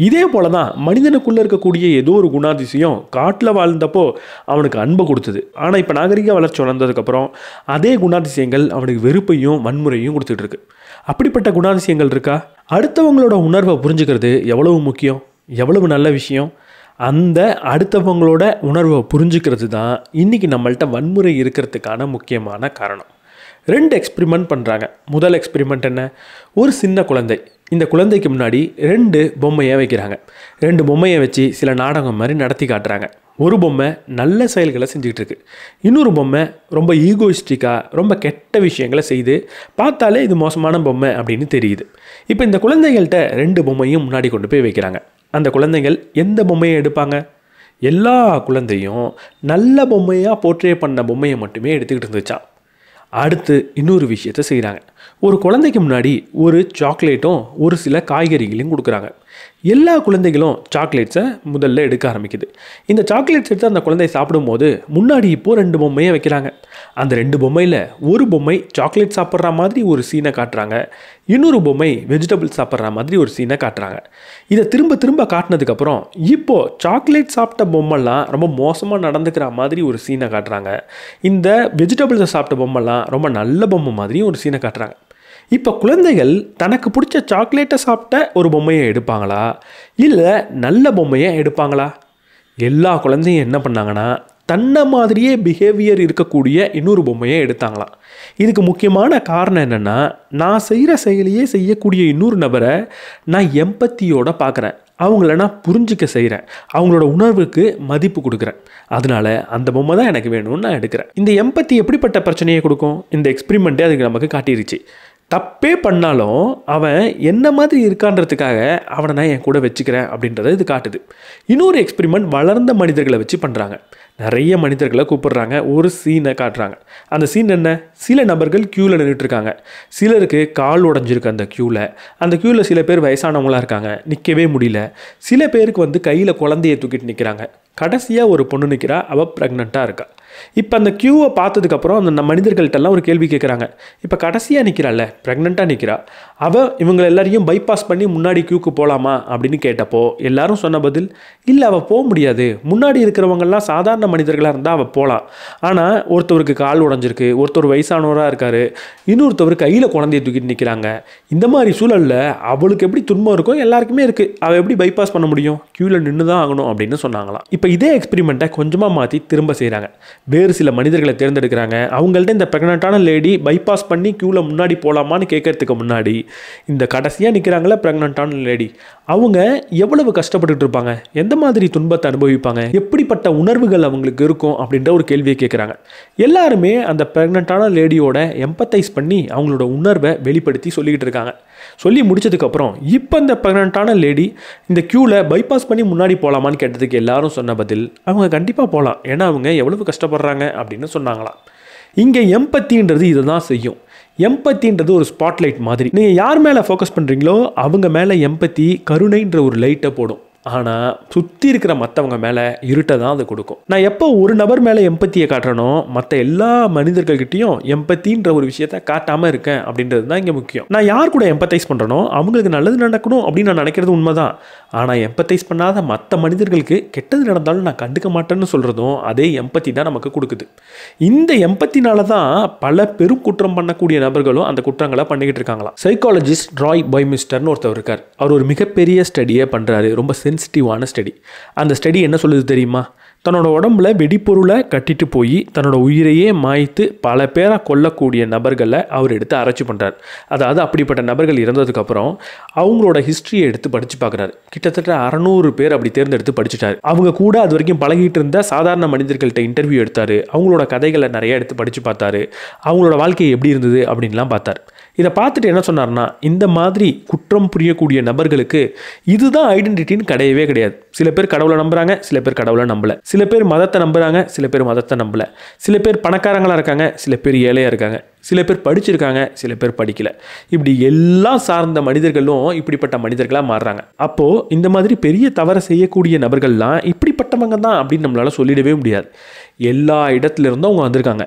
இதே போல தான் மனிதனுக்குள்ளே இருக்கக்கூடிய ஏதோ ஒரு குணாதிசயம் காட்டில் வாழ்ந்தப்போ அவனுக்கு அன்பை கொடுத்தது. ஆனால் இப்போ நாகரிக வளர்ச்சி வளர்ந்ததுக்கப்புறம் அதே குணாதிசயங்கள் அவனுக்கு வெறுப்பையும் வன்முறையும் கொடுத்துட்டு இருக்கு. அப்படிப்பட்ட குணாதிசயங்கள் இருக்கா? அடுத்தவங்களோட உணர்வை புரிஞ்சுக்கிறது எவ்வளவு முக்கியம், எவ்வளவு நல்ல விஷயம். அந்த அடுத்தவங்களோட உணர்வை புரிஞ்சுக்கிறது தான் இன்றைக்கி நம்மள்ட்ட வன்முறை இருக்கிறதுக்கான முக்கியமான காரணம். 2 எக்ஸ்பிரிமெண்ட் பண்ணுறாங்க. முதல் எக்ஸ்பிரிமெண்ட் என்ன? ஒரு சின்ன குழந்தை. இந்த குழந்தைக்கு முன்னாடி 2 பொம்மையை வைக்கிறாங்க. 2 பொம்மையை வச்சு சில நாடகம் மாதிரி நடத்தி காட்டுறாங்க. ஒரு பொம்மை நல்ல செயல்களை செஞ்சுக்கிட்டு இருக்கு. இன்னொரு பொம்மை ரொம்ப ஈகோயிஸ்டிக்காக ரொம்ப கெட்ட விஷயங்களை செய்து பார்த்தாலே இது மோசமான பொம்மை அப்படின்னு தெரியுது. இப்போ இந்த குழந்தைகள்கிட்ட 2 பொம்மையும் முன்னாடி கொண்டு போய் வைக்கிறாங்க. அந்த குழந்தைகள் எந்த பொம்மையை எடுப்பாங்க? எல்லா குழந்தையும் நல்ல பொம்மையாக போர்ட்ரே பண்ண பொம்மையை மட்டுமே எடுத்துக்கிட்டு இருந்துச்சான். அடுத்து இன்னொரு விஷயத்தை செய்கிறாங்க. ஒரு குழந்தைக்கு முன்னாடி ஒரு சாக்லேட்டும் ஒரு சில காய்கறிகளையும் கொடுக்குறாங்க. எல்லா குழந்தைகளும் சாக்லேட்ஸை முதல்ல எடுக்க ஆரம்பிக்குது. இந்த சாக்லேட்ஸ் எடுத்து அந்த குழந்தை சாப்பிடும்போது முன்னாடி இப்போது 2 பொம்மையை வைக்கிறாங்க. அந்த 2 பொம்மையில் ஒரு பொம்மை சாக்லேட் சாப்பிட்ற மாதிரி ஒரு சீனை காட்டுறாங்க. இன்னொரு பொம்மை வெஜிடபிள் சாப்பிட்ற மாதிரி ஒரு சீனை காட்டுறாங்க. இதை திரும்ப திரும்ப காட்டினதுக்கப்புறம் இப்போது சாக்லேட் சாப்பிட்ட பொம்மைலாம் ரொம்ப மோசமாக நடந்துக்கிற மாதிரி ஒரு சீனை காட்டுறாங்க. இந்த வெஜிடபிள்ஸை சாப்பிட்ட பொம்மைலாம் ரொம்ப நல்ல பொம்மை மாதிரி ஒரு சீனை காட்டுறாங்க. இப்போ குழந்தைகள் தனக்கு பிடிச்ச சாக்லேட்டை சாப்பிட்ட ஒரு பொம்மையை எடுப்பாங்களா, இல்லை நல்ல பொம்மையை எடுப்பாங்களா? எல்லா குழந்தையும் என்ன பண்ணாங்கன்னா தன்னை மாதிரியே பிஹேவியர் இருக்கக்கூடிய இன்னொரு பொம்மையை எடுத்தாங்களாம். இதுக்கு முக்கியமான காரணம் என்னென்னா, நான் செய்கிற செயலையே செய்யக்கூடிய இன்னொரு நபரை நான் எம்பத்தியோட பார்க்குறேன், அவங்கள நான் புரிஞ்சிக்க செய்கிறேன், அவங்களோட உணர்வுக்கு மதிப்பு கொடுக்குறேன். அதனால அந்த பொம்மை தான் எனக்கு வேணும்னு நான் எடுக்கிறேன். இந்த எம்பத்தி எப்படிப்பட்ட பிரச்சனையை கொடுக்கும்? இந்த எக்ஸ்பிரிமெண்ட்டே அதுக்கு நமக்கு காட்டிருச்சு. தப்பே பண்ணாலும் அவன் என்ன மாதிரி இருக்கான்றதுக்காக அவனை நான் என் கூட வச்சுக்கிறேன் அப்படின்றத இது காட்டுது. இன்னொரு எக்ஸ்பிரிமெண்ட் வளர்ந்த மனிதர்களை வச்சு பண்ணுறாங்க. நிறைய மனிதர்களை கூப்பிடுறாங்க, ஒரு சீனை காட்டுறாங்க. அந்த சீன் என்ன? சில நபர்கள் க்யூவில் நின்றுட்டுருக்காங்க. சிலருக்கு கால் உடஞ்சிருக்கு அந்த க்யூவில் சில பேர் வயசானவங்களாக இருக்காங்க, நிற்கவே முடியல. சில பேருக்கு கையில் குழந்தையை தூக்கிட்டு நிற்கிறாங்க. கடைசியாக ஒரு பொண்ணு நிற்கிறா, அவள் ப்ரெக்னெண்ட்டாக இருக்கா. இப்போ அந்த க்யூவை பார்த்ததுக்கப்புறம் அந்த மனிதர்கள்ட்டெல்லாம் ஒரு கேள்வி கேட்குறாங்க. இப்போ கடைசியாக நிற்கிறாள்ல, ப்ரெக்னெண்ட்டாக நிற்கிறா, அவள் இவங்க எல்லாரையும் பைபாஸ் பண்ணி முன்னாடி க்யூக்கு போகலாமா அப்படின்னு கேட்டப்போ எல்லாரும் சொன்ன பதில், இல்லை அவள் போக முடியாது, முன்னாடி இருக்கிறவங்கெல்லாம் சாதாரண மனிதர்களாக இருந்தால் அவள் போகலாம். ஆனால் ஒருத்தவருக்கு கால் உடஞ்சிருக்கு, ஒருத்தர் வயசானவராக இருக்கார், இன்னொருத்தவர் கையில் குழந்தைய தூக்கிட்டு நிற்கிறாங்க. இந்த மாதிரி சூழலில் அவளுக்கு எப்படி துன்பம் இருக்கும், எல்லாருக்குமே இருக்குது, அவள் எப்படி பைபாஸ் பண்ண முடியும், க்யூவில் நின்று தான் ஆகணும் அப்படின்னு சொன்னாங்களாம். இப்போ இதே எக்ஸ்பெரிமெண்ட்டை கொஞ்சமாக மாற்றி திரும்ப செய்கிறாங்க. வேறு சில மனிதர்களை தேர்ந்தெடுக்கிறாங்க. அவங்கள்ட்ட இந்த ப்ரெக்னெண்ட்டான லேடி பைபாஸ் பண்ணி க்யூவில் முன்னாடி போகலாமான்னு கேட்கறதுக்கு முன்னாடி இந்த கடைசியாக நிற்கிறாங்களே ப்ரெக்னெண்ட்டான லேடி, அவங்க எவ்வளவு கஷ்டப்பட்டுட்டு இருப்பாங்க, எந்த மாதிரி துன்பத்தை அனுபவிப்பாங்க, எப்படிப்பட்ட உணர்வுகள் அவங்களுக்கு இருக்கும் அப்படின்ற ஒரு கேள்வியை கேட்குறாங்க. எல்லாருமே அந்த ப்ரெக்னெண்ட்டான லேடியோட எம்பத்தைஸ் பண்ணி அவங்களோட உணர்வை வெளிப்படுத்தி சொல்லிக்கிட்டு இருக்காங்க. சொல்லி முடிச்சதுக்கப்புறம் இப்போ இந்த ப்ரெக்னெண்ட்டான லேடி இந்த க்யூவில் பைபாஸ் பண்ணி முன்னாடி போகலாமான்னு கேட்டதுக்கு எல்லாரும் சொன்ன பதில், அவங்க கண்டிப்பாக போகலாம், ஏன்னா அவங்க எவ்வளவு கஷ்டப்படுறாங்க அப்படின்னு சொன்னாங்களாம். இங்கே எம்பத்தின்றது இதை தான் செய்யும். எம்பத்தின்றது ஒரு ஸ்பாட்லைட் மாதிரி. நீங்கள் யார் மேலே ஃபோக்கஸ் பண்ணுறீங்களோ அவங்க மேலே எம்பத்தி கருணைன்ற ஒரு லைட்டை போடும். ஆனால் சுற்றி இருக்கிற மற்றவங்க மேலே இருட்டை தான் அது கொடுக்கும். நான் எப்போ ஒரு நபர் மேலே எம்பத்தியை காட்டுறனோ மற்ற எல்லா மனிதர்கள்கிட்டையும் எம்பத்தின்ற ஒரு விஷயத்தை காட்டாமல் இருக்கேன் அப்படின்றது தான் இங்கே முக்கியம். நான் யார் கூட எம்பத்தைஸ் பண்ணுறனோ அவங்களுக்கு நல்லது நடக்கணும் அப்படின்னு நான் நினைக்கிறது உண்மைதான். ஆனால் எம்பத்தைஸ் பண்ணாத மற்ற மனிதர்களுக்கு கெட்டது நடந்தாலும் நான் கண்டுக்க மாட்டேன்னு சொல்கிறதும் அதே எம்பத்தி தான் நமக்கு கொடுக்குது. இந்த எம்பத்தினால தான் பல பெரும் குற்றம் பண்ணக்கூடிய நபர்களும் அந்த குற்றங்களை பண்ணிக்கிட்டு இருக்காங்களாம். சைக்காலஜிஸ்ட் ராய் பாய்மிஸ்டர்னு ஒருத்தர் இருக்கார். அவர் ஒரு மிகப்பெரிய ஸ்டடியை பண்ணுறாரு, ரொம்ப சென்சிட்டிவான ஸ்டடி. அந்த ஸ்டடி என்ன சொல்லுது தெரியுமா? தன்னோட உடம்புல வெடிப்பொருளை கட்டிட்டு போய் தன்னோட உயிரையே மாய்த்து பல பேரை கொல்லக்கூடிய நபர்களை அவர் எடுத்து ஆராய்ச்சி பண்ணுறார். அதாவது அப்படிப்பட்ட நபர்கள் இறந்ததுக்கப்புறம் அவங்களோட ஹிஸ்ட்ரியை எடுத்து படித்து பார்க்குறாரு. கிட்டத்தட்ட 600 பேர் அப்படி தேர்ந்தெடுத்து படிச்சுட்டாரு. அவங்க கூட அது வரைக்கும் பழகிட்டு இருந்த சாதாரண மனிதர்கள்ட்ட இன்டர்வியூ எடுத்தார். அவங்களோட கதைகளை நிறைய எடுத்து படித்து பார்த்தாரு. அவங்களோட வாழ்க்கை எப்படி இருந்தது அப்படின்லாம் பார்த்தார். இதை பார்த்துட்டு என்ன சொன்னார்னா, இந்த மாதிரி குற்றம் புரியக்கூடிய நபர்களுக்கு இதுதான் ஐடென்டிட்டின்னு கிடையவே கிடையாது. சில பேர் கடவுளை நம்புறாங்க, சில பேர் கடவுளை நம்பலை. சில பேர் மதத்தை நம்புறாங்க, சில பேர் மதத்தை நம்பலை. சில பேர் பணக்காரங்களாக இருக்காங்க, சில பேர் ஏழையாக இருக்காங்க. சில பேர் படிச்சிருக்காங்க, சில பேர் படிக்கல. இப்படி எல்லாம் சார்ந்த மனிதர்களும் இப்படிப்பட்ட மனிதர்களாக மாறுறாங்க. அப்போது இந்த மாதிரி பெரிய தவறை செய்யக்கூடிய நபர்கள்லாம் இப்படிப்பட்டவங்க தான் அப்படின்னு நம்மளால் சொல்லிடவே முடியாது. எல்லா இடத்துல இருந்தும் அவங்க வந்திருக்காங்க.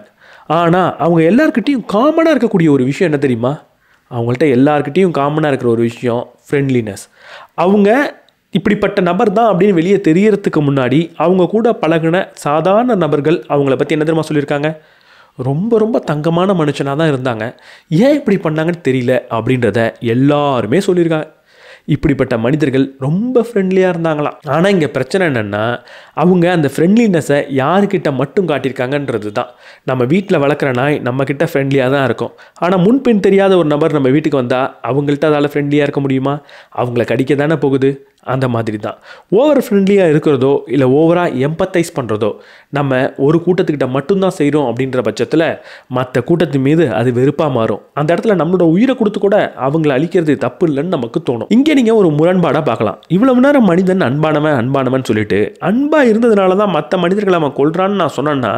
ஆனால் அவங்க எல்லாருக்கிட்டையும் காமனாக இருக்கக்கூடிய ஒரு விஷயம் என்ன தெரியுமா? அவங்கள்ட்ட எல்லாருக்கிட்டையும் காமனாக இருக்கிற ஒரு விஷயம் ஃப்ரெண்ட்லினஸ். அவங்க இப்படிப்பட்ட நபர் தான் அப்படின்னு வெளியே தெரியறதுக்கு முன்னாடி அவங்க கூட பழகின சாதாரண நபர்கள் அவங்கள பற்றி என்ன தெரியுமா சொல்லியிருக்காங்க? ரொம்ப ரொம்ப தங்கமான மனுஷனாக தான் இருந்தாங்க, ஏன் இப்படி பண்ணாங்கன்னு தெரியல அப்படின்றத எல்லாருமே சொல்லியிருக்காங்க. இப்படிப்பட்ட மனிதர்கள் ரொம்ப ஃப்ரெண்ட்லியாக இருந்தாங்களாம். ஆனால் இங்கே பிரச்சனை என்னென்னா, அவங்க அந்த ஃப்ரெண்ட்லினஸை யாருக்கிட்ட மட்டும் காட்டியிருக்காங்கன்றது தான். நம்ம வீட்டில் வளர்க்குற நாய் நம்மக்கிட்ட ஃப்ரெண்ட்லியாக தான் இருக்கும். ஆனால் முன்பின் தெரியாத ஒரு நபர் நம்ம வீட்டுக்கு வந்தால் அவங்கள்ட்ட அதால் ஃப்ரெண்ட்லியாக இருக்க முடியுமா? அவங்கள கடிக்க தானே போகுது. அந்த மாதிரி தான் ஓவர் ஃப்ரெண்ட்லியாக இருக்கிறதோ இல்லை ஓவராக எம்பத்தைஸ் பண்ணுறதோ நம்ம ஒரு கூட்டத்துக்கிட்ட மட்டும்தான் செய்கிறோம் அப்படின்ற பட்சத்தில் மற்ற கூட்டத்து மீது அது வெறுப்பாக மாறும். அந்த இடத்துல நம்மளோட உயிரை கொடுத்து கூட அவங்கள அழிக்கிறது தப்பு இல்லைன்னு நமக்கு தோணும். இங்கே நீங்கள் ஒரு முரண்பாடாக பார்க்கலாம். இவ்வளவு நேரம் மனிதன் அன்பானவன் சொல்லிட்டு அன்பாக இருந்ததுனால தான் மற்ற மனிதர்களை அவன் கொள்றான்னு நான் சொன்னேன்னா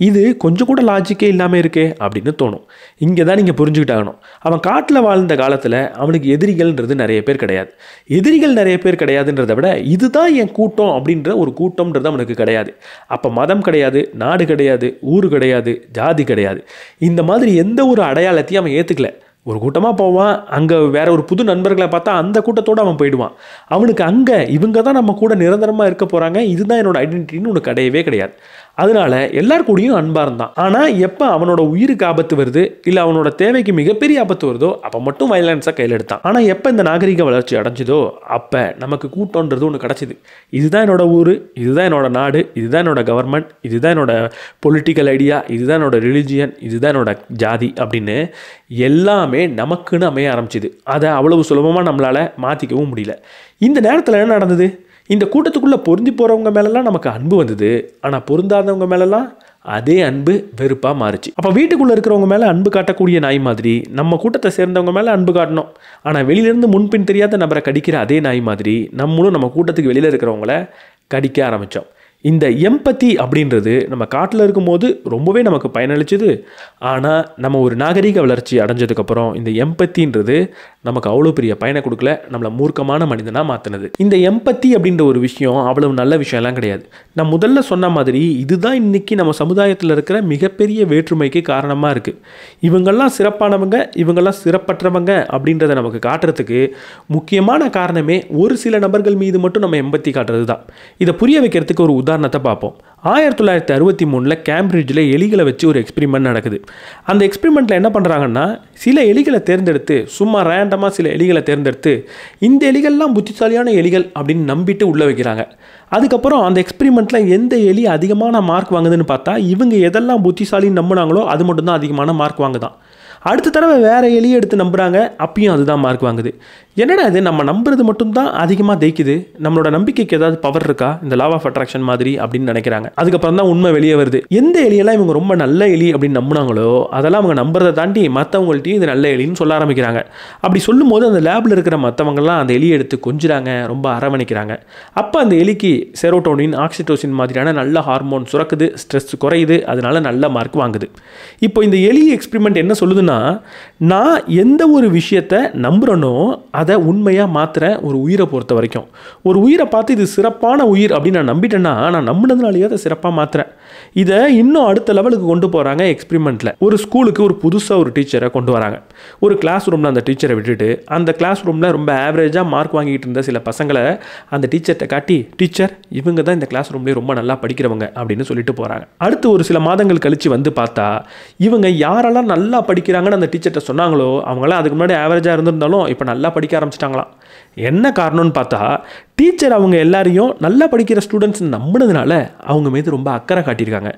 இது கொஞ்சம் கூட லாஜிக்கே இல்லாமல் இருக்கே அப்படின்னு தோணும். இங்கே தான் நீங்கள் புரிஞ்சுக்கிட்டாகணும். அவன் காட்டில் வாழ்ந்த காலத்தில் அவனுக்கு எதிரிகள்ன்றது நிறைய பேர் கிடையாது. எதிரிகள் நிறைய பேர் கிடையாதுன்றதை விட இதுதான் என் கூட்டம் அப்படின்ற ஒரு கூட்டம்ன்றது அவனுக்கு கிடையாது. அப்போ மதம் கிடையாது, நாடு கிடையாது, ஊர் கிடையாது, ஜாதி கிடையாது. இந்த மாதிரி எந்த ஒரு அடையாளத்தையும் அவன் ஏற்றுக்கல. ஒரு கூட்டமாக போவான், அங்கே வேற ஒரு புது நண்பர்களை பார்த்தா அந்த கூட்டத்தோடு அவன் போயிடுவான். அவனுக்கு அங்கே இவங்க தான் நம்ம கூட நிரந்தரமாக இருக்க போகிறாங்க, இதுதான் என்னோட ஐடென்டிட்டின்னு ஒன்று கிடையவே கிடையாது. அதனால எல்லார் கூடயும் அன்பாக இருந்தான். ஆனால் எப்போ அவனோட உயிருக்கு ஆபத்து வருது இல்லை அவனோட தேவைக்கு மிகப்பெரிய ஆபத்து வருதோ அப்போ மட்டும் வயலன்ஸாக கையில் எடுத்தான். ஆனால் எப்போ இந்த நாகரிக வளர்ச்சி அடைஞ்சதோ அப்போ நமக்கு கூட்டம்ன்றது ஒன்று கிடச்சிது. இதுதான் என்னோட ஊர், இதுதான் என்னோட நாடு, இதுதான் என்னோட கவர்மெண்ட், இதுதான் என்னோட பொலிட்டிக்கல் ஐடியா, இதுதான் என்னோட ரிலிஜியன், இதுதான் என்னோட ஜாதி அப்படின்னு எல்லாமே நமக்குன்னு அமைய ஆரம்பிச்சிது. அதை அவ்வளவு சுலபமாக நம்மளால் மாற்றிக்கவும் முடியல. இந்த நேரத்தில் என்ன நடந்தது? இந்த கூட்டத்துக்குள்ளே பொருந்தி போகிறவங்க மேலெல்லாம் நமக்கு அன்பு வந்தது. ஆனால் பொருந்தாதவங்க மேலெல்லாம் அதே அன்பு வெறுப்பாக மாறுச்சு. அப்போ வீட்டுக்குள்ளே இருக்கிறவங்க மேலே அன்பு காட்டக்கூடிய நாய் மாதிரி நம்ம கூட்டத்தை சேர்ந்தவங்க மேலே அன்பு காட்டணும். ஆனால் வெளியிலேருந்து முன்பின் தெரியாத நபரை கடிக்கிற அதே நாய் மாதிரி நம்மளும் நம்ம கூட்டத்துக்கு வெளியில் இருக்கிறவங்கள கடிக்க ஆரம்பித்தோம். இந்த எம்பத்தி அப்படின்றது நம்ம காட்டில் இருக்கும்போது ரொம்பவே நமக்கு பயனளிச்சுது. ஆனால் நம்ம ஒரு நாகரிக வளர்ச்சி அடைஞ்சதுக்கப்புறம் இந்த எம்பத்தின்றது நமக்கு அவ்வளோ பெரிய பயனை கொடுக்கல, நம்மளை மூர்க்கமான மனிதனாக மாற்றினது. இந்த எம்பத்தி அப்படின்ற ஒரு விஷயம் அவ்வளவு நல்ல விஷயம்லாம் கிடையாது. நான் முதல்ல சொன்ன மாதிரி இதுதான் இன்னைக்கு நம்ம சமுதாயத்தில் இருக்கிற மிகப்பெரிய வேற்றுமைக்கு காரணமாக இருக்குது. இவங்கெல்லாம் சிறப்பானவங்க, இவங்கெல்லாம் சிறப்பற்றவங்க அப்படின்றத நமக்கு காட்டுறதுக்கு முக்கியமான காரணமே ஒரு சில நபர்கள் மீது மட்டும் நம்ம எம்பத்தி காட்டுறது தான். இதை புரிய வைக்கிறதுக்கு ஒரு உதாரணத்தை பார்ப்போம். 1963 கேம்பிரிட்ஜில் எலிகளை வச்சு ஒரு எக்ஸ்பெரிமெண்ட் நடக்குது. அந்த எக்ஸ்பெரிமெண்ட்டில் என்ன பண்ணுறாங்கன்னா, சில எலிகளை தேர்ந்தெடுத்து, சும்மா ரேண்டமாக சில எலிகளை தேர்ந்தெடுத்து, இந்த எலிகள்லாம் புத்திசாலியான எலிகள் அப்படின்னு நம்பிட்டு உள்ளே வைக்கிறாங்க. அதுக்கப்புறம் அந்த எக்ஸ்பெரிமெண்ட்டில் எந்த எலி அதிகமான மார்க் வாங்குதுன்னு பார்த்தா, இவங்க எதெல்லாம் புத்திசாலின்னு நம்பினாங்களோ அது மட்டும்தான் அதிகமான மார்க் வாங்குதான். அடுத்த தடவை வேறு எலியை எடுத்து நம்புகிறாங்க, அப்பயும் அதுதான் மார்க் வாங்குது. என்னடா இது, நம்ம நம்புறது மட்டும்தான் அதிகமாக தேய்க்குது, நம்மளோட நம்பிக்கைக்கு ஏதாவது பவர் இருக்கா, இந்த லா ஆஃப் அட்ராக்ஷன் மாதிரி அப்படின்னு நினைக்கிறாங்க. அதுக்கப்புறம் தான் உண்மை வெளியே வருது. எந்த எலியெல்லாம் இவங்க ரொம்ப நல்ல எலி அப்படின்னு நம்பினாங்களோ அதெல்லாம் அவங்க நம்புறதை தாண்டி மற்றவங்கள்ட்டையும் இது நல்ல எலின்னு சொல்ல ஆரம்பிக்கிறாங்க. அப்படி சொல்லும் போது அந்த லேபில் இருக்கிற மற்றவங்கலாம் அந்த எலியை எடுத்து கொஞ்சிறாங்க, ரொம்ப அரவணைக்கிறாங்க. அப்போ அந்த எலிக்கு செரோட்டோனின், ஆக்சிடோசின் மாதிரியான நல்ல ஹார்மோன் சுரக்குது, ஸ்ட்ரெஸ் குறையுது, அதனால நல்ல மார்க் வாங்குது. இப்போ இந்த எலி எக்ஸ்பெரிமெண்ட் என்ன சொல்லுதுன்னா, நான் எந்த ஒரு விஷயத்தை நம்புகிறேனோ அதை உண்மையாக மாற்றுற ஒரு உயிரை பொறுத்த வரைக்கும், ஒரு உயிரை பார்த்து இது சிறப்பான உயிர் அப்படின்னு நான் நம்பிட்டேன்னா, நான் நம்பினதுனாலேயே அதை சிறப்பாக மாற்றுறேன். இதை இன்னும் அடுத்த லெவலுக்கு கொண்டு போகிறாங்க எக்ஸ்பெரிமெண்ட்டில். ஒரு ஸ்கூலுக்கு ஒரு புதுசாக ஒரு டீச்சரை கொண்டு வராங்க. ஒரு கிளாஸ் ரூமில் அந்த டீச்சரை விட்டுட்டு அந்த கிளாஸ் ரூமில் ரொம்ப ஆவரேஜாக மார்க் வாங்கிட்டு இருந்த சில பசங்களை அந்த டீச்சர்கிட்ட காட்டி, டீச்சர் இவங்க தான் இந்த கிளாஸ் ரூம்லேயே ரொம்ப நல்லா படிக்கிறவங்க அப்படின்னு சொல்லிட்டு போகிறாங்க. அடுத்து ஒரு சில மாதங்கள் கழித்து வந்து பார்த்தா, இவங்க யாரெல்லாம் நல்லா படிக்கிறாங்கன்னு அந்த டீச்சர்கிட்ட சொன்னாங்களோ அவங்களாம் அதுக்கு முன்னாடி ஆவரேஜாக இருந்திருந்தாலும் இப்போ நல்லா படிக்க ஆரம்பிச்சிட்டாங்களாம். என்ன காரணம்னு பார்த்தா, டீச்சர் அவங்க எல்லாரையும் நல்லா படிக்கிற ஸ்டூடெண்ட்ஸ் நம்பினதுனால அவங்க மீது ரொம்ப அக்கறை காட்டியிருக்காங்க.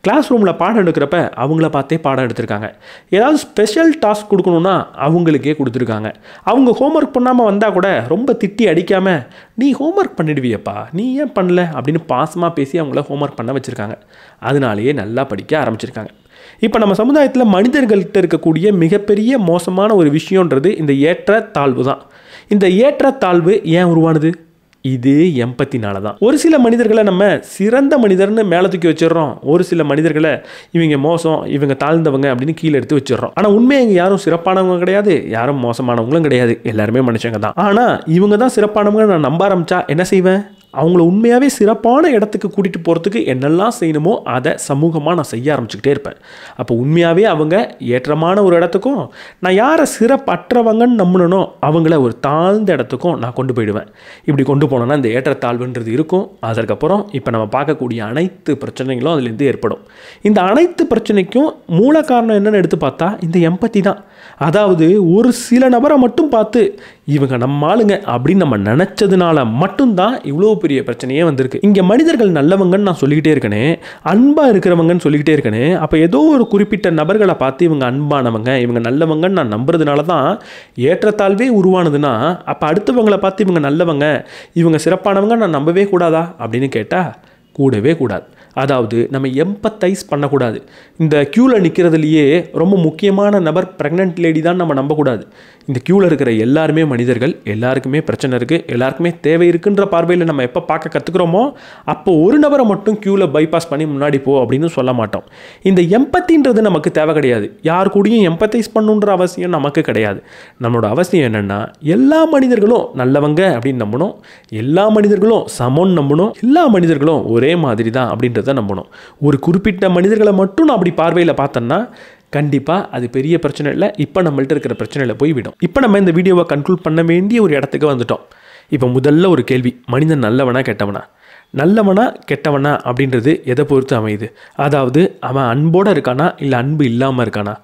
கிளாஸ் ரூமில் பாடம் எடுக்கிறப்ப அவங்கள பார்த்தே பாடம் எடுத்திருக்காங்க. ஏதாவது ஸ்பெஷல் டாஸ்க் கொடுக்கணுன்னா அவங்களுக்கே கொடுத்துருக்காங்க. அவங்க ஹோம்ஒர்க் பண்ணாமல் வந்தால் கூட ரொம்ப திட்டி அடிக்காமல், நீ ஹோம்ஒர்க் பண்ணிடுவியப்பா, நீ ஏன் பண்ணல அப்படின்னு பாசமாக பேசி அவங்கள ஹோம்ஒர்க் பண்ண வச்சுருக்காங்க. அதனாலேயே நல்லா படிக்க ஆரம்பிச்சிருக்காங்க. இப்போ நம்ம சமுதாயத்தில் மனிதர்கள்கிட்ட இருக்கக்கூடிய மிகப்பெரிய மோசமான ஒரு விஷயன்றது இந்த ஏற்ற தாழ்வு தான். இந்த ஏற்றத்தாழ்வு ஏன் உருவானது? இது எம்பத்தினால தான். ஒரு சில மனிதர்களை நம்ம சிறந்த மனிதர்னு மேலே தூக்கி வச்சிடறோம், ஒரு சில மனிதர்களை இவங்க மோசம், இவங்க தாழ்ந்தவங்க அப்படின்னு கீழே எடுத்து வச்சிடறோம். ஆனால் உண்மையாக இங்கே யாரும் சிறப்பானவங்க கிடையாது, யாரும் மோசமானவங்களும் கிடையாது, எல்லாருமே மனுஷங்க தான். ஆனால் இவங்க தான் சிறப்பானவங்க நான் நம்ப ஆரம்பித்தா என்ன செய்வேன்? அவங்கள உண்மையாகவே சிறப்பான இடத்துக்கு கூட்டிகிட்டு போகிறதுக்கு என்னெல்லாம் செய்யணுமோ அதை சமூகமாக நான் செய்ய ஆரம்பிச்சுக்கிட்டே இருப்பேன். அப்போ உண்மையாகவே அவங்க ஏற்றமான ஒரு இடத்துக்கும், நான் யாரை சிறப்பற்றவங்கன்னு நம்பணுனோ அவங்கள ஒரு தாழ்ந்த இடத்துக்கும் நான் கொண்டு போயிடுவேன். இப்படி கொண்டு போனோன்னா இந்த ஏற்றத்தாழ்வுன்றது இருக்கும். அதற்கப்புறம் இப்போ நம்ம பார்க்கக்கூடிய அனைத்து பிரச்சனைகளும் அதுலேருந்து ஏற்படும். இந்த அனைத்து பிரச்சனைக்கும் மூல காரணம் என்னென்னு எடுத்து பார்த்தா இந்த எம்பத்தி தான். அதாவது ஒரு சில நபரை மட்டும் பார்த்து இவங்க நம்ம ஆளுங்க அப்படின்னு நம்ம நினச்சதுனால மட்டும்தான் இவ்வளோ பெரிய பிரச்சனையே வந்திருக்கு. இங்கே மனிதர்கள் நல்லவங்கன்னு நான் சொல்லிக்கிட்டே இருக்கேனே, அன்பாக இருக்கிறவங்கன்னு சொல்லிக்கிட்டே இருக்கேனே, அப்போ ஏதோ ஒரு குறிப்பிட்ட நபர்களை பார்த்து இவங்க அன்பானவங்க, இவங்க நல்லவங்கன்னு நான் நம்புறதுனால தான் ஏற்றத்தாழ்வே உருவானதுன்னா, அப்போ அடுத்தவங்களை பார்த்து இவங்க நல்லவங்க, இவங்க சிறப்பானவங்க நான் நம்பவே கூடாதா அப்படின்னு கேட்டால் கூடவே கூடாது. அதாவது நம்ம எம்பத்தைஸ் பண்ணக்கூடாது. இந்த க்யூவில் நிற்கிறதுலையே ரொம்ப முக்கியமான நபர் ப்ரெக்னென்ட் லேடி தான் நம்ம நம்பக்கூடாது. இந்த க்யூவில் இருக்கிற எல்லாருமே மனிதர்கள், எல்லாருக்குமே பிரச்சனை இருக்குது, எல்லாருக்குமே தேவை இருக்குன்ற பார்வையில் நம்ம எப்போ பார்க்க கற்றுக்குறோமோ அப்போ ஒரு நபரை மட்டும் க்யூவில் பைபாஸ் பண்ணி முன்னாடி போ அப்படின்னு சொல்ல மாட்டோம். இந்த எம்பத்தின்றது நமக்கு தேவை கிடையாது. யார் கூடயும் எம்பத்தைஸ் பண்ணுன்ற அவசியம் நமக்கு கிடையாது. நம்மளோட அவசியம் என்னென்னா, எல்லா மனிதர்களும் நல்லவங்க அப்படின்னு நம்பணும், எல்லா மனிதர்களும் சமம் நம்பணும், எல்லா மனிதர்களும் ஒரே மாதிரி தான் அப்படின்றத நம்பணும். ஒரு குறிப்பிட்ட மனிதர்களை மட்டும் நான் அப்படி பார்வையில் பார்த்தேன்னா கண்டிப்பாக அது பெரிய பிரச்சனை இல்லை, இப்போ நம்மள்ட்ட இருக்கிற பிரச்சனையில் போய்விடும். இப்போ நம்ம இந்த வீடியோவை கன்க்ளூட் பண்ண வேண்டிய ஒரு இடத்துக்கு வந்துட்டோம். இப்போ முதல்ல ஒரு கேள்வி, மனிதன் நல்லவனா கெட்டவனா? நல்லவனா கெட்டவனா அப்படின்றது எதை பொறுத்து அமையுது? அதாவது அவன் அன்போடு இருக்கானா இல்லை அன்பு இல்லாமல் இருக்கானா?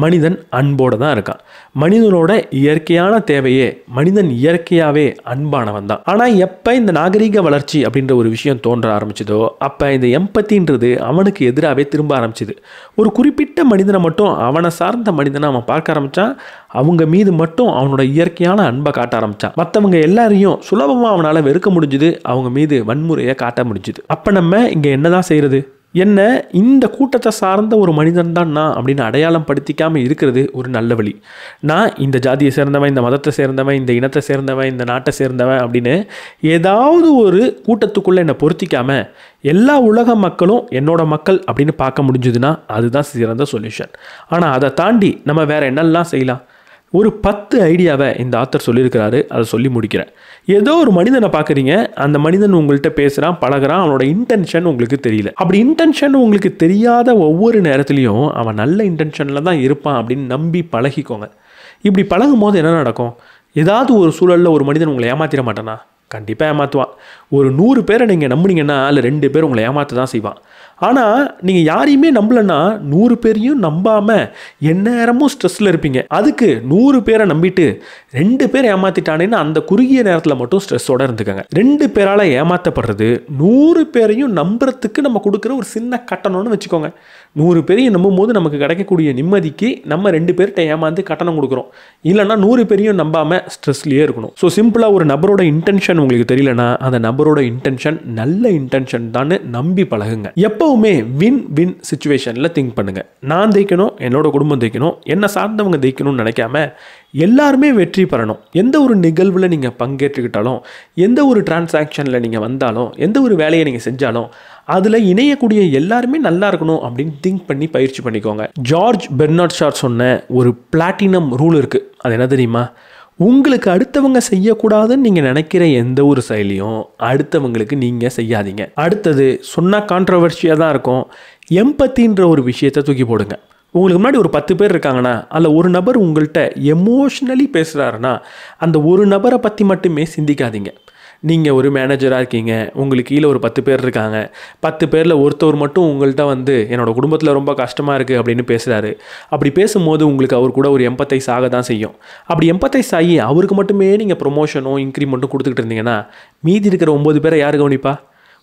மனிதன் அன்போடு தான் இருக்கான். மனிதனோட இயற்கையான தேவையே, மனிதன் இயற்கையாகவே அன்பானவன் தான். ஆனால் எப்போ இந்த நாகரீக வளர்ச்சி அப்படின்ற ஒரு விஷயம் தோன்ற ஆரம்பிச்சதோ அப்போ இந்த எம்பத்தின்றது அவனுக்கு எதிராகவே திரும்ப ஆரம்பிச்சிது. ஒரு குறிப்பிட்ட மனிதனை மட்டும் அவனை சார்ந்த மனிதனை அவன் பார்க்க ஆரம்பித்தான், அவங்க மீது மட்டும் அவனோட இயற்கையான அன்பை காட்ட ஆரம்பித்தான். மற்றவங்க எல்லாரையும் சுலபமாக அவனால் வெறுக்க முடிஞ்சுது, அவங்க மீது வன்முறையை காட்ட முடிஞ்சுது. அப்போ நம்ம இங்கே என்னதான் செய்கிறது? என்ன இந்த கூட்டத்தை சார்ந்த ஒரு மனிதன் தான் நான் அப்படின்னு அடையாளம் படுத்திக்காமல் இருக்கிறது ஒரு நல்ல வழி. நான் இந்த ஜாதியை சேர்ந்தவன், இந்த மதத்தை சேர்ந்தவன், இந்த இனத்தை சேர்ந்தவன், இந்த நாட்டை சேர்ந்தவன் அப்படின்னு ஏதாவது ஒரு கூட்டத்துக்குள்ளே என்னை பொருத்திக்காமல் எல்லா உலக மக்களும் என்னோட மக்கள் அப்படின்னு பார்க்க முடிஞ்சதுன்னா அதுதான் சிறந்த சொல்யூஷன். ஆனால் அதை தாண்டி நம்ம வேறு என்னெல்லாம் செய்யலாம்? ஒரு 10 ஐடியாவை இந்த ஆத்தர் சொல்லியிருக்கிறாரு. அதை சொல்லி முடிக்கிறேன். ஏதோ ஒரு மனிதனை பார்க்குறீங்க, அந்த மனிதன் உங்கள்கிட்ட பேசுகிறான், பழகுறான், அவனோட இன்டென்ஷன் உங்களுக்கு தெரியல. அப்படி இன்டென்ஷன் உங்களுக்கு தெரியாத ஒவ்வொரு நேரத்துலையும் அவன் நல்ல இன்டென்ஷனில் தான் இருப்பான் அப்படின்னு நம்பி பழகிக்கோங்க. இப்படி பழகும் போது என்ன நடக்கும்? ஏதாவது ஒரு சூழலில் ஒரு மனிதன் உங்களை ஏமாற்றிட மாட்டானா? கண்டிப்பாக ஏமாற்றுவான். ஒரு 100 பேரை நீங்கள் நம்புனீங்கன்னா அதில் 2 பேர் உங்களை ஏமாற்ற தான் செய்வான். ஆனால் நீங்கள் யாரையுமே நம்பலைன்னா 100 பேரையும் நம்பாமல் எந்நேரமும் ஸ்ட்ரெஸ்ஸில் இருப்பீங்க. அதுக்கு 100 பேரை நம்பிட்டு 2 பேர் ஏமாற்றிட்டானேன்னு அந்த குறுகிய நேரத்தில் மட்டும் ஸ்ட்ரெஸ்ஸோடு இருந்துக்கங்க. 2 பேரால் ஏமாற்றப்படுறது 100 பேரையும் நம்புறதுக்கு நம்ம கொடுக்குற ஒரு சின்ன கட்டணம்னு வச்சுக்கோங்க. 100 பேரையும் நம்பும் போது நமக்கு கிடைக்கக்கூடிய நிம்மதிக்கு நம்ம 2 பேர்கிட்ட ஏமாந்து கட்டணம் கொடுக்குறோம். இல்லைன்னா 100 பேரையும் நம்பாமல் ஸ்ட்ரெஸ்லேயே இருக்கணும். ஸோ சிம்பிளாக ஒரு நபரோட இன்டென்ஷன் உங்களுக்கு தெரியலனா அந்த நபரோட இன்டென்ஷன் நல்ல இன்டென்ஷன் தான் நம்பி பழகுங்க. எப்பவுமே வின் வின் சிச்சுவேஷனில் திங்க் பண்ணுங்க. நான் ஜெயிக்கணும், என்னோட குடும்பம் ஜெயிக்கணும், என்னை சார்ந்தவங்க ஜெயிக்கணும்னு நினைக்காம எல்லாருமே வெற்றி பெறணும். எந்த ஒரு நிகழ்வில் நீங்கள் பங்கேற்றுக்கிட்டாலும், எந்த ஒரு டிரான்சாக்ஷனில் நீங்கள் வந்தாலும், எந்த ஒரு வேலையை நீங்கள் செஞ்சாலும் அதில் இணையக்கூடிய எல்லாருமே நல்லா இருக்கணும் அப்படின்னு திங்க் பண்ணி பயிற்சி பண்ணிக்கோங்க. ஜார்ஜ் பெர்னார்ட் ஷா சொன்ன ஒரு பிளாட்டினம் ரூல் இருக்குது. அது என்ன தெரியுமா? உங்களுக்கு அடுத்தவங்க செய்யக்கூடாதுன்னு நீங்கள் நினைக்கிற எந்த ஒரு செயலியும் அடுத்தவங்களுக்கு நீங்கள் செய்யாதீங்க. அடுத்தது சொன்னால் கான்ட்ரவர்ஷியாக தான் இருக்கும். எம்பத்தின்ற ஒரு விஷயத்தை தூக்கி போடுங்க. உங்களுக்கு முன்னாடி ஒரு 10 பேர் இருக்காங்கன்னா அதில் ஒரு நபர் உங்கள்கிட்ட எமோஷ்னலி பேசுகிறாருன்னா அந்த ஒரு நபரை பற்றி மட்டுமே சிந்திக்காதீங்க. நீங்கள் ஒரு மேனேஜராக இருக்கீங்க, உங்களுக்கு கீழே ஒரு 10 பேர் இருக்காங்க. 10 பேரில் ஒருத்தவர் மட்டும் உங்கள்கிட்ட வந்து என்னோடய குடும்பத்தில் ரொம்ப கஷ்டமாக இருக்குது அப்படின்னு பேசுகிறாரு. அப்படி பேசும்போது உங்களுக்கு அவர் கூட ஒரு எம்பத்தைஸ் ஆக தான் செய்யும். அப்படி எம்பத்தைஸ் ஆகி அவருக்கு மட்டுமே நீங்கள் ப்ரொமோஷனும் இன்க்ரிமெண்ட்டும் கொடுத்துக்கிட்டு இருந்தீங்கன்னா மீதி இருக்கிற 9 பேரை யார் கவனிப்பா?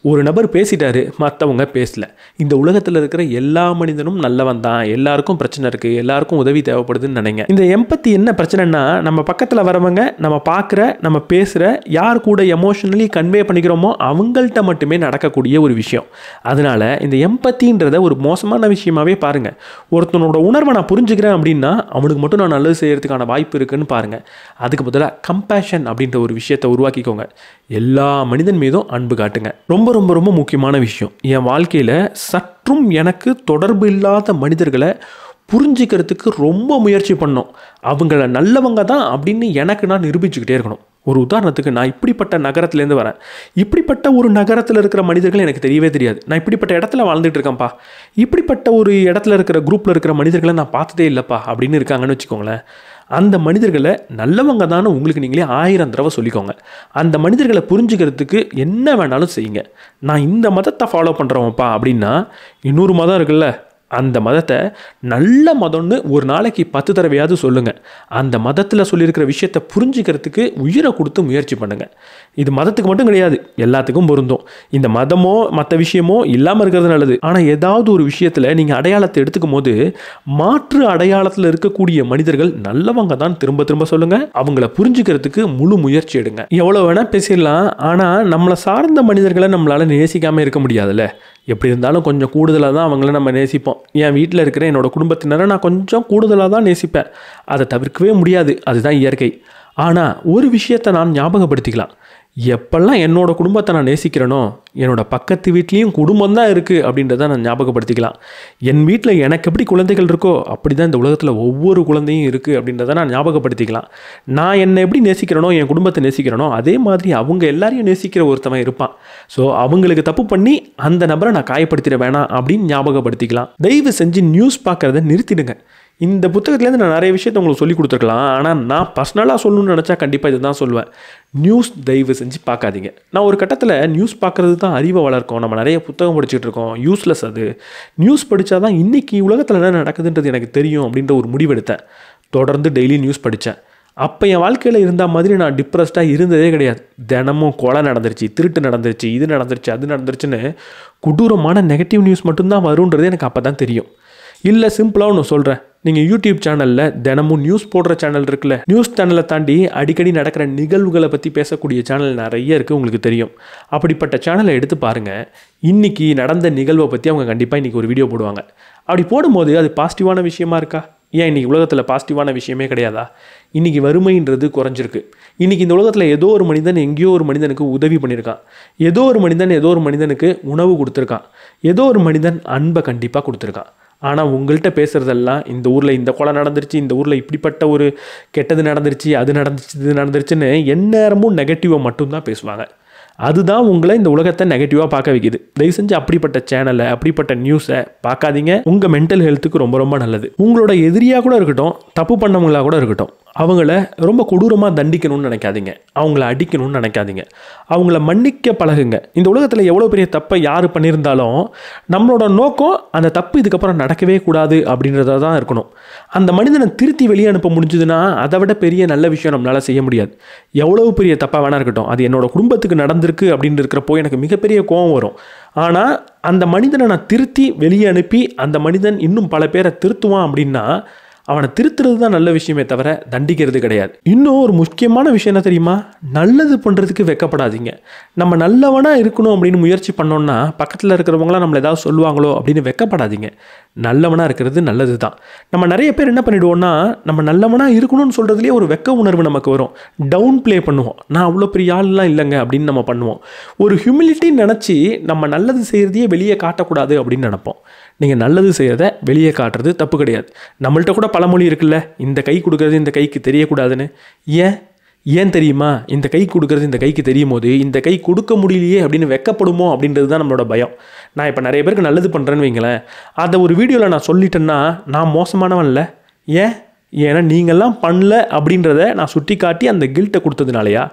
ஒரு நபர் பேசிட்டாரு, மற்றவங்க பேசல. இந்த உலகத்தில் இருக்கிற எல்லா மனிதனும் நல்லவன் தான். எல்லாருக்கும் பிரச்சனை இருக்குது, எல்லாருக்கும் உதவி தேவைப்படுதுன்னு நினைங்க. இந்த எம்பத்தி என்ன பிரச்சனைனா, நம்ம பக்கத்தில் வரவங்க, நம்ம பார்க்குற, நம்ம பேசுகிற, யார் கூட எமோஷனலி கன்வே பண்ணிக்கிறோமோ அவங்கள்ட்ட மட்டுமே நடக்கக்கூடிய ஒரு விஷயம். அதனால் இந்த எம்பத்தின்றத ஒரு மோசமான விஷயமாகவே பாருங்கள். ஒருத்தனோட உணர்வை நான் புரிஞ்சுக்கிறேன் அப்படின்னா அவனுக்கு மட்டும் நான் நல்லது செய்கிறதுக்கான வாய்ப்பு இருக்குதுன்னு பாருங்கள். அதுக்கு பதிலாக கம்பேஷன் அப்படின்ற ஒரு விஷயத்தை உருவாக்கிக்கோங்க. எல்லா மனிதன் மீதும் அன்பு காட்டுங்க. ரொம்ப ரொம்ப ரொம்ப முக்கியமான விஷயம், என் வாழ்க்கையில் சற்றும் எனக்கு தொடர்பு இல்லாத மனிதர்களை புரிஞ்சுக்கிறதுக்கு ரொம்ப முயற்சி பண்ணோம். அவங்கள நல்லவங்க தான் அப்படின்னு எனக்கு நான் நிரூபிச்சுக்கிட்டே இருக்கணும். ஒரு உதாரணத்துக்கு, நான் இப்படிப்பட்ட நகரத்துலேருந்து வரேன். இப்படிப்பட்ட ஒரு நகரத்தில் இருக்கிற மனிதர்கள் எனக்கு தெரியவே தெரியாது. நான் இப்படிப்பட்ட இடத்துல வாழ்ந்துட்டு இருக்கேன்ப்பா, இப்படிப்பட்ட ஒரு இடத்துல இருக்கிற குரூப்பில் இருக்கிற மனிதர்களை நான் பார்த்ததே இல்லைப்பா அப்படின்னு இருக்காங்கன்னு வச்சுக்கோங்களேன். அந்த மனிதர்களை நல்லவங்க தானே உங்களுக்கு நீங்களே 1000 தடவை சொல்லிக்கோங்க. அந்த மனிதர்களை புரிஞ்சுக்கிறதுக்கு என்ன வேணாலும் செய்யுங்க. நான் இந்த மதத்தை ஃபாலோ பண்ணுறவன்ப்பா அப்படின்னா இன்னொரு மதம் இருக்குல்ல, அந்த மதத்தை நல்ல மதம்னு ஒரு நாளைக்கு 10 தடவையாவது சொல்லுங்கள். அந்த மதத்தில் சொல்லியிருக்கிற விஷயத்தை புரிஞ்சுக்கிறதுக்கு உயிரை கொடுத்து முயற்சி பண்ணுங்கள். இது மதத்துக்கு மட்டும் கிடையாது, எல்லாத்துக்கும் பொருந்தும். இந்த மதமோ மற்ற விஷயமோ இல்லாமல் இருக்கிறது நல்லது. ஆனால் ஏதாவது ஒரு விஷயத்தில் நீங்கள் அடையாளத்தை எடுத்துக்கும் போது மாற்று அடையாளத்தில் இருக்கக்கூடிய மனிதர்கள் நல்லவங்க தான் திரும்ப திரும்ப சொல்லுங்கள். அவங்கள புரிஞ்சுக்கிறதுக்கு முழு முயற்சி எடுங்க. எவ்வளோ வேணால் பேசிடலாம், ஆனால் நம்மளை சார்ந்த மனிதர்களை நம்மளால் நேசிக்காமல் இருக்க முடியாதுல்ல. எப்படி இருந்தாலும் கொஞ்சம் கூடுதலாக தான் அவங்கள நம்ம நேசிப்போம். என் வீட்டில் இருக்கிற என்னோடய குடும்பத்தினரை நான் கொஞ்சம் கூடுதலாக தான் நேசிப்பேன். அதை தவிர்க்கவே முடியாது, அதுதான் இயற்கை. ஆனால் ஒரு விஷயத்தை நான் ஞாபகப்படுத்திக்கலாம். எப்பெல்லாம் என்னோடய குடும்பத்தை நான் நேசிக்கிறேனோ என்னோடய பக்கத்து வீட்லேயும் குடும்பம் தான் இருக்குது அப்படின்றத நான் ஞாபகப்படுத்திக்கலாம். என் வீட்டில் எனக்கு எப்படி குழந்தைகள் இருக்கோ அப்படி தான் இந்த உலகத்தில் ஒவ்வொரு குழந்தையும் இருக்குது அப்படின்றத நான் ஞாபகப்படுத்திக்கலாம். நான் என்னை எப்படி நேசிக்கிறேனோ, என் குடும்பத்தை நேசிக்கிறேனோ, அதே மாதிரி அவங்க எல்லாரையும் நேசிக்கிற ஒருத்தவன் இருப்பான். ஸோ அவங்களுக்கு தப்பு பண்ணி அந்த நபரை நான் காயப்படுத்திட வேணாம் அப்படின்னு ஞாபகப்படுத்திக்கலாம். தயவு செஞ்சு நியூஸ் பார்க்குறத நிறுத்திடுங்க. இந்த புத்தகத்துலேருந்து நான் நிறைய விஷயத்தை உங்களுக்கு சொல்லி கொடுத்துருக்கலாம். ஆனால் நான் பர்சனலாக சொல்லணும்னு நினச்சா கண்டிப்பாக இது தான் சொல்லுவேன். நியூஸ் தயவு செஞ்சு பார்க்காதீங்க. நான் ஒரு கட்டத்தில் நியூஸ் பார்க்குறது தான் அறிவை வளர்க்கும், நம்ம நிறைய புத்தகம் படிச்சுட்டு இருக்கோம், யூஸ்லெஸ் அது. நியூஸ் படித்தா தான் இன்றைக்கி உலகத்தில் என்ன நடக்குதுன்றது எனக்கு தெரியும் அப்படின்ற ஒரு முடிவெடுத்தேன். தொடர்ந்து டெய்லி நியூஸ் படித்தேன். அப்போ என் வாழ்க்கையில் இருந்த மாதிரி நான் டிப்ரெஸ்டாக இருந்ததே கிடையாது. தினமும் கொலை நடந்துருச்சு, திருட்டு நடந்துருச்சு, இது நடந்துருச்சு, அது நடந்துருச்சுன்னு கொடூரமான நெகட்டிவ் நியூஸ் மட்டும்தான் வருன்றது எனக்கு அப்போ தான் தெரியும். இல்லை, சிம்பிளாக ஒன்று சொல்கிறேன். நீங்கள் யூடியூப் சேனலில் தினமும் நியூஸ் போடுற சேனல் இருக்குல்ல, நியூஸ் சேனலை தாண்டி அடிக்கடி நடக்கிற நிகழ்வுகளை பற்றி பேசக்கூடிய சேனல் நிறைய இருக்குது, உங்களுக்கு தெரியும். அப்படிப்பட்ட சேனலை எடுத்து பாருங்கள். இன்றைக்கி நடந்த நிகழ்வை பற்றி அவங்க கண்டிப்பாக இன்றைக்கி ஒரு வீடியோ போடுவாங்க. அப்படி போடும்போது அது பாசிட்டிவான விஷயமா இருக்கா? ஏன் இன்றைக்கி உலகத்தில் பாசிட்டிவான விஷயமே கிடையாதா? இன்றைக்கி வறுமைன்றது குறைஞ்சிருக்கு. இன்றைக்கி இந்த உலகத்தில் ஏதோ ஒரு மனிதன் எங்கேயோ ஒரு மனிதனுக்கு உதவி பண்ணியிருக்கான். ஏதோ ஒரு மனிதன் ஏதோ ஒரு மனிதனுக்கு உணவு கொடுத்துருக்கான். ஏதோ ஒரு மனிதன் அன்பை கண்டிப்பாக கொடுத்துருக்கான். ஆனால் உங்கள்கிட்ட பேசுகிறதெல்லாம் இந்த ஊரில் இந்த கொலை நடந்துருச்சு, இந்த ஊரில் இப்படிப்பட்ட ஒரு கெட்டது நடந்துருச்சு, அது நடந்துச்சு, இது நடந்துருச்சுன்னு எந்நேரமும் நெகட்டிவாக மட்டும்தான் பேசுவாங்க. அதுதான் உங்களை இந்த உலகத்தை நெகட்டிவாக பார்க்க வைக்குது. தயவு செஞ்சு அப்படிப்பட்ட சேனலை, அப்படிப்பட்ட நியூஸை பார்க்காதீங்க. உங்கள் மென்டல் ஹெல்த்துக்கு ரொம்ப ரொம்ப நல்லது. உங்களோட எதிரியாக கூட இருக்கட்டும், தப்பு பண்ணவங்களாக கூட இருக்கட்டும், அவங்கள ரொம்ப கொடூரமாக தண்டிக்கணும்னு நினைக்காதீங்க, அவங்கள அடிக்கணும்னு நினைக்காதீங்க, அவங்கள மன்னிக்க பழகுங்க. இந்த உலகத்தில் எவ்வளோ பெரிய தப்பை யார் பண்ணியிருந்தாலும் நம்மளோட நோக்கம் அந்த தப்பு இதுக்கப்புறம் நடக்கவே கூடாது அப்படின்றத தான் இருக்கணும். அந்த மனிதனை திருத்தி வெளியே அனுப்ப முடிஞ்சதுன்னா அதை விட பெரிய நல்ல விஷயம் நம்மளால் செய்ய முடியாது. எவ்வளோ பெரிய தப்பாக வேணா இருக்கட்டும், அது என்னோட குடும்பத்துக்கு நடந்திருக்கு அப்படின்னு இருக்கிறப்போ எனக்கு மிகப்பெரிய கோபம் வரும். ஆனால் அந்த மனிதனை நான் திருத்தி வெளியே அனுப்பி அந்த மனிதன் இன்னும் பல பேரை திருத்துவான் அப்படின்னா அவனை திருத்துறது தான் நல்ல விஷயமே தவிர தண்டிக்கிறது கிடையாது. இன்னும் ஒரு முக்கியமான விஷயம் என்ன தெரியுமா? நல்லது பண்ணுறதுக்கு வெக்கப்படாதீங்க. நம்ம நல்லவனாக இருக்கணும் அப்படின்னு முயற்சி பண்ணோம்னா பக்கத்தில் இருக்கிறவங்களாம் நம்மளை ஏதாவது சொல்லுவாங்களோ அப்படின்னு வெக்கப்படாதீங்க. நல்லவனாக இருக்கிறது நல்லது தான். நம்ம நிறைய பேர் என்ன பண்ணிவிடுவோம்னா, நம்ம நல்லவனாக இருக்கணும்னு சொல்கிறதுலேயே ஒரு வெக்க உணர்வு நமக்கு வரும். டவுன் ப்ளே பண்ணுவோம். நான் அவ்வளோ பெரிய ஆள்லாம் இல்லைங்க அப்படின்னு நம்ம பண்ணுவோம். ஒரு ஹியூமிலிட்டின்னு நினச்சி நம்ம நல்லது செய்கிறதையே வெளியே காட்டக்கூடாது அப்படின்னு நினைப்போம். நீங்கள் நல்லது செய்கிறத வெளியே காட்டுறது தப்பு கிடையாது. நம்மள்கிட்ட கூட பழமொழி இருக்குல்ல, இந்த கை கொடுக்குறது இந்த கைக்கு தெரியக்கூடாதுன்னு. ஏன் தெரியுமா? இந்த கை கொடுக்குறது இந்த கைக்கு தெரியும் போது இந்த கை கொடுக்க முடியலையே அப்படின்னு வெக்கப்படுமோ அப்படின்றது தான் நம்மளோட பயம். நான் இப்போ நிறைய பேருக்கு நல்லது பண்ணுறேன்னு வைங்களேன், அதை ஒரு வீடியோவில் நான் சொல்லிட்டேன்னா நான் மோசமானவன் இல்லை. ஏன்னா நீங்கள்லாம் பண்ணல அப்படின்றத நான் சுட்டி காட்டி அந்த கில்ட்டை கொடுத்ததுனாலயா?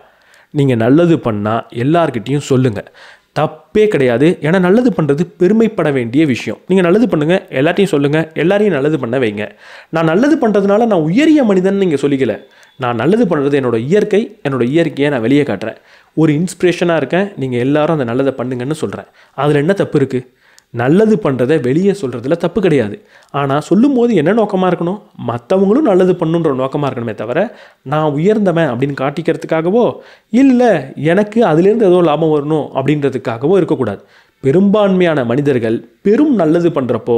நீங்கள் நல்லது பண்ணால் எல்லார்கிட்டையும் சொல்லுங்கள், தப்பே கிடையாது. ஏன்னா நல்லது பண்ணுறது பெருமைப்பட வேண்டிய விஷயம். நீங்கள் நல்லது பண்ணுங்கள், எல்லாத்தையும் சொல்லுங்கள், எல்லாரையும் நல்லது பண்ண வைங்க. நான் நல்லது பண்ணுறதுனால நான் உயரிய மனிதன் நீங்கள் சொல்லிக்கல. நான் நல்லது பண்ணுறது என்னோடய இயற்கையை நான் வெளியே காட்டுறேன். ஒரு இன்ஸ்பிரேஷனாக இருக்கேன். நீங்கள் எல்லாரும் அந்த நல்லதை பண்ணுங்கன்னு சொல்கிறேன். அதில் என்ன தப்பு இருக்குது? நல்லது பண்ணுறதை வெளியே சொல்கிறதுல தப்பு கிடையாது. ஆனால் சொல்லும் போது என்ன நோக்கமாக இருக்கணும்? மற்றவங்களும் நல்லது பண்ணுன்ற நோக்கமாக இருக்கணுமே தவிர நான் உயர்ந்தவன் அப்படின்னு காட்டிக்கிறதுக்காகவோ இல்லை எனக்கு அதுலேருந்து ஏதோ லாபம் வரணும் அப்படின்றதுக்காகவோ இருக்கக்கூடாது. பெரும்பான்மையான மனிதர்கள் பெரும் நல்லது பண்ணுறப்போ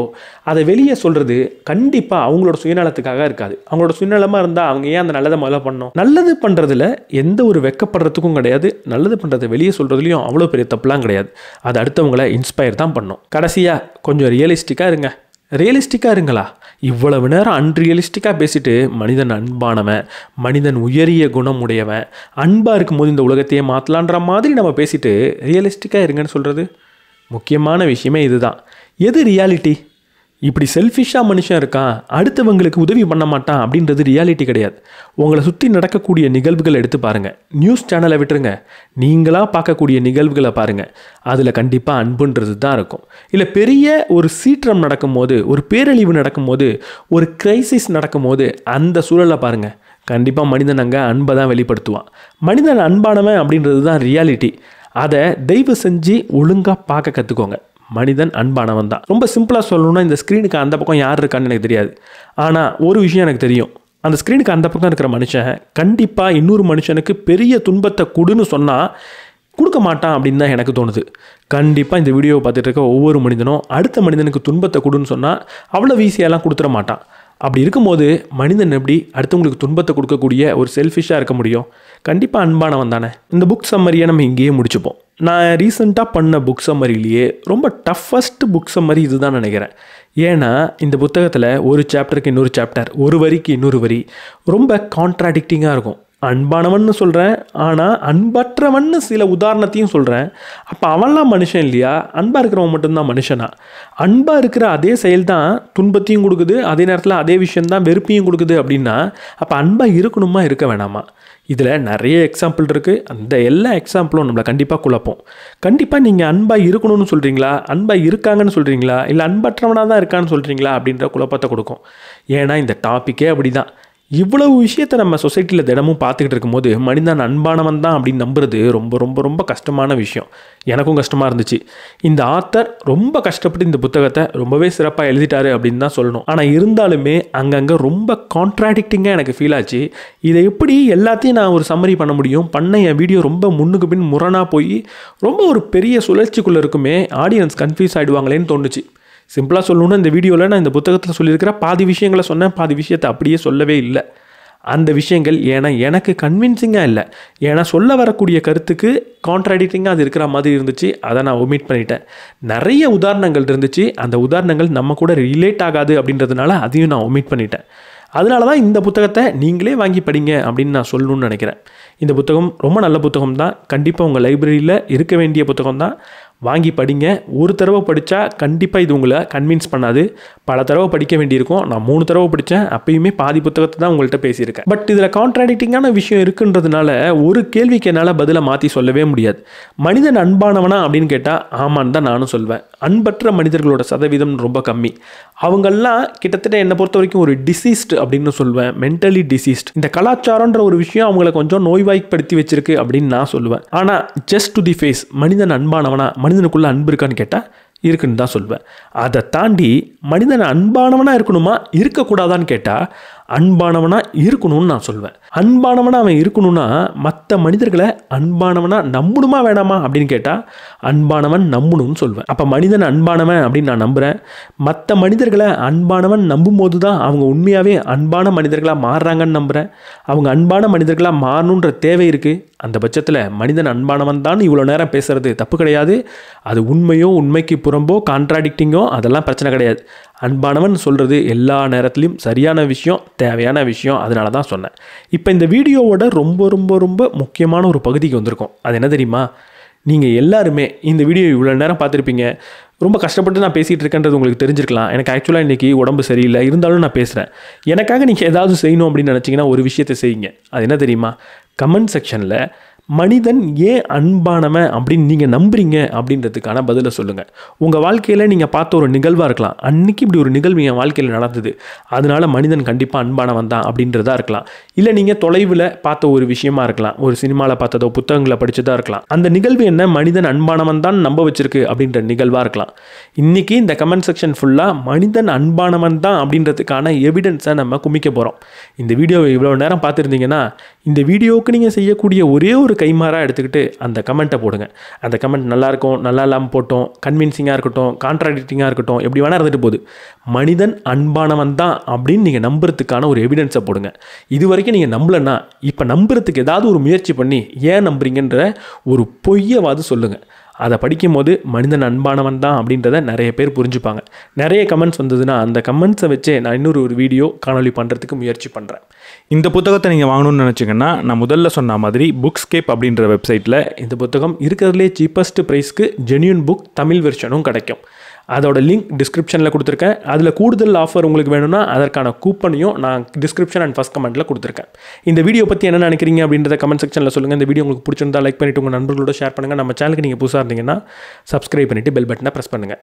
அதை வெளியே சொல்கிறது கண்டிப்பாக அவங்களோட சுயநலத்துக்காக இருக்காது. அவங்களோட சுயநலமாக இருந்தால் அவங்க ஏன் அந்த நல்லதை முதல்ல பண்ணணும்? நல்லது பண்ணுறதுல எந்த ஒரு வெக்கப்படுறதுக்கும் கிடையாது. நல்லது பண்ணுறதை வெளியே சொல்கிறதுலையும் அவ்வளோ பெரிய தப்புலாம் கிடையாது. அது அடுத்தவங்களை இன்ஸ்பயர் தான் பண்ணும். கடைசியாக கொஞ்சம் ரியலிஸ்டிக்காக இருங்க. ரியலிஸ்டிக்காக இருங்களா? இவ்வளவு நேரம் அன்ரியலிஸ்டிக்காக பேசிட்டு மனிதன் அன்பானவன், மனிதன் உயரிய குணம் உடையவன், அன்பாக இருக்கும்போது இந்த உலகத்தையே மாற்றலான்ற மாதிரி நம்ம பேசிட்டு ரியலிஸ்டிக்காக இருங்கன்னு சொல்கிறது முக்கியமான விஷயமே இதுதான். எது ரியாலிட்டி? இப்படி செல்ஃபிஷாக மனுஷன் இருக்கான், அடுத்தவங்களுக்கு உதவி பண்ண மாட்டான் அப்படின்றது ரியாலிட்டி கிடையாது. உங்களை சுற்றி நடக்கக்கூடிய நிகழ்வுகளை எடுத்து பாருங்கள். நியூஸ் சேனலை விட்டுருங்க, நீங்களாக பார்க்கக்கூடிய நிகழ்வுகளை பாருங்கள். அதில் கண்டிப்பாக அன்புன்றது தான் இருக்கும். இல்லை பெரிய ஒரு சீற்றம் நடக்கும்போது, ஒரு பேரழிவு நடக்கும்போது, ஒரு கிரைசிஸ் நடக்கும்போது அந்த சூழலை பாருங்கள். கண்டிப்பாக மனிதன் அங்கே அன்பை தான் வெளிப்படுத்துவான். மனிதன் அன்பானவன் அப்படின்றது தான் ரியாலிட்டி. அதை தயவு செஞ்சு ஒழுங்காக பார்க்க கற்றுக்கோங்க. மனிதன் அன்பானவன் தான். ரொம்ப சிம்பிளாக சொல்லணும்னா இந்த ஸ்க்ரீனுக்கு அந்த பக்கம் யார் இருக்கான்னு எனக்கு தெரியாது. ஆனால் ஒரு விஷயம் எனக்கு தெரியும், அந்த ஸ்க்ரீனுக்கு அந்த பக்கம் இருக்கிற மனுஷன் கண்டிப்பாக இன்னொரு மனுஷனுக்கு பெரிய துன்பத்தை கொடுன்னு சொன்னால் கொடுக்க மாட்டான் அப்படின்னு தான் எனக்கு தோணுது. கண்டிப்பாக இந்த வீடியோவை பார்த்துட்டு இருக்க ஒவ்வொரு மனிதனும் அடுத்த மனிதனுக்கு துன்பத்தை கொடுன்னு சொன்னால் அவ்வளோ ஈஸியாலாம் கொடுத்துட மாட்டான். அப்படி இருக்கும்போது மனிதன் எப்படி அடுத்தவங்களுக்கு துன்பத்தை கொடுக்கக்கூடிய ஒரு செல்ஃபிஷாக இருக்க முடியும்? கண்டிப்பாக அன்பானவன் தானே. இந்த புக் சம்மரியை நம்ம இங்கேயே முடிச்சுப்போம். நான் ரீசெண்டாக பண்ண புக் சம்மரியிலேயே ரொம்ப டஃபஸ்ட் புக் சம்மரி இதுதான் நினைக்கிறேன். ஏன்னா இந்த புத்தகத்தில் ஒரு சாப்டருக்கு இன்னொரு சாப்டர், ஒரு வரிக்கு இன்னொரு வரி ரொம்ப கான்ட்ராடிக்டிங்காக இருக்கும். அன்பானவன்னு சொல்கிறேன், ஆனால் அன்பற்றவன்னு சில உதாரணத்தையும் சொல்கிறேன். அப்போ அவன்லாம் மனுஷன் இல்லையா? அன்பாக இருக்கிறவன் மட்டும்தான் மனுஷனா? அன்பாக இருக்கிற அதே செயல் தான் துன்பத்தையும் கொடுக்குது, அதே நேரத்தில் அதே விஷயந்தான் வெறுப்பையும் கொடுக்குது அப்படின்னா அப்போ அன்பாக இருக்கணுமா இருக்க வேணாமா? இதில் நிறைய எக்ஸாம்பிள் இருக்குது. அந்த எல்லா எக்ஸாம்பிளும் நம்மளை கண்டிப்பாக குழப்போம். கண்டிப்பாக நீங்கள் அன்பாக இருக்கணும்னு சொல்கிறீங்களா, அன்பாக இருக்காங்கன்னு சொல்கிறீங்களா, இல்லை அன்பற்றவனாக தான் இருக்கான்னு சொல்கிறீங்களா அப்படின்ற குழப்பத்தை கொடுக்கும். ஏன்னா இந்த டாப்பிக்கே அப்படி தான். இவ்வளவு விஷயத்தை நம்ம சொசைட்டியில் தினமும் பார்த்துக்கிட்டு இருக்கும்போது மனிதன் அன்பானவன் தான் அப்படின்னு நம்புறது ரொம்ப ரொம்ப ரொம்ப கஷ்டமான விஷயம். எனக்கும் கஷ்டமாக இருந்துச்சு. இந்த ஆத்தர் ரொம்ப கஷ்டப்பட்டு இந்த புத்தகத்தை ரொம்பவே சிறப்பாக எழுதிட்டாரு அப்படின்னு தான் சொல்லணும். ஆனால் இருந்தாலுமே அங்கங்கே ரொம்ப கான்ட்ராடிக்டிங்காக எனக்கு ஃபீல் ஆச்சு. இதை எப்படி எல்லாத்தையும் நான் ஒரு சம்மரி பண்ண முடியும்? என் வீடியோ ரொம்ப முன்னுக்கு பின் முரணாக போய் ரொம்ப ஒரு பெரிய சுழற்சிக்குள்ளே இருக்குமே, ஆடியன்ஸ் கன்ஃபியூஸ் ஆகிடுவாங்களேன்னு தோணுச்சு. சிம்பிளாக சொல்லணுன்னா இந்த வீடியோவில் நான் இந்த புத்தகத்தில் சொல்லியிருக்கிற பாதி விஷயங்களை சொன்னேன், பாதி விஷயத்தை அப்படியே சொல்லவே இல்லை. அந்த விஷயங்கள் ஏன்னா எனக்கு கன்வின்சிங்காக இல்லை, ஏன்னா சொல்ல வரக்கூடிய கருத்துக்கு கான்ட்ராடிக்டிங்காக அது இருக்கிற மாதிரி இருந்துச்சு. அதை நான் ஒமிட் பண்ணிட்டேன். நிறைய உதாரணங்கள் இருந்துச்சு, அந்த உதாரணங்கள் நம்ம கூட ரிலேட் ஆகாது அப்படின்றதுனால அதையும் நான் ஒமிட் பண்ணிட்டேன். அதனால தான் இந்த புத்தகத்தை நீங்களே வாங்கி படிங்க அப்படின்னு நான் சொல்லணும்னு நினைக்கிறேன். இந்த புத்தகம் ரொம்ப நல்ல புத்தகம் தான், கண்டிப்பாக உங்கள் லைப்ரரியில் இருக்க வேண்டிய புத்தகம் தான். வாங்கி படிங்க. ஒரு தடவை படித்தா கண்டிப்பாக இது உங்களை கன்வின்ஸ் பண்ணாது, பல தடவை படிக்க வேண்டியிருக்கும். நான் 3 தடவை படித்தேன், அப்பயுமே பாதி புத்தகத்தை தான் உங்கள்கிட்ட பேசியிருக்கேன். பட் இதில் கான்ட்ராடிக்டிங்கான விஷயம் இருக்குன்றதுனால ஒரு கேள்விக்கு என்னால் பதிலை மாற்றி சொல்லவே முடியாது. மனிதன் அன்பானவனா அப்படின்னு கேட்டால் ஆமான்னு தான் நானும் சொல்வேன். அன்பற்ற மனிதர்களோட சதவீதம் ரொம்ப கம்மி. அவங்கெல்லாம் கிட்டத்தட்ட என்னை பொறுத்த வரைக்கும் ஒரு டிசீஸ்டு அப்படின்னு சொல்லுவேன், மென்டலி டிசீஸ்ட். இந்த கலாச்சாரன்ற ஒரு விஷயம் அவங்கள கொஞ்சம் நோய்வாய்ப்படுத்தி வச்சிருக்கு அப்படின்னு நான் சொல்லுவேன். ஆனால் ஜஸ்ட் டு தி ஃபேஸ், மனிதன் அன்பானவனா, மனிதனுக்குள்ள அன்பு இருக்கான்னு கேட்டால் இருக்குன்னு தான் சொல்வேன். அதை தாண்டி மனிதன் அன்பானவனாக இருக்கணுமா இருக்கக்கூடாதான்னு கேட்டால் அன்பானவனாக இருக்கணும்னு நான் சொல்வேன். அன்பானவனாக அவன் இருக்கணும்னா மற்ற மனிதர்களை அன்பானவனாக நம்பணுமா வேணாமா அப்படின்னு கேட்டால் அன்பானவன் நம்பணும்னு சொல்வேன். அப்போ மனிதன் அன்பானவன் அப்படின்னு நான் நம்புகிறேன். மற்ற மனிதர்களை அன்பானவன் நம்பும் போது தான் அவங்க உண்மையாகவே அன்பான மனிதர்களாக மாறுறாங்கன்னு நம்புகிறேன். அவங்க அன்பான மனிதர்களாக மாறணுன்ற தேவை இருக்குது. அந்த பட்சத்தில் மனிதன் அன்பானவன் தான் இவ்வளோ நேரம் பேசுகிறது தப்பு கிடையாது. அது உண்மையோ உண்மைக்கு புறம்போ கான்ட்ராடிக்டிங்கோ அதெல்லாம் பிரச்சனை கிடையாது. அன்பானவன் சொல்கிறது எல்லா நேரத்துலையும் சரியான விஷயம், தேவையான விஷயம். அதனால தான் சொன்னேன். இப்போ இந்த வீடியோவோட ரொம்ப ரொம்ப ரொம்ப முக்கியமான ஒரு பகுதிக்கு வந்திருக்கோம். அது என்ன தெரியுமா? நீங்கள் எல்லாருமே இந்த வீடியோ இவ்வளோ நேரம் பார்த்துருப்பீங்க. ரொம்ப கஷ்டப்பட்டு நான் பேசிகிட்டு இருக்கேன்றது உங்களுக்கு தெரிஞ்சிருக்கலாம். எனக்கு ஆக்சுவலாக இன்றைக்கி உடம்பு சரியில்லை, இருந்தாலும் நான் பேசுகிறேன். எனக்காக நீங்கள் ஏதாவது செய்யணும் அப்படின்னு நினச்சிங்கன்னா ஒரு விஷயத்தை செய்யுங்க. அது என்ன தெரியுமா? கமெண்ட் செக்ஷனில் மனிதன் ஏன் அன்பானவன் அப்படின்னு நீங்கள் நம்புறீங்க அப்படின்றதுக்கான பதிலை சொல்லுங்கள். உங்கள் வாழ்க்கையில் நீங்கள் பார்த்த ஒரு நிகழ்வாக இருக்கலாம். அன்றைக்கி இப்படி ஒரு நிகழ்வு என் வாழ்க்கையில் நடந்தது, அதனால் மனிதன் கண்டிப்பாக அன்பானவன் தான் அப்படின்றதா இருக்கலாம். இல்லை நீங்கள் தொலைவில் பார்த்த ஒரு விஷயமா இருக்கலாம், ஒரு சினிமாவில் பார்த்ததோ புத்தகங்களை படித்ததாக இருக்கலாம். அந்த நிகழ்வு என்ன மனிதன் அன்பானவன் தான் நம்ப வச்சிருக்கு அப்படின்ற நிகழ்வாக இருக்கலாம். இன்றைக்கி இந்த கமெண்ட் செக்ஷன் ஃபுல்லாக மனிதன் அன்பானவன் தான் அப்படின்றதுக்கான எவிடன்ஸை நம்ம குமிக்க போகிறோம். இந்த வீடியோவை இவ்வளோ நேரம் பார்த்துருந்தீங்கன்னா இந்த வீடியோவுக்கு நீங்கள் செய்யக்கூடிய ஒரே ஒரு கைமாறாக எடுத்துக்கிட்டு அந்த கமெண்ட்டை போடுங்க. அந்த கமெண்ட் நல்லாயிருக்கும், நல்லா இல்லாமல் போட்டோம், கன்வின்சிங்காக இருக்கட்டும், கான்ட்ராடிக்டிங்காக இருக்கட்டும், எப்படி வேணால் இருந்துட்டு போகுது. மனிதன் அன்பானவன் தான் அப்படின்னு நீங்கள் நம்புறதுக்கான ஒரு எவிடன்ஸை போடுங்க. இது வரைக்கும் நீங்கள் நம்பலைன்னா இப்போ நம்புறதுக்கு ஏதாவது ஒரு முயற்சி பண்ணி ஏன் நம்புறீங்கன்ற ஒரு பொய்யவாது சொல்லுங்கள். அதை படிக்கும்போது மனிதன் அன்பானவன் தான் அப்படின்றத நிறைய பேர் புரிஞ்சுப்பாங்க. நிறைய கமெண்ட்ஸ் வந்ததுன்னா அந்த கமெண்ட்ஸை வச்சே நான் இன்னொரு வீடியோ காணொலி பண்ணுறதுக்கு முயற்சி பண்ணுறேன். இந்த புத்தகத்தை நீங்கள் வாங்கணும்னு நினச்சிங்கன்னா நான் முதல்ல சொன்ன மாதிரி புக்ஸ்கேப் அப்படின்ற வெப்சைட்டில் இந்த புத்தகம் இருக்கிறதுலே சீப்பஸ்ட் ப்ரைஸ்க்கு ஜென்யூன் புக் தமிழ் வெர்ஷனும் கிடைக்கும். அதோட லிங்க் டிஸ்கிரிப்ஷனில் கொடுத்துருக்கேன். அதில் கூடுதல் ஆஃபர் உங்களுக்கு வேணும்னா அதற்கான கூப்பனையும் நான் டிஸ்கிரிப்ஷன் அண்ட் ஃபஸ்ட் கமெண்ட்டில் கொடுத்துருக்கேன். இந்த வீடியோ பற்றி என்ன நினைக்கிறீங்க அப்படின்றத கமெண்ட் செக்ஷனில் சொல்லுங்கள். இந்த வீடியோ உங்களுக்கு பிடிச்சிருந்தா லைக் பண்ணிவிட்டு உங்கள் நண்பர்களோட ஷேர் பண்ணுங்கள். நம்ம சேனலுக்கு நீங்கள் புதுசாக இருந்தீங்கன்னா சப்ஸ்கிரைப் பண்ணிவிட்டு பெல் பட்டனை ப்ரெஸ் பண்ணுங்கள்.